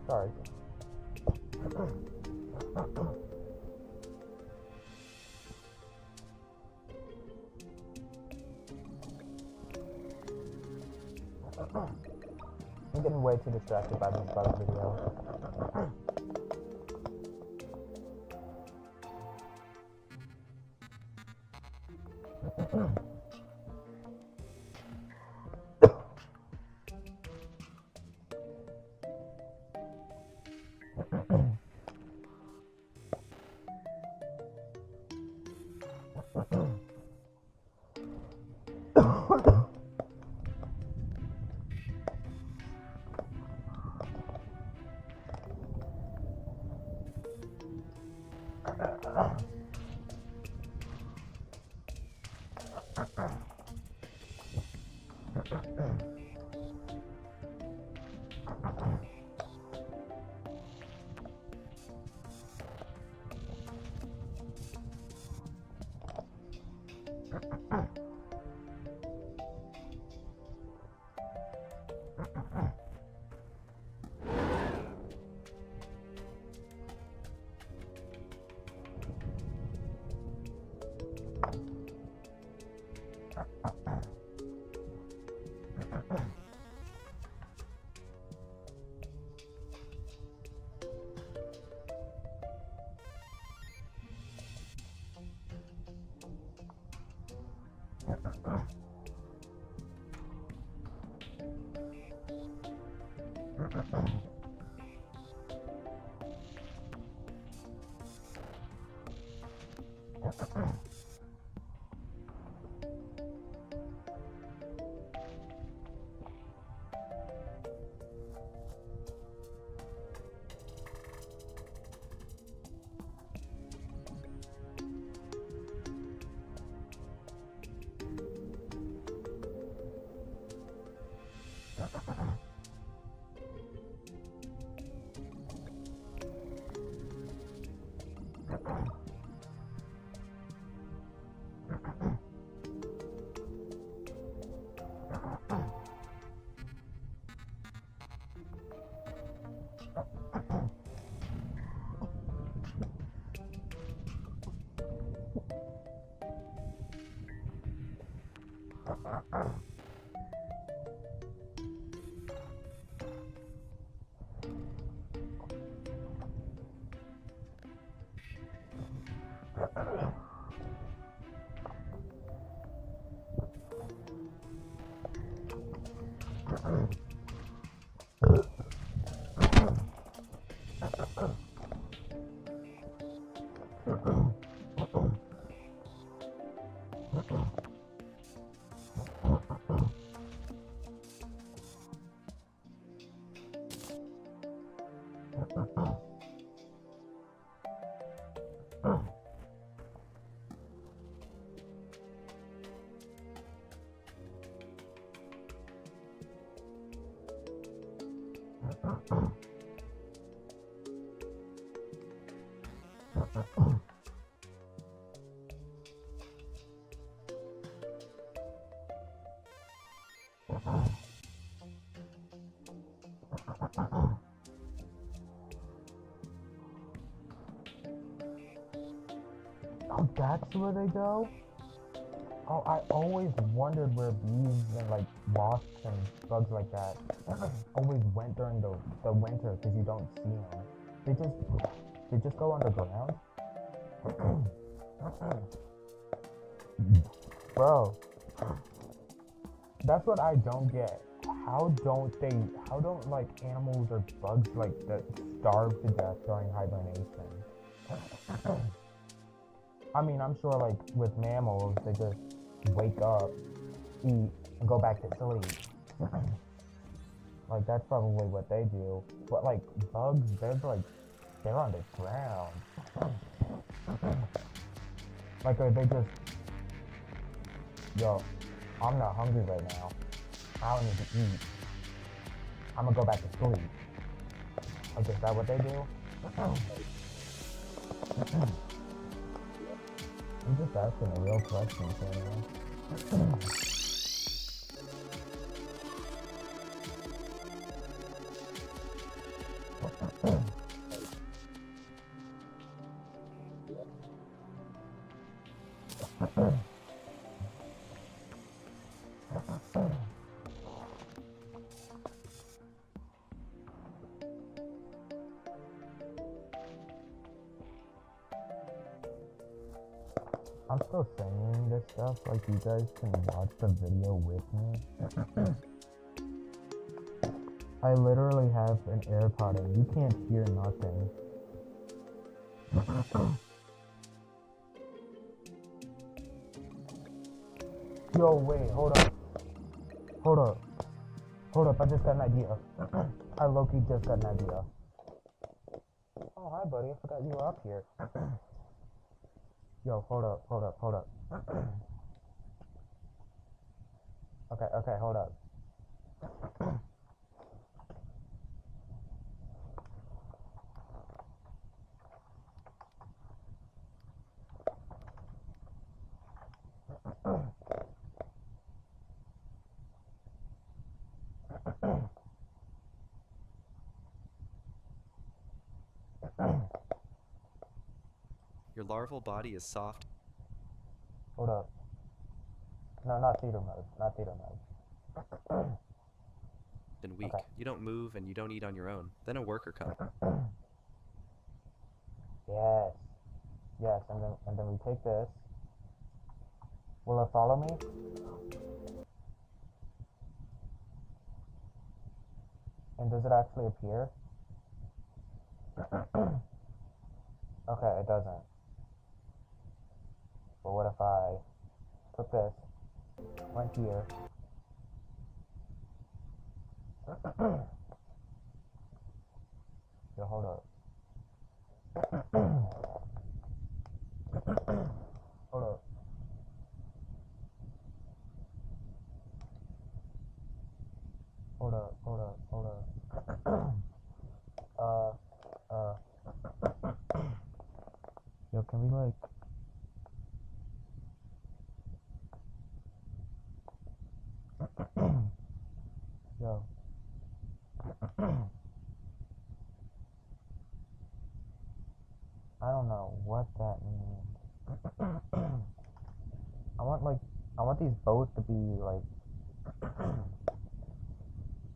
Sorry. I'm getting way too distracted by this startup video. Oh, that's where they go? Oh, I always wondered where bees and like wasps and bugs like that always went during the winter because you don't see them. They just go underground. Bro, that's what I don't get. How don't like animals or bugs like that starve to death during hibernation? I mean, I'm sure like with mammals, they just wake up, eat, and go back to sleep. Like that's probably what they do. But like bugs, they're on the ground. Like are they just, yo, I'm not hungry right now. I don't need to eat. I'm gonna go back to sleep. Like is that what they do? I'm just asking a real question, man. I'm still saying this stuff, like you guys can watch the video with me. I literally have an AirPod and you can't hear nothing. Yo, wait, hold up. Hold up, I just got an idea. I low-key just got an idea. Oh, hi buddy, I forgot you were up here. Yo, hold up. Okay, hold up. Your larval body is soft Hold up. No, not theater mode. and weak. Okay. You don't move and you don't eat on your own. Then a worker comes. Yes, and then we take this. Will it follow me? And does it actually appear? Okay, it doesn't. But what if I took this, went here, yo, hold up. Hold up. Hold up. Yo, can we like... Yo. I don't know what that means. I want these both to be like,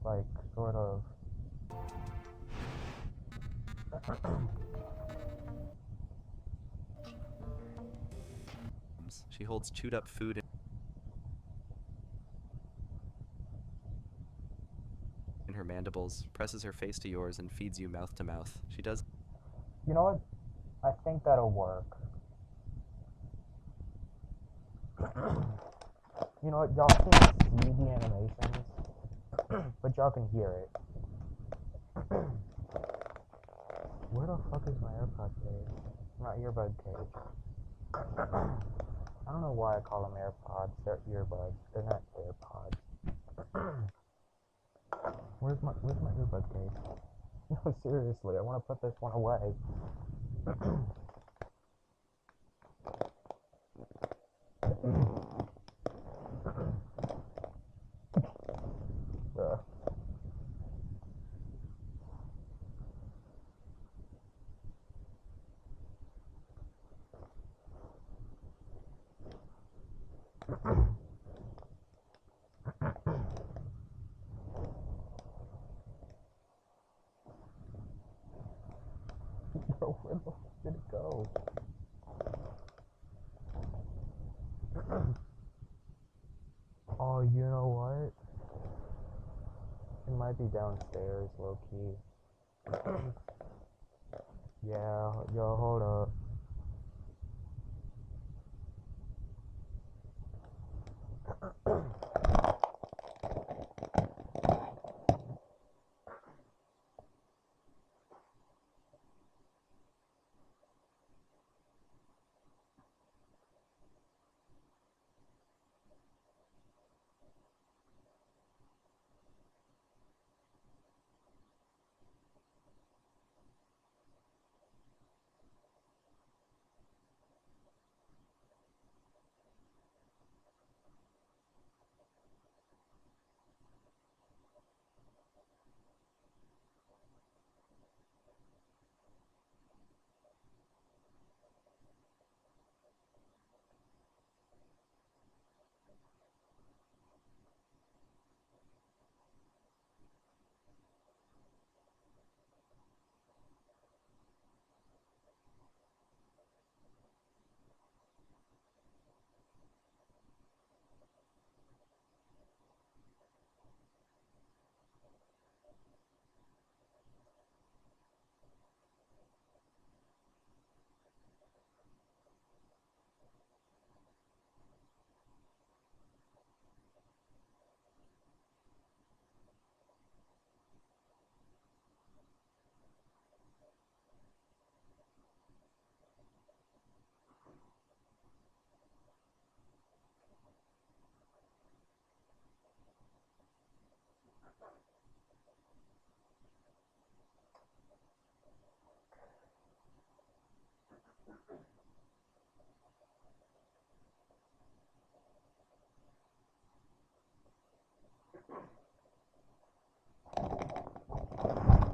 like sort of. She holds chewed up food in her mandibles, presses her face to yours, and feeds you mouth to mouth. She does. You know what? I think that'll work. You know what? Y'all can't see the animations, but y'all can hear it. Where the fuck is my AirPod case? Not earbud case. I don't know why I call them AirPods. They're earbuds. They're not AirPods. Where's my earbud case? No, seriously, I want to put this one away. Bruh. Bro, where the fuck did it go? Oh, you know what? It might be downstairs, low key. Yeah, yo, hold up.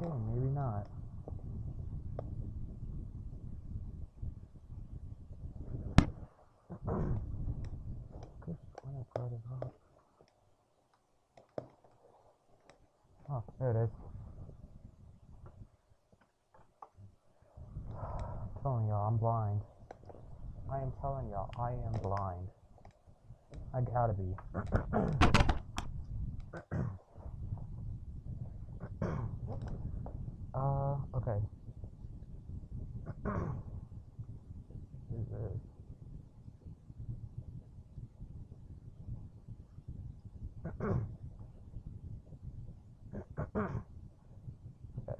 Okay, maybe not. Good point, I brought it up. Oh, there it is. I'm telling y'all, I'm blind. I am telling y'all, I am blind. I gotta be. Okay. Is this? Okay.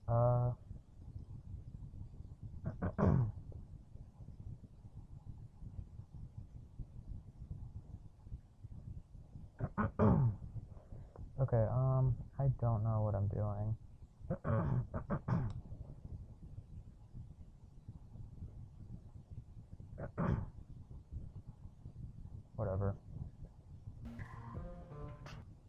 uh. Okay, I don't know what I'm doing. Whatever.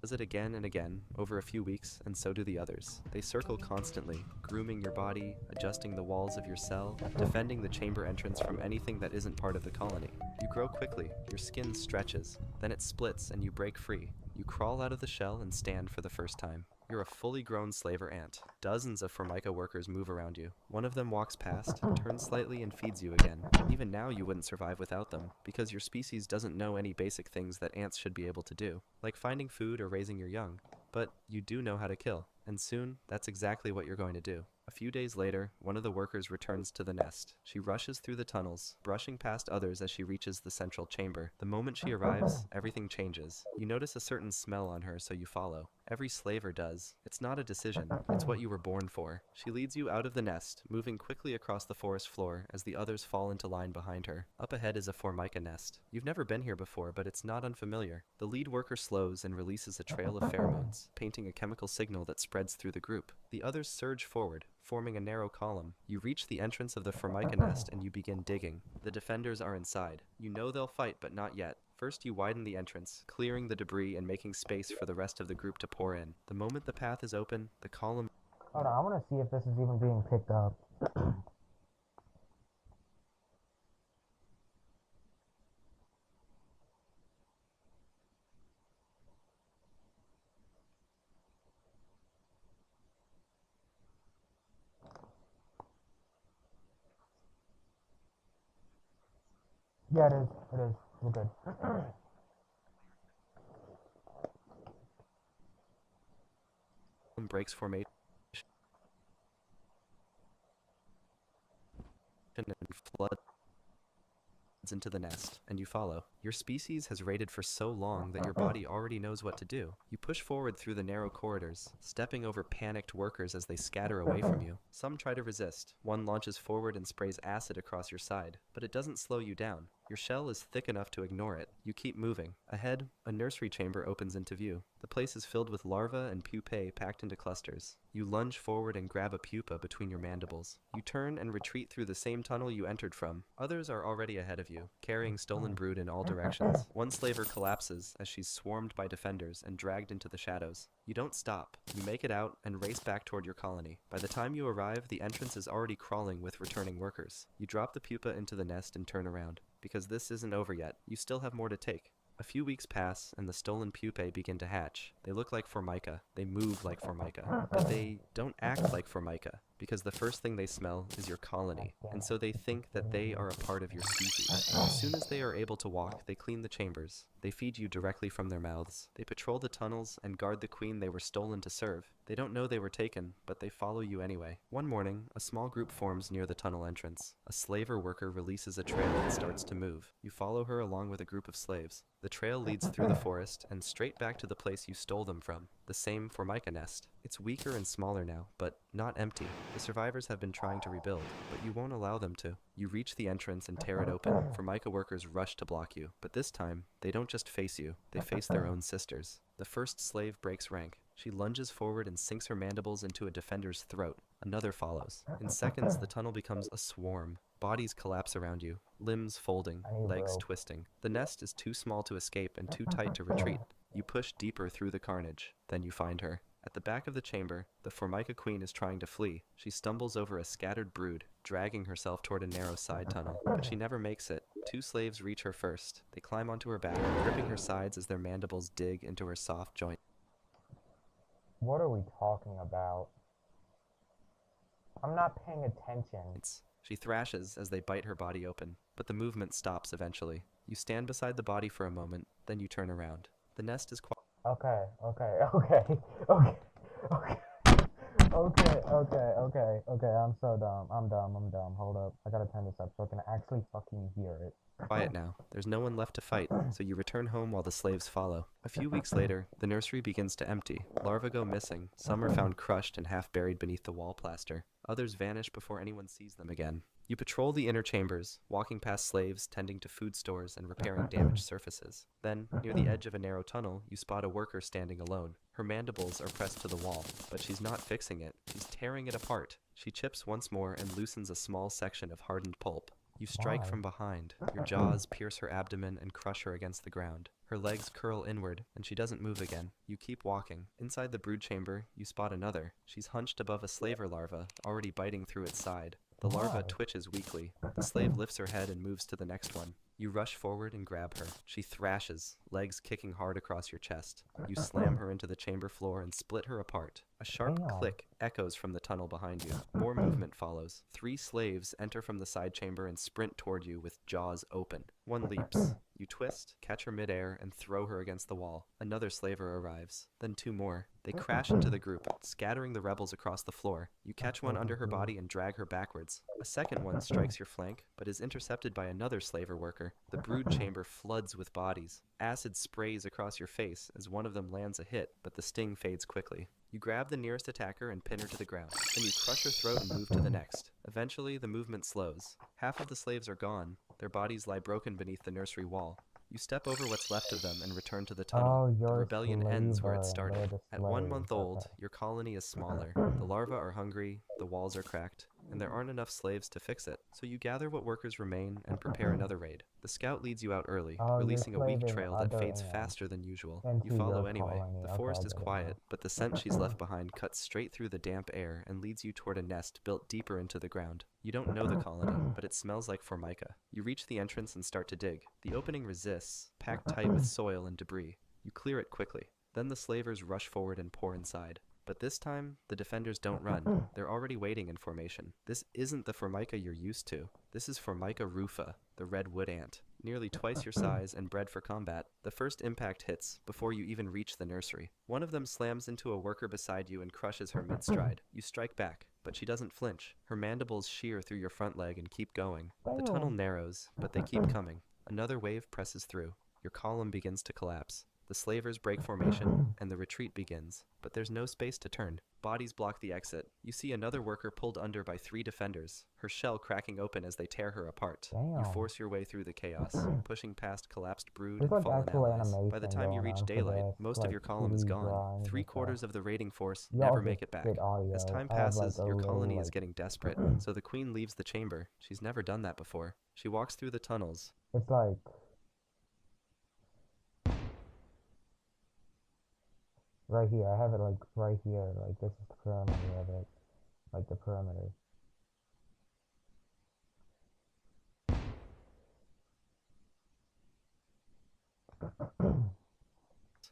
Does it again and again, over a few weeks, and so do the others. They circle constantly, grooming your body, adjusting the walls of your cell, defending the chamber entrance from anything that isn't part of the colony. You grow quickly, your skin stretches, then it splits and you break free. You crawl out of the shell and stand for the first time. You're a fully grown slaver ant. Dozens of Formica workers move around you. One of them walks past, turns slightly, and feeds you again. Even now you wouldn't survive without them, because your species doesn't know any basic things that ants should be able to do, like finding food or raising your young. But you do know how to kill, and soon, that's exactly what you're going to do. A few days later, one of the workers returns to the nest. She rushes through the tunnels, brushing past others as she reaches the central chamber. The moment she arrives, everything changes. You notice a certain smell on her, so you follow. Every slaver does. It's not a decision, it's what you were born for. She leads you out of the nest, moving quickly across the forest floor as the others fall into line behind her. Up ahead is a formica nest. You've never been here before, but it's not unfamiliar. The lead worker slows and releases a trail of pheromones, painting a chemical signal that spreads through the group. The others surge forward, forming a narrow column. You reach the entrance of the formica nest and you begin digging. The defenders are inside. You know they'll fight, but not yet. First, you widen the entrance, clearing the debris and making space for the rest of the group to pour in. The moment the path is open, the column... Hold on, I want to see if this is even being picked up. Yeah, it is. It is. We're good. breaks formation and floods into the nest, and you follow. Your species has raided for so long that your body already knows what to do. You push forward through the narrow corridors, stepping over panicked workers as they scatter away from you. Some try to resist. One launches forward and sprays acid across your side, but it doesn't slow you down. Your shell is thick enough to ignore it. You keep moving. Ahead, a nursery chamber opens into view. The place is filled with larvae and pupae packed into clusters. You lunge forward and grab a pupa between your mandibles. You turn and retreat through the same tunnel you entered from. Others are already ahead of you, carrying stolen brood in all directions. One slaver collapses as she's swarmed by defenders and dragged into the shadows. You don't stop. You make it out and race back toward your colony. By the time you arrive, the entrance is already crawling with returning workers. You drop the pupa into the nest and turn around. Because this isn't over yet, you still have more to take. A few weeks pass, and the stolen pupae begin to hatch. They look like formica. They move like formica. But they don't act like formica, because the first thing they smell is your colony, and so they think that they are a part of your species. As soon as they are able to walk, they clean the chambers. They feed you directly from their mouths. They patrol the tunnels and guard the queen they were stolen to serve. They don't know they were taken, but they follow you anyway. One morning, a small group forms near the tunnel entrance. A slaver worker releases a trail and starts to move. You follow her along with a group of slaves. The trail leads through the forest and straight back to the place you stole them from, the same formica nest. It's weaker and smaller now, but not empty. The survivors have been trying to rebuild, but you won't allow them to. You reach the entrance and tear it open. Formica workers rush to block you, but this time, they don't just face you, they face their own sisters. The first slave breaks rank. She lunges forward and sinks her mandibles into a defender's throat. Another follows. In seconds, the tunnel becomes a swarm. Bodies collapse around you, limbs folding, legs twisting. The nest is too small to escape and too tight to retreat. You push deeper through the carnage. Then you find her. At the back of the chamber, the Formica queen is trying to flee. She stumbles over a scattered brood, dragging herself toward a narrow side tunnel, but she never makes it. Two slaves reach her first. They climb onto her back, gripping her sides as their mandibles dig into her soft joint. What are we talking about? I'm not paying attention. She thrashes as they bite her body open, but the movement stops eventually. You stand beside the body for a moment, then you turn around. The nest is quiet. Okay. I'm so dumb. I'm dumb. Hold up. I gotta turn this up so I can actually fucking hear it. Quiet now. There's no one left to fight, so you return home while the slaves follow. A few weeks later, the nursery begins to empty. Larvae go missing. Some are found crushed and half buried beneath the wall plaster. Others vanish before anyone sees them again. You patrol the inner chambers, walking past slaves tending to food stores and repairing damaged surfaces. Then, near the edge of a narrow tunnel, you spot a worker standing alone. Her mandibles are pressed to the wall, but she's not fixing it. She's tearing it apart. She chips once more and loosens a small section of hardened pulp. You strike from behind. Your jaws pierce her abdomen and crush her against the ground. Her legs curl inward, and she doesn't move again. You keep walking. Inside the brood chamber, you spot another. She's hunched above a slaver larva, already biting through its side. The larva twitches weakly. The slave lifts her head and moves to the next one. You rush forward and grab her. She thrashes, legs kicking hard across your chest. You slam her into the chamber floor and split her apart. A sharp click echoes from the tunnel behind you. More movement follows. 3 slaves enter from the side chamber and sprint toward you with jaws open. One leaps. You twist, catch her midair, and throw her against the wall. Another slaver arrives, then 2 more. They crash into the group, scattering the rebels across the floor. You catch one under her body and drag her backwards. A second one strikes your flank, but is intercepted by another slaver worker. The brood chamber floods with bodies. Acid sprays across your face as one of them lands a hit, but the sting fades quickly. You grab the nearest attacker and pin her to the ground. Then you crush her throat and move to the next. Eventually, the movement slows. Half of the slaves are gone. Their bodies lie broken beneath the nursery wall. You step over what's left of them and return to the tunnel. The rebellion ends where it started. At 1 month old, your colony is smaller. The larvae are hungry, the walls are cracked, and there aren't enough slaves to fix it. So you gather what workers remain and prepare another raid. The scout leads you out early, releasing a weak trail that fades faster than usual. You follow anyway. The forest is quiet, but the scent she's left behind cuts straight through the damp air and leads you toward a nest built deeper into the ground. You don't know the colony, but it smells like formica. You reach the entrance and start to dig. The opening resists, packed tight with soil and debris. You clear it quickly. Then the slavers rush forward and pour inside. But this time, the defenders don't run. They're already waiting in formation. This isn't the formica you're used to. This is Formica rufa, the red wood ant. Nearly twice your size and bred for combat. The first impact hits before you even reach the nursery. One of them slams into a worker beside you and crushes her mid-stride. You strike back, but she doesn't flinch. Her mandibles shear through your front leg and keep going. The tunnel narrows, but they keep coming. Another wave presses through. Your column begins to collapse. The slavers break formation, and the retreat begins, but there's no space to turn. Bodies block the exit. You see another worker pulled under by 3 defenders, her shell cracking open as they tear her apart. You force your way through the chaos, pushing past collapsed brood and fallen allies. By the time you reach daylight, most of your column is gone. 3/4 of the raiding force never make it back. As time passes, your colony is getting desperate, so the queen leaves the chamber. She's never done that before. She walks through the tunnels. It's like... right here, I have it like right here, like this is the perimeter of it, like the perimeter.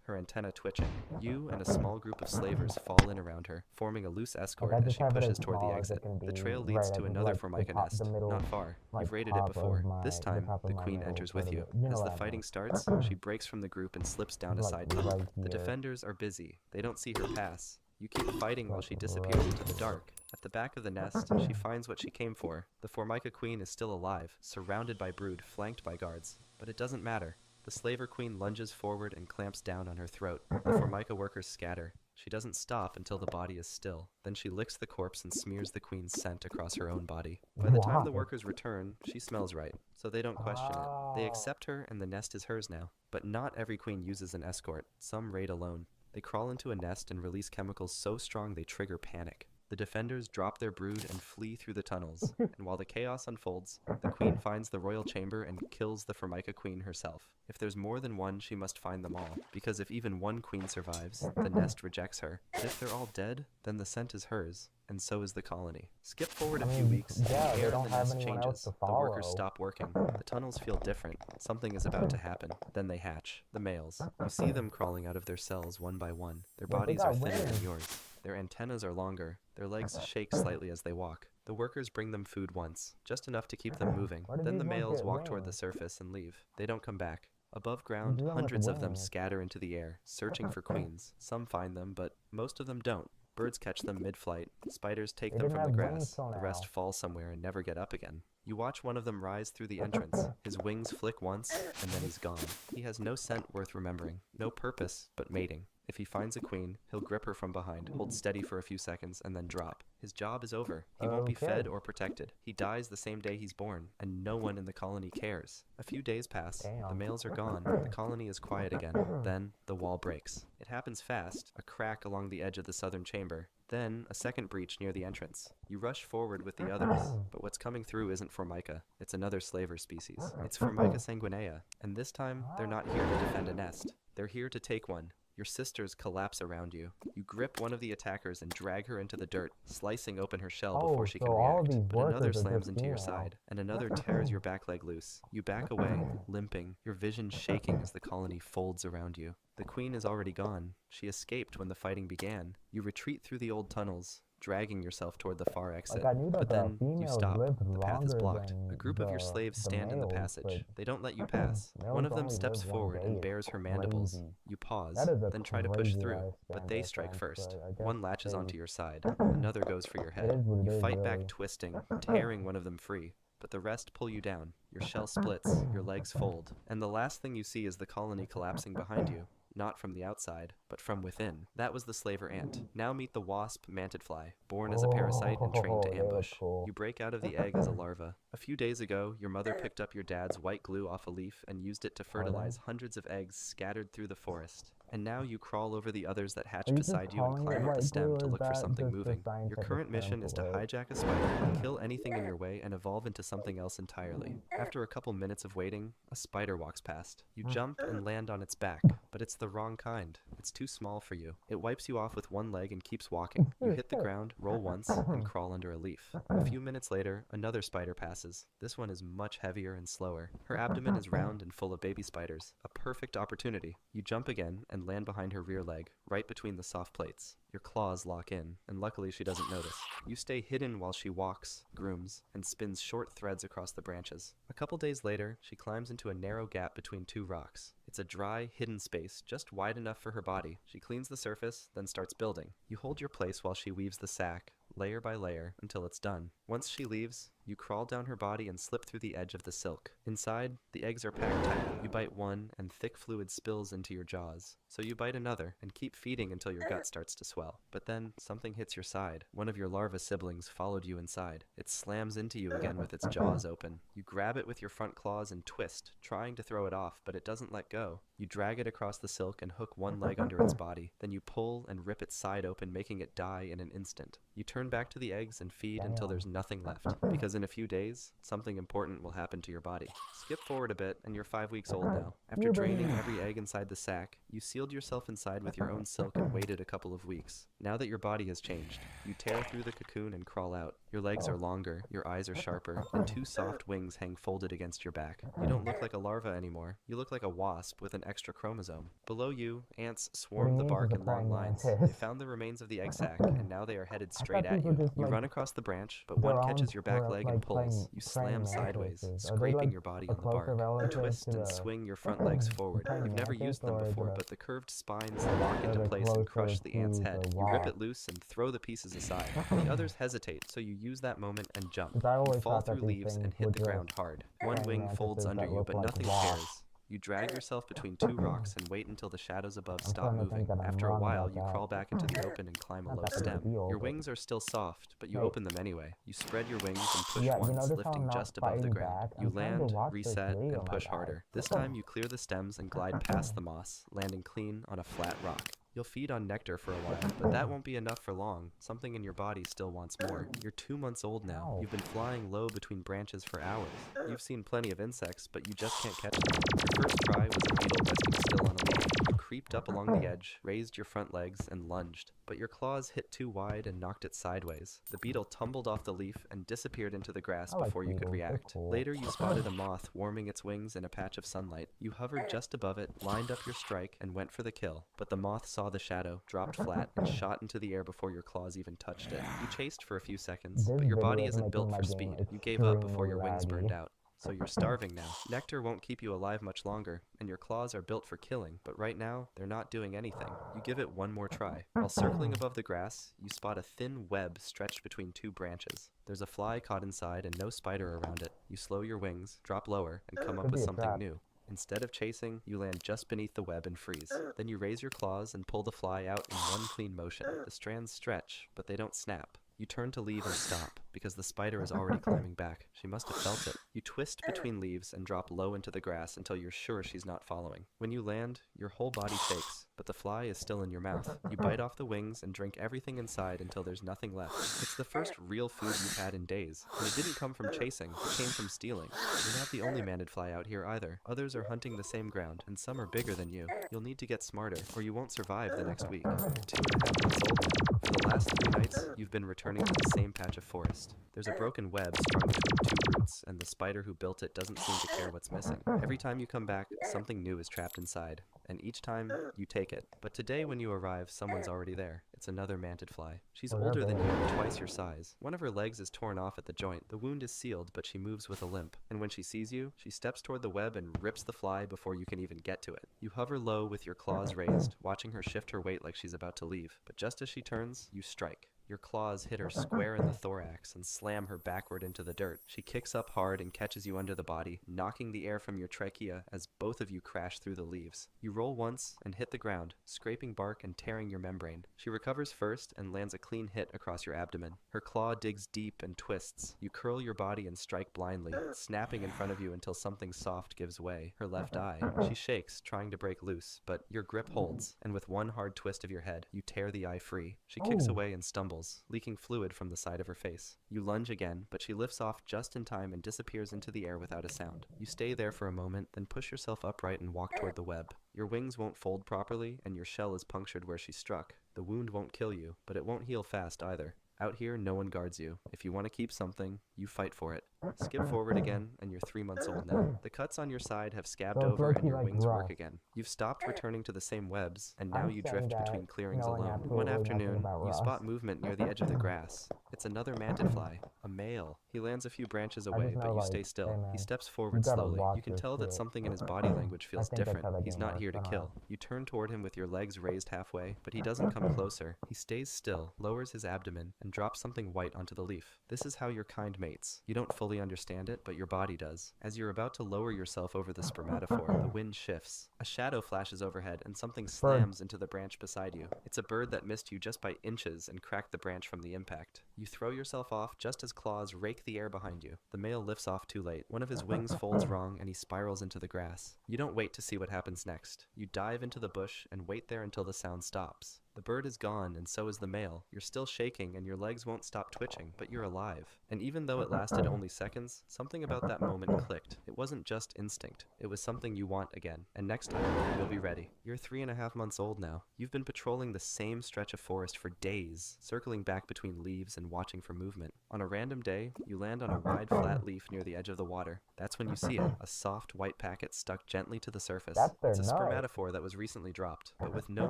Her antenna twitching. You and a small group of slavers fall in around her, forming a loose escort as she pushes toward the exit. The trail leads to another formica nest, not far. You've raided it before. This time, the queen enters with you. As the fighting starts, she breaks from the group and slips down a side tunnel. The defenders are busy. They don't see her pass. You keep fighting while she disappears into the dark. At the back of the nest, she finds what she came for. The formica queen is still alive, surrounded by brood, flanked by guards. But it doesn't matter. The slaver queen lunges forward and clamps down on her throat. The formica workers scatter. She doesn't stop until the body is still. Then she licks the corpse and smears the queen's scent across her own body. By the time the workers return, she smells right, so they don't question it. They accept her and the nest is hers now. But not every queen uses an escort. Some raid alone. They crawl into a nest and release chemicals so strong they trigger panic. The defenders drop their brood and flee through the tunnels, and while the chaos unfolds, the queen finds the royal chamber and kills the formica queen herself. If there's more than one, she must find them all, because if even one queen survives, the nest rejects her. But if they're all dead, then the scent is hers, and so is the colony. Skip forward a few weeks, and the air in the nest changes. The workers stop working. The tunnels feel different. Something is about to happen. Then they hatch. The males. You see them crawling out of their cells one by one. Their bodies are thinner than yours. Their antennas are longer. Their legs shake slightly as they walk. The workers bring them food once, just enough to keep them moving. Then the males walk toward the surface and leave. They don't come back. Above ground, hundreds of them scatter into the air, searching for queens. Some find them, but most of them don't. Birds catch them mid-flight. Spiders take them from the grass. The rest fall somewhere and never get up again. You watch one of them rise through the entrance. His wings flick once, and then he's gone. He has no scent worth remembering. No purpose, but mating. If he finds a queen, he'll grip her from behind, hold steady for a few seconds, and then drop. His job is over. He won't be fed or protected. He dies the same day he's born, and no one in the colony cares. A few days pass. The males are gone. The colony is quiet again. Then, the wall breaks. It happens fast, a crack along the edge of the southern chamber. Then, a second breach near the entrance. You rush forward with the others, but what's coming through isn't formica. It's another slaver species. It's Formica sanguinea, and this time, they're not here to defend a nest. They're here to take one. Your sisters collapse around you. You grip one of the attackers and drag her into the dirt, slicing open her shell before she can react. But another slams into your side, and another tears your back leg loose. You back away, limping, your vision shaking as the colony folds around you. The queen is already gone. She escaped when the fighting began. You retreat through the old tunnels, dragging yourself toward the far exit. Like, I knew But that the then you females stop. lived The path is longer blocked. than A group of your slaves the stand in the males, passage. but They don't let you pass. males One of them only steps live one forward day. and It's bares her mandibles. crazy. You pause, That is a then try to push crazy through, but lifespan they strike difference, first. but I guess One latches they- onto your side, another goes for your It head. is what it You is, fight back, really. twisting, tearing one of them free. But the rest pull you down. Your shell splits, your legs fold, and the last thing you see is the colony collapsing behind you. Not from the outside, but from within. That was the slaver ant. Now meet the wasp mantid fly, born as a parasite and trained to they look ambush. cool. You break out of the egg as a larva. A few days ago, your mother picked up your dad's white glue off a leaf and used it to fertilize hundreds of eggs scattered through the forest. And now you crawl over the others that hatch Are you just beside you and calling climb it up the white stem glue, to or look is for that something just the moving. Your scientific current mission term is for to it? hijack a spider, kill anything in your way, and evolve into something else entirely. After a couple minutes of waiting, a spider walks past. You jump and land on its back, but it's the wrong kind. It's too small for you. It wipes you off with one leg and keeps walking. You hit the ground, roll once, and crawl under a leaf. A few minutes later, another spider passes. This one is much heavier and slower. Her abdomen is round and full of baby spiders. A perfect opportunity. You jump again and land behind her rear leg, right between the soft plates. Your claws lock in, and luckily she doesn't notice. You stay hidden while she walks, grooms, and spins short threads across the branches. A couple days later, she climbs into a narrow gap between two rocks. It's a dry, hidden space, just wide enough for her body. She cleans the surface, then starts building. You hold your place while she weaves the sack, layer by layer, until it's done. Once she leaves, you crawl down her body and slip through the edge of the silk. Inside, the eggs are packed tight. You bite one, and thick fluid spills into your jaws. So you bite another, and keep feeding until your gut starts to swell. But then, something hits your side. One of your larva siblings followed you inside. It slams into you again with its jaws open. You grab it with your front claws and twist, trying to throw it off, but it doesn't let go. You drag it across the silk and hook one leg under its body. Then you pull and rip its side open, making it die in an instant. You turn back to the eggs and feed until there's nothing left. Because in a few days, something important will happen to your body. Skip forward a bit, and you're 5 weeks old now. After draining every egg inside the sack, you sealed yourself inside with your own silk and waited a couple of weeks. Now that your body has changed, you tear through the cocoon and crawl out. Your legs are longer, your eyes are sharper, and two soft wings hang folded against your back. You don't look like a larva anymore. You look like a wasp with an extra chromosome. Below you, ants swarm the bark in long lines. They found the remains of the egg sack, and now they are headed straight at you. You run across the branch, but one catches your back leg and pulls. You slam sideways, scraping your body on the bark. You twist and swing your front legs forward. You've never used them before, but the curved spines lock into place and crush the ant's head. You rip it loose and throw the pieces aside. The others hesitate, so you use that moment and jump. You fall through leaves and hit the ground hard. One wing folds under you, but nothing tears. You drag yourself between two rocks and wait until the shadows above stop moving. After a while, you crawl back into the open and climb a low stem. Your wings are still soft, but you open them anyway. You spread your wings and push once, lifting just above the ground. You land, reset, and push harder. This time, you clear the stems and glide past the moss, landing clean on a flat rock. You'll feed on nectar for a while, but that won't be enough for long. Something in your body still wants more. You're 2 months old now. You've been flying low between branches for hours. You've seen plenty of insects, but you just can't catch them. Your first try was a beetle resting still on a leaf. You creeped up along the edge, raised your front legs, and lunged. But your claws hit too wide and knocked it sideways. The beetle tumbled off the leaf and disappeared into the grass before you could react. Later, you spotted a moth warming its wings in a patch of sunlight. You hovered just above it, lined up your strike, and went for the kill. But the moth saw the shadow, dropped flat, and shot into the air before your claws even touched it. You chased for a few seconds, but your body isn't built for speed. You gave up before your wings burned out. So you're starving now. Nectar won't keep you alive much longer, and your claws are built for killing, but right now, they're not doing anything. You give it one more try. While circling above the grass, you spot a thin web stretched between two branches. There's a fly caught inside and no spider around it. You slow your wings, drop lower, and come up with something new. Instead of chasing, you land just beneath the web and freeze. Then you raise your claws and pull the fly out in one clean motion. The strands stretch, but they don't snap. You turn to leave and stop, because the spider is already climbing back. She must have felt it. You twist between leaves and drop low into the grass until you're sure she's not following. When you land, your whole body shakes, but the fly is still in your mouth. You bite off the wings and drink everything inside until there's nothing left. It's the first real food you've had in days, and it didn't come from chasing, it came from stealing. You're not the only mantid fly out here either. Others are hunting the same ground, and some are bigger than you. You'll need to get smarter, or you won't survive the next week. 2.5 months old now. For the the last 3 nights, you've been returning to the same patch of forest. There's a broken web strung between 2 roots, and the spider who built it doesn't seem to care what's missing. Every time you come back, something new is trapped inside, and each time, you take it. But today when you arrive, someone's already there. It's another mantid fly. She's older than you, twice your size. One of her legs is torn off at the joint. The wound is sealed, but she moves with a limp. And when she sees you, she steps toward the web and rips the fly before you can even get to it. You hover low with your claws raised, watching her shift her weight like she's about to leave. But just as she turns, you strike. Your claws hit her square in the thorax and slam her backward into the dirt. She kicks up hard and catches you under the body, knocking the air from your trachea as both of you crash through the leaves. You roll once and hit the ground, scraping bark and tearing your membrane. She recovers first and lands a clean hit across your abdomen. Her claw digs deep and twists. You curl your body and strike blindly, snapping in front of you until something soft gives way. Her left eye. She shakes, trying to break loose, but your grip holds, and with one hard twist of your head, you tear the eye free. She kicks away and stumbles, leaking fluid from the side of her face. You lunge again, but she lifts off just in time and disappears into the air without a sound. You stay there for a moment, then push yourself upright and walk toward the web. Your wings won't fold properly, and your shell is punctured where she struck. The wound won't kill you, but it won't heal fast either. Out here, no one guards you. If you want to keep something, you fight for it. Skip forward again, and you're 3 months old now. The cuts on your side have scabbed over and your wings work again. You've stopped returning to the same webs, and now you drift between clearings alone. One afternoon, you spot movement near the edge of the grass. It's another mantid fly, a male. He lands a few branches away, but you stay still. He steps forward slowly. You can tell that something in his body language feels different. He's not here to kill. You turn toward him with your legs raised halfway, but he doesn't come closer. He stays still, lowers his abdomen, and drops something white onto the leaf. This is how your kind mates. You don't fully understand it, but your body does. As you're about to lower yourself over the spermatophore, the wind shifts. A shadow flashes overhead, and something slams into the branch beside you. It's a bird that missed you just by inches and cracked the branch from the impact. You throw yourself off just as claws rake the air behind you. The male lifts off too late. One of his wings folds wrong, and he spirals into the grass. You don't wait to see what happens next. You dive into the bush and wait there until the sound stops. The bird is gone, and so is the male. You're still shaking, and your legs won't stop twitching, but you're alive. And even though it lasted only seconds, something about that moment clicked. It wasn't just instinct. It was something you want again. And next time, you'll be ready. You're 3.5 months old now. You've been patrolling the same stretch of forest for days, circling back between leaves and watching for movement. On a random day, you land on a wide, flat leaf near the edge of the water. That's when you see it, a soft, white packet stuck gently to the surface. It's a spermatophore that was recently dropped, but with no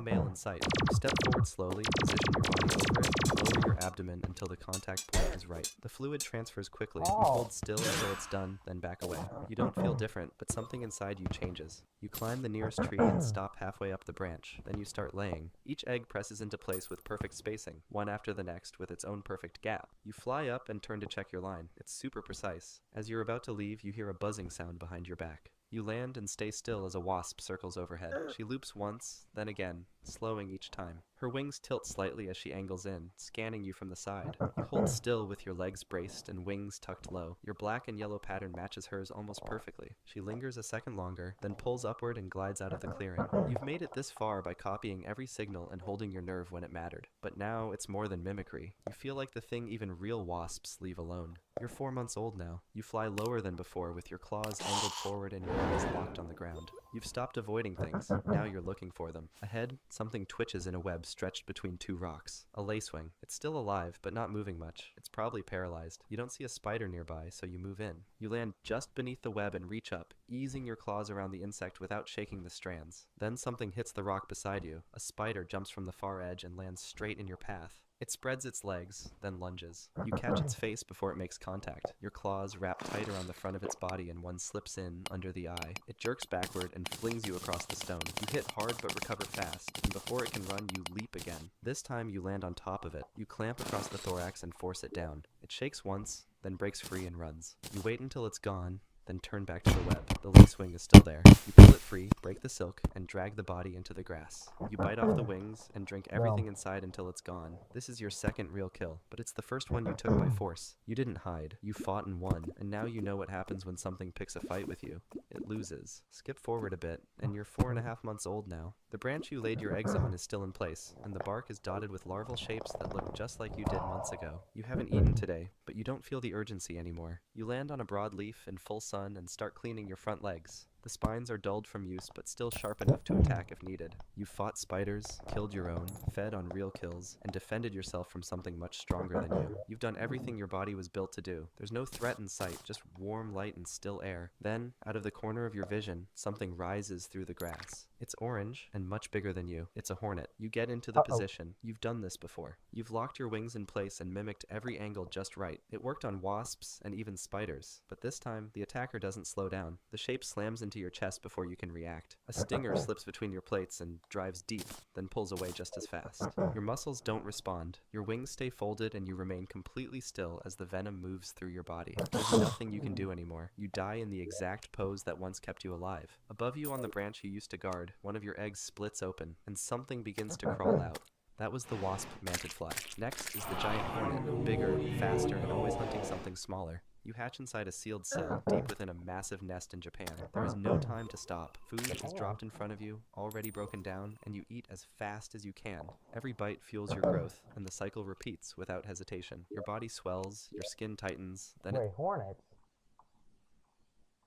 male in sight. You step forward slowly, position your body over it, and lower your abdomen until the contact point is right. The fluid transfers quickly. You hold still until it's done, then back away. You don't feel different, but something inside you changes. You climb the nearest tree and stop halfway up the branch. Then you start laying. Each egg presses into place with perfect spacing, one after the next with its own perfect gap. You fly up and turn to check your line. It's super precise. As you're about to leave, you hear a buzzing sound behind your back. You land and stay still as a wasp circles overhead. She loops once, then again, slowing each time. Her wings tilt slightly as she angles in, scanning you from the side. You hold still with your legs braced and wings tucked low. Your black and yellow pattern matches hers almost perfectly. She lingers a second longer, then pulls upward and glides out of the clearing. You've made it this far by copying every signal and holding your nerve when it mattered. But now it's more than mimicry. You feel like the thing even real wasps leave alone. You're 4 months old now. You fly lower than before with your claws angled forward and your eyes locked on the ground. You've stopped avoiding things. Now you're looking for them. Ahead, something twitches in a web stretched between 2 rocks. A lacewing. It's still alive, but not moving much. It's probably paralyzed. You don't see a spider nearby, so you move in. You land just beneath the web and reach up, easing your claws around the insect without shaking the strands. Then something hits the rock beside you. A spider jumps from the far edge and lands straight in your path. It spreads its legs, then lunges. You catch its face before it makes contact. Your claws wrap tight around the front of its body and one slips in under the eye. It jerks backward and flings you across the stone. You hit hard but recover fast, and before it can run, you leap again. This time you land on top of it. You clamp across the thorax and force it down. It shakes once, then breaks free and runs. You wait until it's gone, then turn back to the web. The lacewing is still there. You pull it free, break the silk, and drag the body into the grass. You bite off the wings and drink everything inside until it's gone. This is your second real kill, but it's the first one you took by force. You didn't hide. You fought and won, and now you know what happens when something picks a fight with you. It loses. Skip forward a bit, and you're 4.5 months old now. The branch you laid your eggs on is still in place, and the bark is dotted with larval shapes that look just like you did months ago. You haven't eaten today, but you don't feel the urgency anymore. You land on a broad leaf in full sun and start cleaning your front legs. The spines are dulled from use, but still sharp enough to attack if needed. You fought spiders, killed your own, fed on real kills, and defended yourself from something much stronger than you. You've done everything your body was built to do. There's no threat in sight, just warm light and still air. Then, out of the corner of your vision, something rises through the grass. It's orange and much bigger than you. It's a hornet. You get into the position. You've done this before. You've locked your wings in place and mimicked every angle just right. It worked on wasps and even spiders, but this time, the attacker doesn't slow down. The shape slams into your chest before you can react. A stinger slips between your plates and drives deep, then pulls away just as fast. Your muscles don't respond. Your wings stay folded and you remain completely still as the venom moves through your body. There's nothing you can do anymore. You die in the exact pose that once kept you alive. Above you on the branch you used to guard, one of your eggs splits open, and something begins to crawl out. That was the wasp manted fly. Next is the giant hornet, bigger, faster, and always hunting something smaller. You hatch inside a sealed cell, deep within a massive nest in Japan. There is no time to stop. Food is dropped in front of you, already broken down, and you eat as fast as you can. Every bite fuels your growth, and the cycle repeats without hesitation. Your body swells, your skin tightens, then Wait, hornets?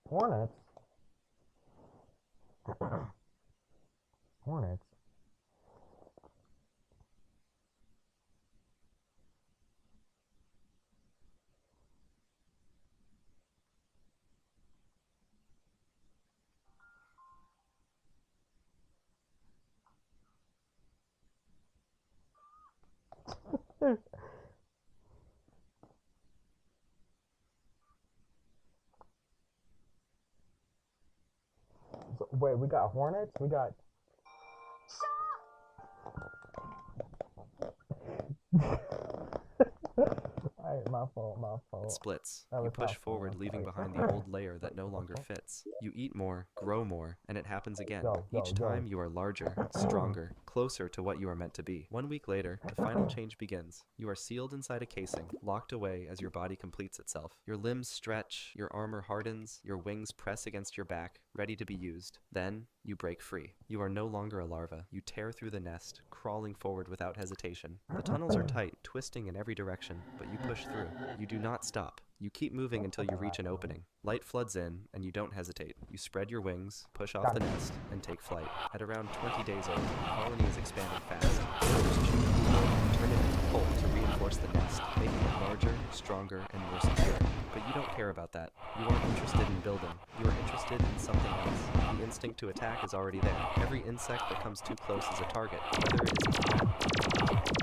Hornets? Hornets? So, wait, we got hornets? We got... Alright, my fault. it splits. That You was push my forward, fault. leaving Sorry. behind the old layer that no longer fits. You eat more, grow more, and it happens again. Go. Each time you are larger, stronger, closer to what you are meant to be. 1 week later, the final change begins. You are sealed inside a casing, locked away as your body completes itself. Your limbs stretch, your armor hardens, your wings press against your back, ready to be used. Then, you break free. You are no longer a larva. You tear through the nest, crawling forward without hesitation. The tunnels are tight, twisting in every direction, but you push through. You do not stop. You keep moving until you reach an opening. Light floods in, and you don't hesitate. You spread your wings, push off the nest, and take flight. At around 20 days old, the colony is expanding fast. Builders chew and turn it into pulp to reinforce the nest, making it larger, stronger, and more secure. But you don't care about that. You aren't interested in building. You are interested in something else. The instinct to attack is already there. Every insect that comes too close is a target, whether it is a rat,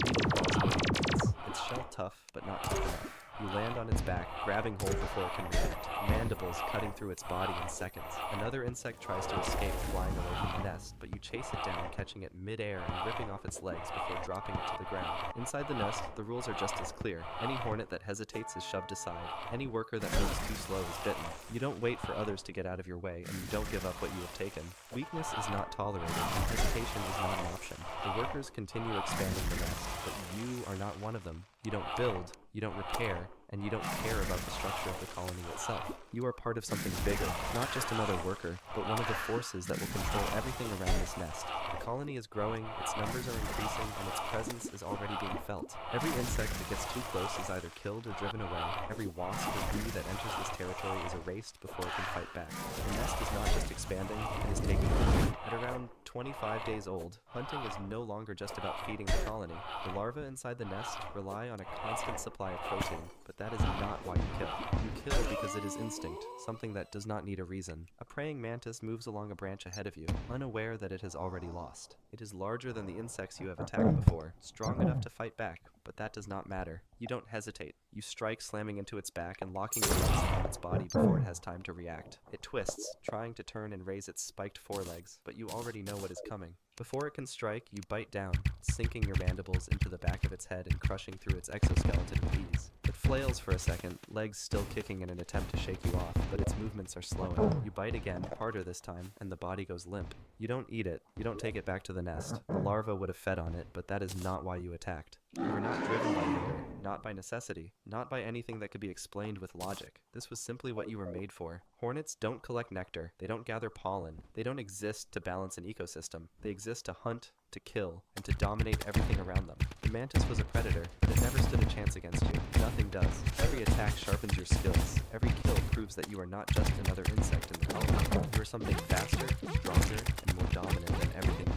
beetle crawls into the weeds. It's shell tough, but not tough enough. You land on its back, grabbing hold before it can react, mandibles cutting through its body in seconds. Another insect tries to escape, flying away from the nest, but you chase it down, catching it mid-air and ripping off its legs before dropping it to the ground. Inside the nest, the rules are just as clear. Any hornet that hesitates is shoved aside. Any worker that moves too slow is bitten. You don't wait for others to get out of your way, and you don't give up what you have taken. Weakness is not tolerated, and hesitation is not an option. The workers continue expanding the nest, but you are not one of them. You don't build, you don't repair, and you don't care about the structure of the colony itself. You are part of something bigger, not just another worker, but one of the forces that will control everything around this nest. The colony is growing, its numbers are increasing, and its presence is already being felt. Every insect that gets too close is either killed or driven away. Every wasp or bee that enters this territory is erased before it can fight back. The nest is not just expanding, it is taking over. At around 25 days old, hunting is no longer just about feeding the colony. The larvae inside the nest rely on a constant supply of protein, but that is not why you kill. You kill because it is instinct, something that does not need a reason. A praying mantis moves along a branch ahead of you, unaware that it has already lost. It is larger than the insects you have attacked before, strong enough to fight back, but that does not matter. You don't hesitate. You strike, slamming into its back and locking your legs around its body before it has time to react. It twists, trying to turn and raise its spiked forelegs, but you already know what is coming. Before it can strike, you bite down, sinking your mandibles into the back of its head and crushing through its exoskeleton with ease. It flails for a second, legs still kicking in an attempt to shake you off, but its movements are slowing. You bite again, harder this time, and the body goes limp. You don't eat it. You don't take it back to the nest. The larva would have fed on it, but that is not why you attacked. You were not driven by hunger, not by necessity, not by anything that could be explained with logic. This was simply what you were made for. Hornets don't collect nectar, they don't gather pollen, they don't exist to balance an ecosystem. They exist to hunt, to kill, and to dominate everything around them. The mantis was a predator, but it never stood a chance against you. Nothing does. Every attack sharpens your skills. Every kill proves that you are not just another insect in the colony. You are something faster, stronger, and more dominant than everything.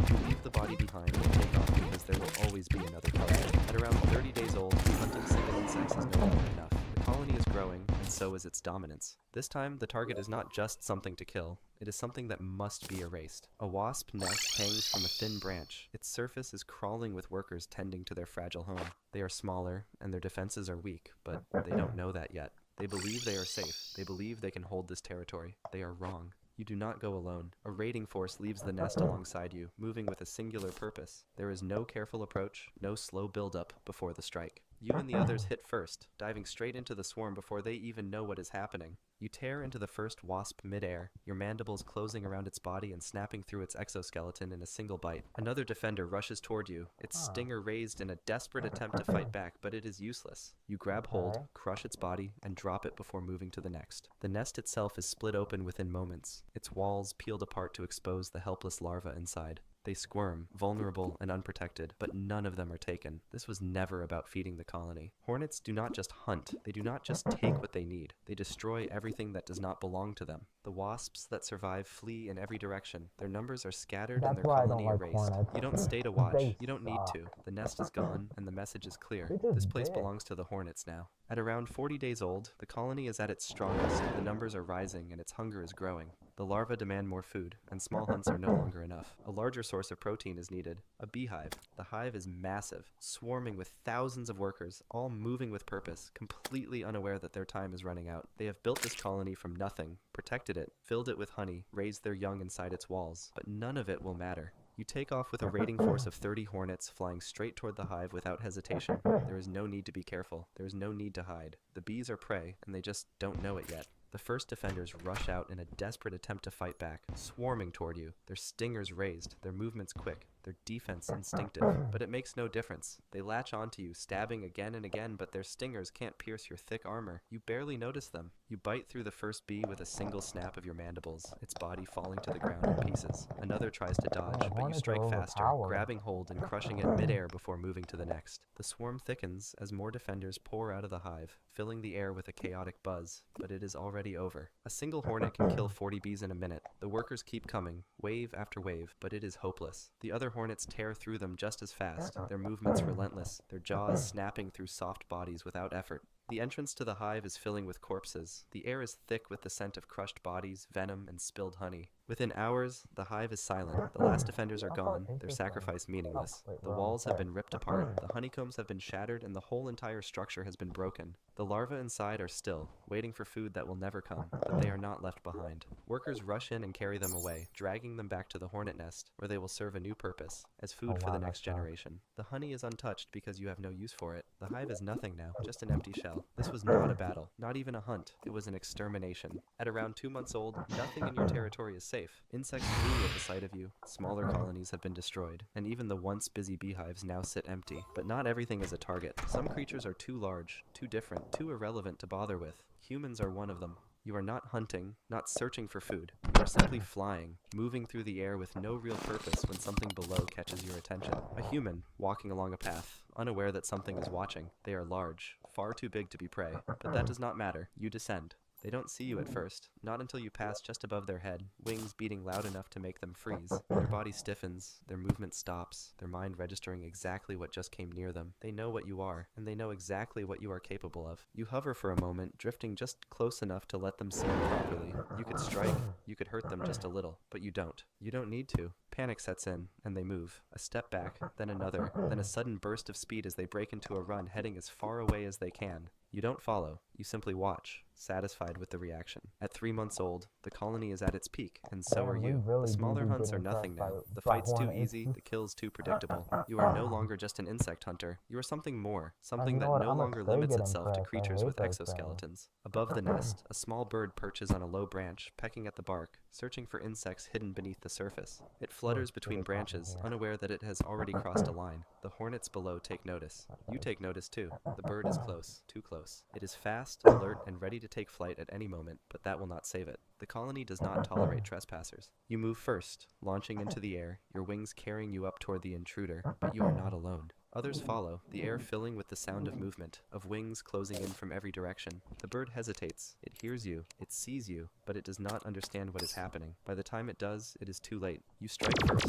You leave the body behind and take off because there will always be another colony. At around 30 days old, hunting single insects is no longer enough. The colony is growing, and so is its dominance. This time, the target is not just something to kill. It is something that must be erased. A wasp nest hangs from a thin branch. Its surface is crawling with workers tending to their fragile home. They are smaller, and their defenses are weak, but they don't know that yet. They believe they are safe. They believe they can hold this territory. They are wrong. You do not go alone. A raiding force leaves the nest alongside you, moving with a singular purpose. There is no careful approach, no slow build-up before the strike. You and the others hit first, diving straight into the swarm before they even know what is happening. You tear into the first wasp midair, your mandibles closing around its body and snapping through its exoskeleton in a single bite. Another defender rushes toward you, its stinger raised in a desperate attempt to fight back, but it is useless. You grab hold, crush its body, and drop it before moving to the next. The nest itself is split open within moments, its walls peeled apart to expose the helpless larva inside. They squirm, vulnerable and unprotected, but none of them are taken. This was never about feeding the colony. Hornets do not just hunt, they do not just take what they need. They destroy everything that does not belong to them. The wasps that survive flee in every direction. Their numbers are scattered and their colony erased. You don't stay to watch. You don't need to. The nest is gone, and the message is clear. This place belongs to the hornets now. At around 40 days old, the colony is at its strongest, the numbers are rising, and its hunger is growing. The larvae demand more food, and small hunts are no longer enough. A larger source of protein is needed. A beehive. The hive is massive, swarming with thousands of workers, all moving with purpose, completely unaware that their time is running out. They have built this colony from nothing, protected it, filled it with honey, raised their young inside its walls, but none of it will matter. You take off with a raiding force of 30 hornets flying straight toward the hive without hesitation. There is no need to be careful. There is no need to hide. The bees are prey, and they just don't know it yet. The first defenders rush out in a desperate attempt to fight back, swarming toward you, their stingers raised, their movements quick, their defense instinctive. But it makes no difference. They latch onto you, stabbing again and again, but their stingers can't pierce your thick armor. You barely notice them. You bite through the first bee with a single snap of your mandibles, its body falling to the ground in pieces. Another tries to dodge, but you strike faster, grabbing hold and crushing it midair before moving to the next. The swarm thickens as more defenders pour out of the hive, filling the air with a chaotic buzz, but it is already over. A single hornet can kill 40 bees in a minute. The workers keep coming, wave after wave, but it is hopeless. The other hornets tear through them just as fast, their movements relentless, their jaws snapping through soft bodies without effort. The entrance to the hive is filling with corpses. The air is thick with the scent of crushed bodies, venom, and spilled honey. Within hours, the hive is silent. The last defenders are gone, their sacrifice meaningless. The walls have been ripped apart, the honeycombs have been shattered, and the whole entire structure has been broken. The larvae inside are still, waiting for food that will never come, but they are not left behind. Workers rush in and carry them away, dragging them back to the hornet nest, where they will serve a new purpose, as food for the next generation. The honey is untouched because you have no use for it. The hive is nothing now, just an empty shell. This was not a battle, not even a hunt. It was an extermination. At around 2 months old, nothing in your territory is safe. Insects flee at the sight of you. Smaller colonies have been destroyed, and even the once busy beehives now sit empty. But not everything is a target. Some creatures are too large, too different, too irrelevant to bother with. Humans are one of them. You are not hunting, not searching for food. You are simply flying, moving through the air with no real purpose when something below catches your attention. A human, walking along a path, unaware that something is watching. They are large, far too big to be prey, but that does not matter. You descend. They don't see you at first, not until you pass just above their head, wings beating loud enough to make them freeze. Their body stiffens, their movement stops, their mind registering exactly what just came near them. They know what you are, and they know exactly what you are capable of. You hover for a moment, drifting just close enough to let them see you properly. You could strike, you could hurt them just a little, but you don't. You don't need to. Panic sets in, and they move. A step back, then another, then a sudden burst of speed as they break into a run, heading as far away as they can. You don't follow, you simply watch, satisfied with the reaction. At 3 months old, the colony is at its peak, and so are you. The smaller hunts are nothing now. The fight's too easy, the kill's too predictable. You are no longer just an insect hunter. You are something more, something that no longer limits itself to creatures with exoskeletons. Above the nest, a small bird perches on a low branch, pecking at the bark, searching for insects hidden beneath the surface. It flutters between branches, unaware that it has already crossed a line. The hornets below take notice. You take notice too. The bird is close, too close. It is fast, alert, and ready to take flight at any moment, but that will not save it. The colony does not tolerate trespassers. You move first, launching into the air, your wings carrying you up toward the intruder, but you are not alone. Others follow, the air filling with the sound of movement, of wings closing in from every direction. The bird hesitates. It hears you. It sees you, but it does not understand what is happening. By the time it does, it is too late. You strike first,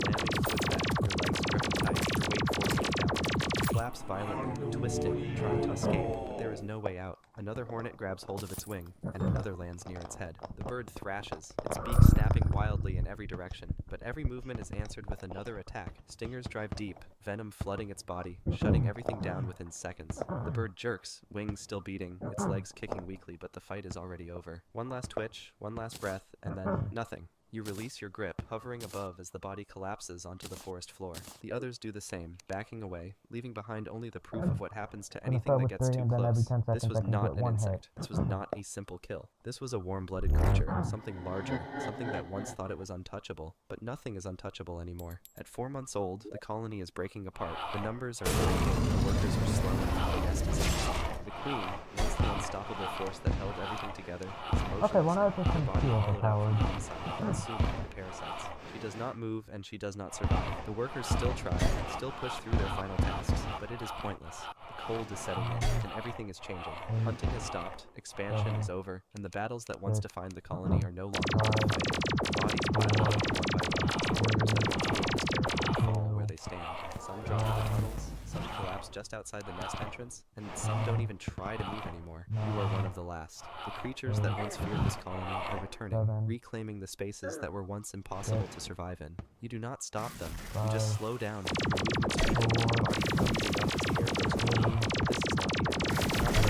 slamming into its back, your legs gripping tight, your weight forcing it downward. It flaps violently, twisting, trying to escape, but there is no way out. Another hornet grabs hold of its wing, and another lands near its head. The bird thrashes, its beak snapping wildly in every direction, but every movement is answered with another attack. Stingers drive deep, venom flooding its body, shutting everything down within seconds. The bird jerks, wings still beating, its legs kicking weakly, but the fight is already over. One last twitch, one last breath, and then nothing. You release your grip, hovering above as the body collapses onto the forest floor. The others do the same, backing away, leaving behind only the proof of what happens to anything that gets too close. This was not an insect. This was not a simple kill. This was a warm-blooded creature, something larger, something that once thought it was untouchable. But nothing is untouchable anymore. At 4 months old, the colony is breaking apart. The numbers are shrinking, the workers are slowing, the nest is empty. The queen, once the unstoppable force that held everything together, is motionless. Okay, why not just Her body feel hollowed out from overpowered? the inside, consumed by parasites. She does not move and she does not survive. The workers still try, still push through their final tasks, but it is pointless. The cold is setting in, and everything is changing. Hunting has stopped, expansion is over, and the battles that once defined the colony are no longer worth fighting. The bodies pile up one by one. The workers that once ruled this territory fall where they stand. Some drop to the tunnels, some collapse just outside the nest entrance, and some don't even try to move anymore. You are one of the last. The creatures that once feared this colony are returning, reclaiming the spaces that were once impossible to survive in. You do not stop them. You just slow down, your movements weaken, your body crumbling up as the air goes cold. But this is not the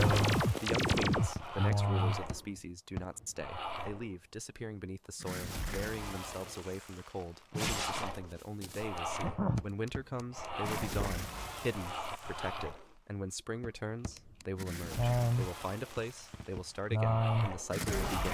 end. The young queens, the next rulers of the species, do not stay. They leave, disappearing beneath the soil, burying themselves away from the cold, waiting for something that only they will see. When winter comes, they will be gone, hidden, protected. And when spring returns, they will emerge. They will find a place, they will start again, and the cycle will begin.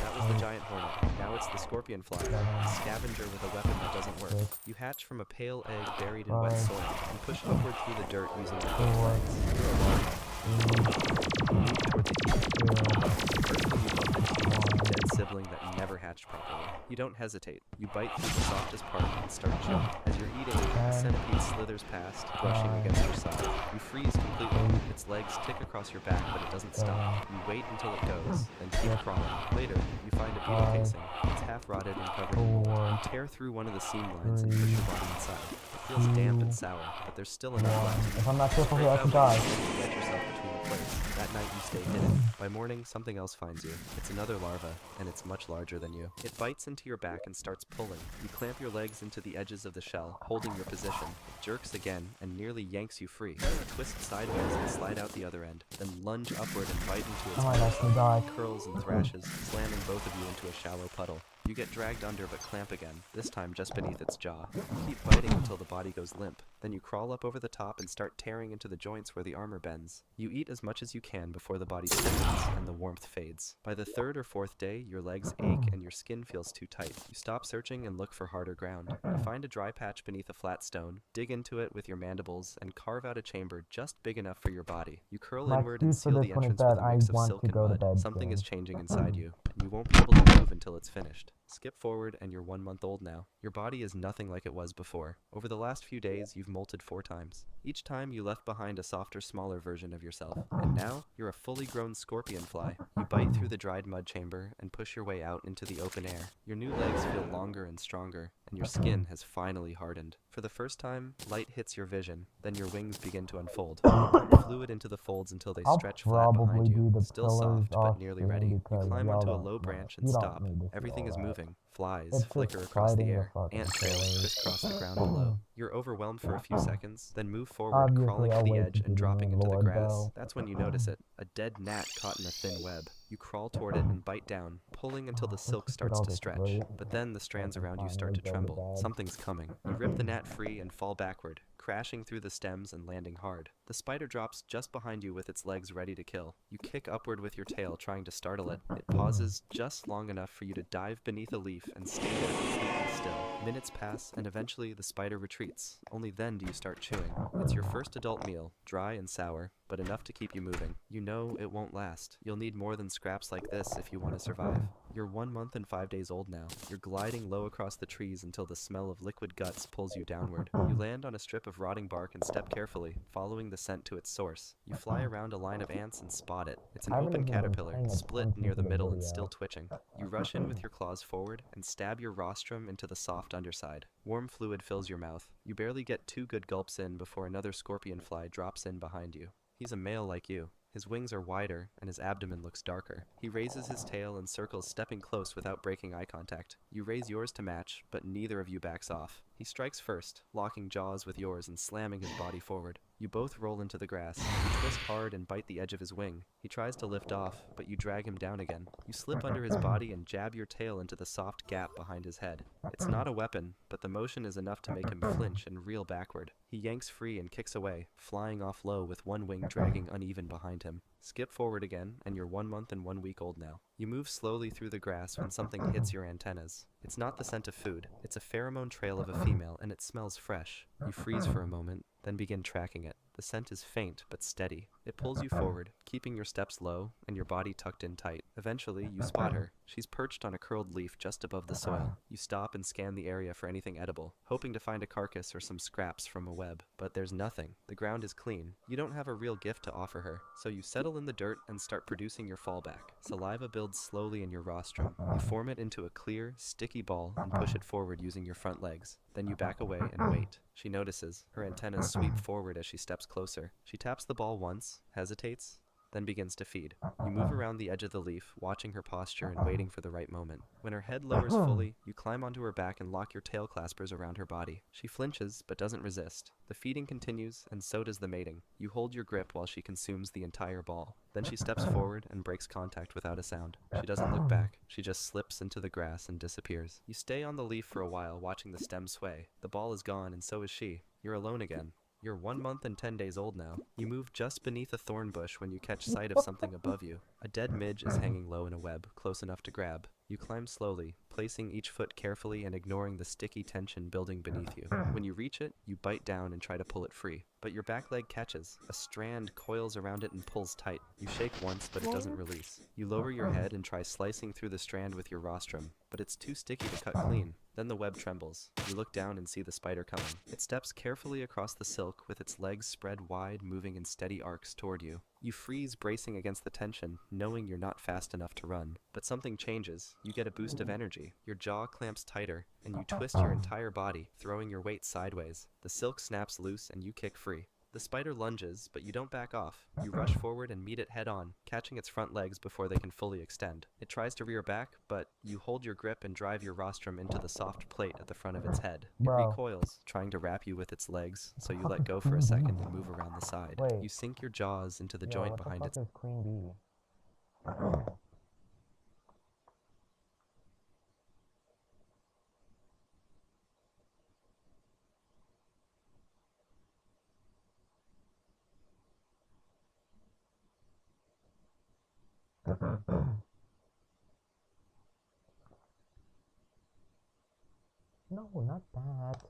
That was the giant hornet. Now it's the scorpion fly, a scavenger with a weapon that doesn't work. You hatch from a pale egg buried in wet soil, and push upward through the dirt using your hooked legs. You're a larva. You move toward the heat. The first thing you bump into is a dead sibling that never hatched properly. You don't hesitate. You bite through the softest part and start chewing. As you're eating, the centipede slithers past, brushing against your side. You freeze completely. Its legs tick across your back, but it doesn't stop. You wait until it goes, then keep crawling. Later, you find a beetle casing. It's half rotted and covered in mold. You tear through one of the seam lines and push your body inside. It feels damp and sour, but there's still enough left. If I'm not careful Scrape here, I out can what die. you can and wedge yourself between the plates. That night you stay hidden. By morning, something else finds you. It's another larva, and it's much larger than you. It bites into your back and starts pulling. You clamp your legs into the edges of the shell, holding your position. It jerks again and nearly yanks you free. Twist sideways and slide out the other end, then lunge upward and bite into its I might actually die. curls and thrashes, slamming both of you into a shallow puddle. You get dragged under but clamp again, this time just beneath its jaw. You keep biting until the body goes limp. Then you crawl up over the top and start tearing into the joints where the armor bends. You eat as much as you can before the body stiffens and the warmth fades. By the third or fourth day, your legs ache and your skin feels too tight. You stop searching and look for harder ground. You find a dry patch beneath a flat stone, dig into it with your mandibles, and carve out a chamber just big enough for your body. You curl My inward and excuse for seal this the one is entrance with that a I mix of want silk to and go to mud. bed Something soon. is changing inside you, and you won't be able to move until it's finished. Skip forward and you're 1 month old now. Your body is nothing like it was before. Over the last few days, you've molted 4 times. Each time you left behind a softer, smaller version of yourself. And now, you're a fully grown scorpion fly. You bite through the dried mud chamber and push your way out into the open air. Your new legs feel longer and stronger, and your skin has finally hardened. For the first time, light hits your vision, then your wings begin to unfold. You pump fluid into the folds until they I'll stretch flat behind probably do you, the still pillars soft but off nearly screen ready. You because climb y'all onto a don't low know. branch and You don't stop. need to see Everything all is that. moving. Flies It's flicker just across the fighting the air. fucking Ant trails pillars. crisscross the ground below. You're overwhelmed for a few seconds, then move forward, Obviously, crawling to I'll the wait edge to and do the dropping into the Lord, grass. though. That's when you notice it. A dead gnat caught in a thin web. You crawl toward it and bite down, pulling until the silk starts to stretch. But then the strands around you start to tremble. Something's coming. You rip the gnat free and fall backward, crashing through the stems and landing hard. The spider drops just behind you with its legs ready to kill. You kick upward with your tail, trying to startle it. It pauses just long enough for you to dive beneath a leaf and stay there completely still. Minutes pass, and eventually the spider retreats. Only then do you start chewing. It's your first adult meal, dry and sour, but enough to keep you moving. You know it won't last. You'll need more than scraps like this if you want to survive. You're 1 month and 5 days old now. You're gliding low across the trees until the smell of liquid guts pulls you downward. You land on a strip of rotting bark and step carefully, following the scent to its source. You fly around a line of ants and spot it. It's an I haven't open even been caterpillar, paying split attention near to the middle and video. still twitching. You rush in with your claws forward and stab your rostrum into the soft underside. Warm fluid fills your mouth. You barely get 2 good gulps in before another scorpion fly drops in behind you. He's a male like you. His wings are wider, and his abdomen looks darker. He raises his tail and circles, stepping close without breaking eye contact. You raise yours to match, but neither of you backs off. He strikes first, locking jaws with yours and slamming his body forward. You both roll into the grass. You twist hard and bite the edge of his wing. He tries to lift off, but you drag him down again. You slip under his body and jab your tail into the soft gap behind his head. It's not a weapon, but the motion is enough to make him flinch and reel backward. He yanks free and kicks away, flying off low with one wing dragging uneven behind him. Skip forward again, and you're 1 month and 1 week old now. You move slowly through the grass when something hits your antennas. It's not the scent of food. It's a pheromone trail of a female, and it smells fresh. You freeze for a moment, then begin tracking it. The scent is faint but steady. It pulls you forward, keeping your steps low and your body tucked in tight. Eventually, you spot her. She's perched on a curled leaf just above the soil. You stop and scan the area for anything edible, hoping to find a carcass or some scraps from a web. But there's nothing. The ground is clean. You don't have a real gift to offer her, so you settle in the dirt and start producing your fallback. Saliva builds slowly in your rostrum. You form it into a clear, sticky ball and push it forward using your front legs. Then you back away and wait. She notices. Her antennas sweep forward as she steps closer. She taps the ball once, hesitates, then begins to feed. You move around the edge of the leaf, watching her posture and waiting for the right moment. When her head lowers fully, you climb onto her back and lock your tail claspers around her body. She flinches, but doesn't resist. The feeding continues, and so does the mating. You hold your grip while she consumes the entire ball. Then she steps forward and breaks contact without a sound. She doesn't look back. She just slips into the grass and disappears. You stay on the leaf for a while, watching the stem sway. The ball is gone, and so is she. You're alone again. You're 1 month and 10 days old now. You move just beneath a thorn bush when you catch sight of something above you. A dead midge is hanging low in a web, close enough to grab. You climb slowly, placing each foot carefully and ignoring the sticky tension building beneath you. When you reach it, you bite down and try to pull it free. But your back leg catches. A strand coils around it and pulls tight. You shake once, but it doesn't release. You lower your head and try slicing through the strand with your rostrum, but it's too sticky to cut clean. Then the web trembles. You look down and see the spider coming. It steps carefully across the silk with its legs spread wide, moving in steady arcs toward you. You freeze, bracing against the tension, knowing you're not fast enough to run. But something changes. You get a boost of energy. Your jaw clamps tighter, and you twist your entire body, throwing your weight sideways. The silk snaps loose, and you kick free. The spider lunges, but you don't back off. You rush forward and meet it head-on, catching its front legs before they can fully extend. It tries to rear back, but you hold your grip and drive your rostrum into the soft plate at the front of its head. It recoils, trying to wrap you with its legs, so you let go for a second and move around the side. Wait. You sink your jaws into the joint behind its... What the fuck is Queen Bee? No, not that.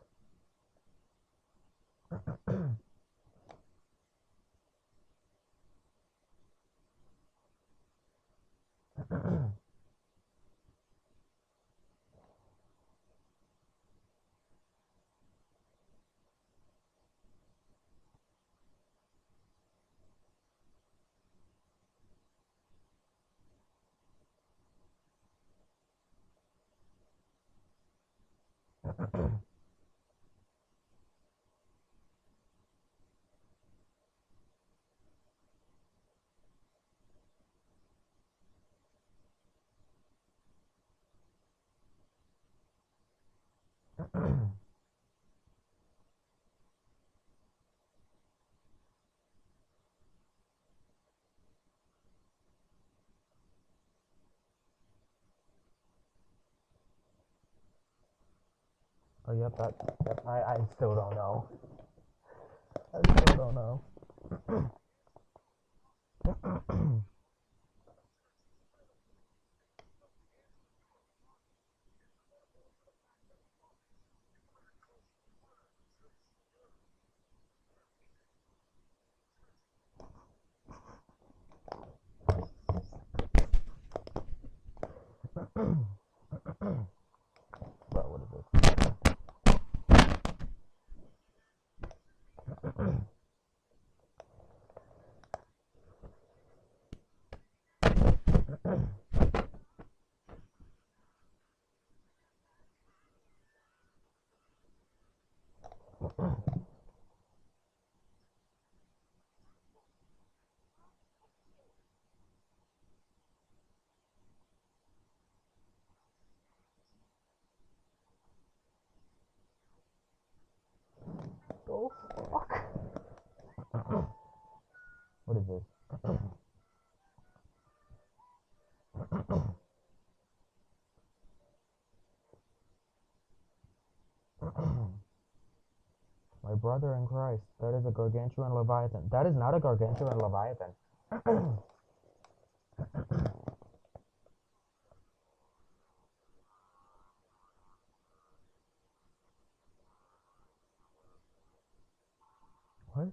Oh, yep, I still don't know. I still don't know. Bro, what is this? Oh, fuck. What is this? My brother in Christ, that is a gargantuan leviathan. That is not a gargantuan leviathan. What?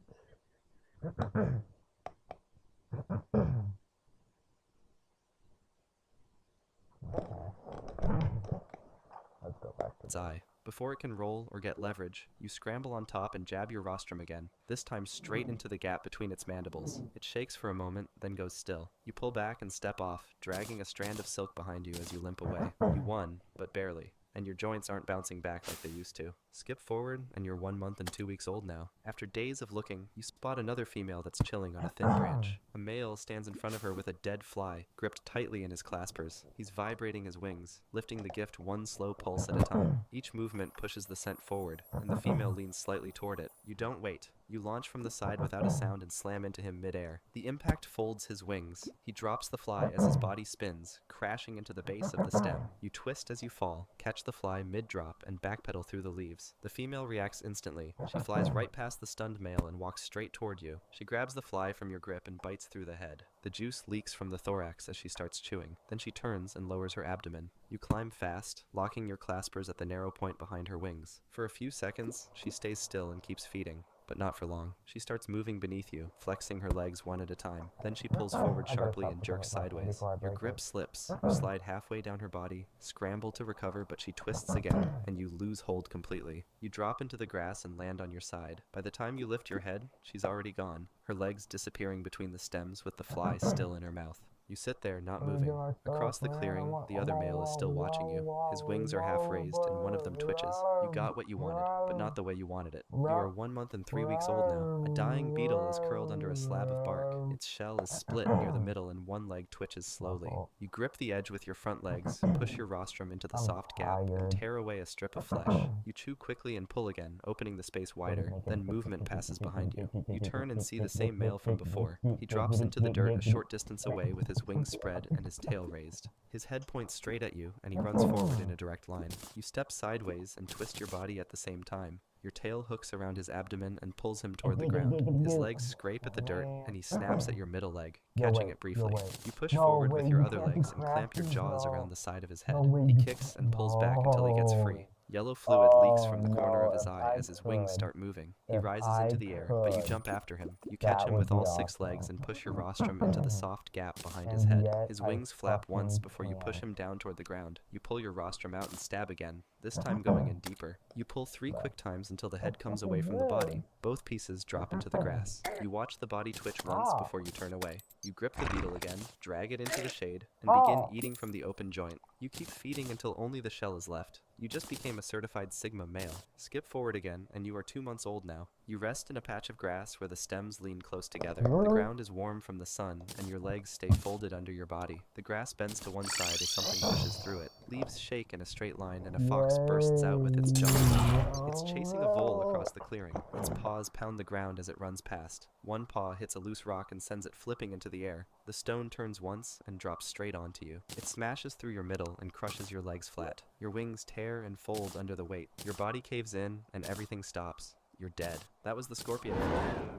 Let's go back to Its eye. Before it can roll or get leverage, you scramble on top and jab your rostrum again, this time straight into the gap between its mandibles. It shakes for a moment, then goes still. You pull back and step off, dragging a strand of silk behind you as you limp away. You won, but barely, and your joints aren't bouncing back like they used to. Skip forward, and you're 1 month and 2 weeks old now. After days of looking, you spot another female that's chilling on a thin branch. A male stands in front of her with a dead fly, gripped tightly in his claspers. He's vibrating his wings, lifting the gift one slow pulse at a time. Each movement pushes the scent forward, and the female leans slightly toward it. You don't wait. You launch from the side without a sound and slam into him midair. The impact folds his wings. He drops the fly as his body spins, crashing into the base of the stem. You twist as you fall, catch the fly mid-drop, and backpedal through the leaves. The female reacts instantly. She flies right past the stunned male and walks straight toward you. She grabs the fly from your grip and bites through the head. The juice leaks from the thorax as she starts chewing. Then she turns and lowers her abdomen. You climb fast, locking your claspers at the narrow point behind her wings. For a few seconds, she stays still and keeps feeding. But not for long. She starts moving beneath you, flexing her legs one at a time. Then she pulls forward sharply and jerks sideways. Your grip slips. You slide halfway down her body, scramble to recover, but she twists again, and you lose hold completely. You drop into the grass and land on your side. By the time you lift your head, she's already gone, her legs disappearing between the stems with the fly still in her mouth. You sit there, not moving. Across the clearing, the other male is still watching you. His wings are half raised, and one of them twitches. You got what you wanted, but not the way you wanted it. You are 1 month and 3 weeks old now. A dying beetle is curled under a slab of bark. Its shell is split near the middle, and one leg twitches slowly. You grip the edge with your front legs, push your rostrum into the soft gap, and tear away a strip of flesh. You chew quickly and pull again, opening the space wider. Then movement passes behind you. You turn and see the same male from before. He drops into the dirt a short distance away with his wings spread and his tail raised. His head points straight at you, and he runs forward in a direct line. You step sideways and twist your body at the same time. Your tail hooks around his abdomen and pulls him toward the ground. His legs scrape at the dirt, and he snaps at your middle leg, catching it briefly. You push forward with your other legs and clamp your jaws around the side of his head. He kicks and pulls back until he gets free. Yellow fluid leaks from the corner of his eye as his wings start moving. He rises into the air, but you jump after him. You catch him with all 6 legs and push your rostrum into the soft gap behind his head. His wings flap once before you push him down toward the ground. You pull your rostrum out and stab again, this time going in deeper. You pull 3 quick times until the head comes away from the body. Both pieces drop into the grass. You watch the body twitch once before you turn away. You grip the beetle again, drag it into the shade, and begin eating from the open joint. You keep feeding until only the shell is left. You just became a certified Sigma male. Skip forward again, and you are 2 months old now. You rest in a patch of grass where the stems lean close together. The ground is warm from the sun, and your legs stay folded under your body. The grass bends to one side as something pushes through it. Leaves shake in a straight line, and a fox bursts out with its jaws. It's chasing a vole across the clearing. Its paws pound the ground as it runs past. One paw hits a loose rock and sends it flipping into the air. The stone turns once and drops straight onto you. It smashes through your middle and crushes your legs flat. Your wings tear and fold under the weight. Your body caves in, and everything stops. You're dead. That was the scorpion.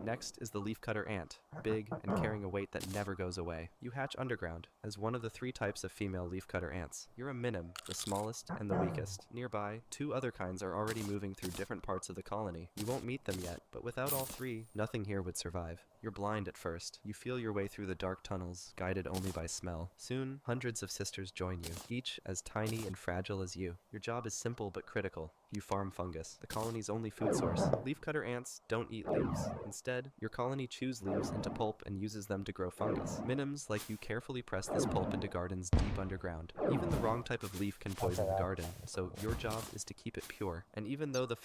Next is the leafcutter ant, big and carrying a weight that never goes away. You hatch underground as one of the 3 types of female leafcutter ants. You're a minim, the smallest and the weakest. Nearby, 2 other kinds are already moving through different parts of the colony. You won't meet them yet, but without all 3, nothing here would survive. You're blind at first. You feel your way through the dark tunnels, guided only by smell. Soon, hundreds of sisters join you, each as tiny and fragile as you. Your job is simple but critical. You farm fungus, the colony's only food source. Leafcutter ants don't eat leaves. Instead, your colony chews leaves into pulp and uses them to grow fungus. Minims like you carefully press this pulp into gardens deep underground. Even the wrong type of leaf can poison the garden, so your job is to keep it pure. And even though the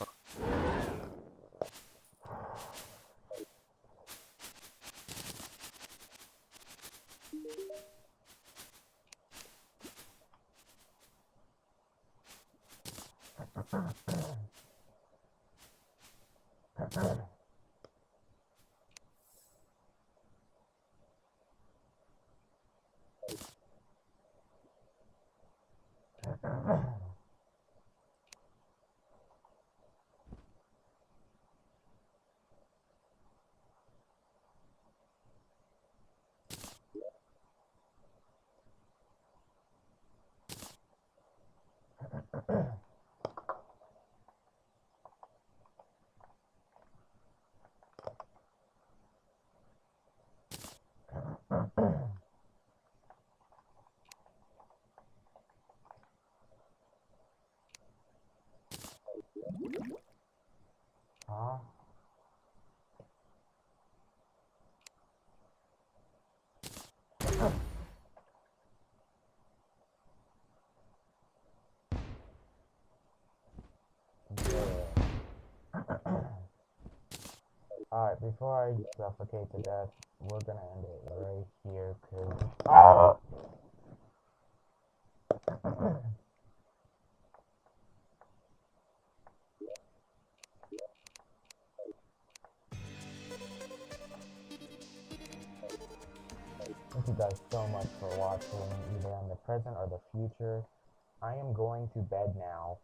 Huh? Alright, before I suffocate to death, we're gonna end it right here, cause... Thank you guys so much for watching, either in the present or the future. I am going to bed now.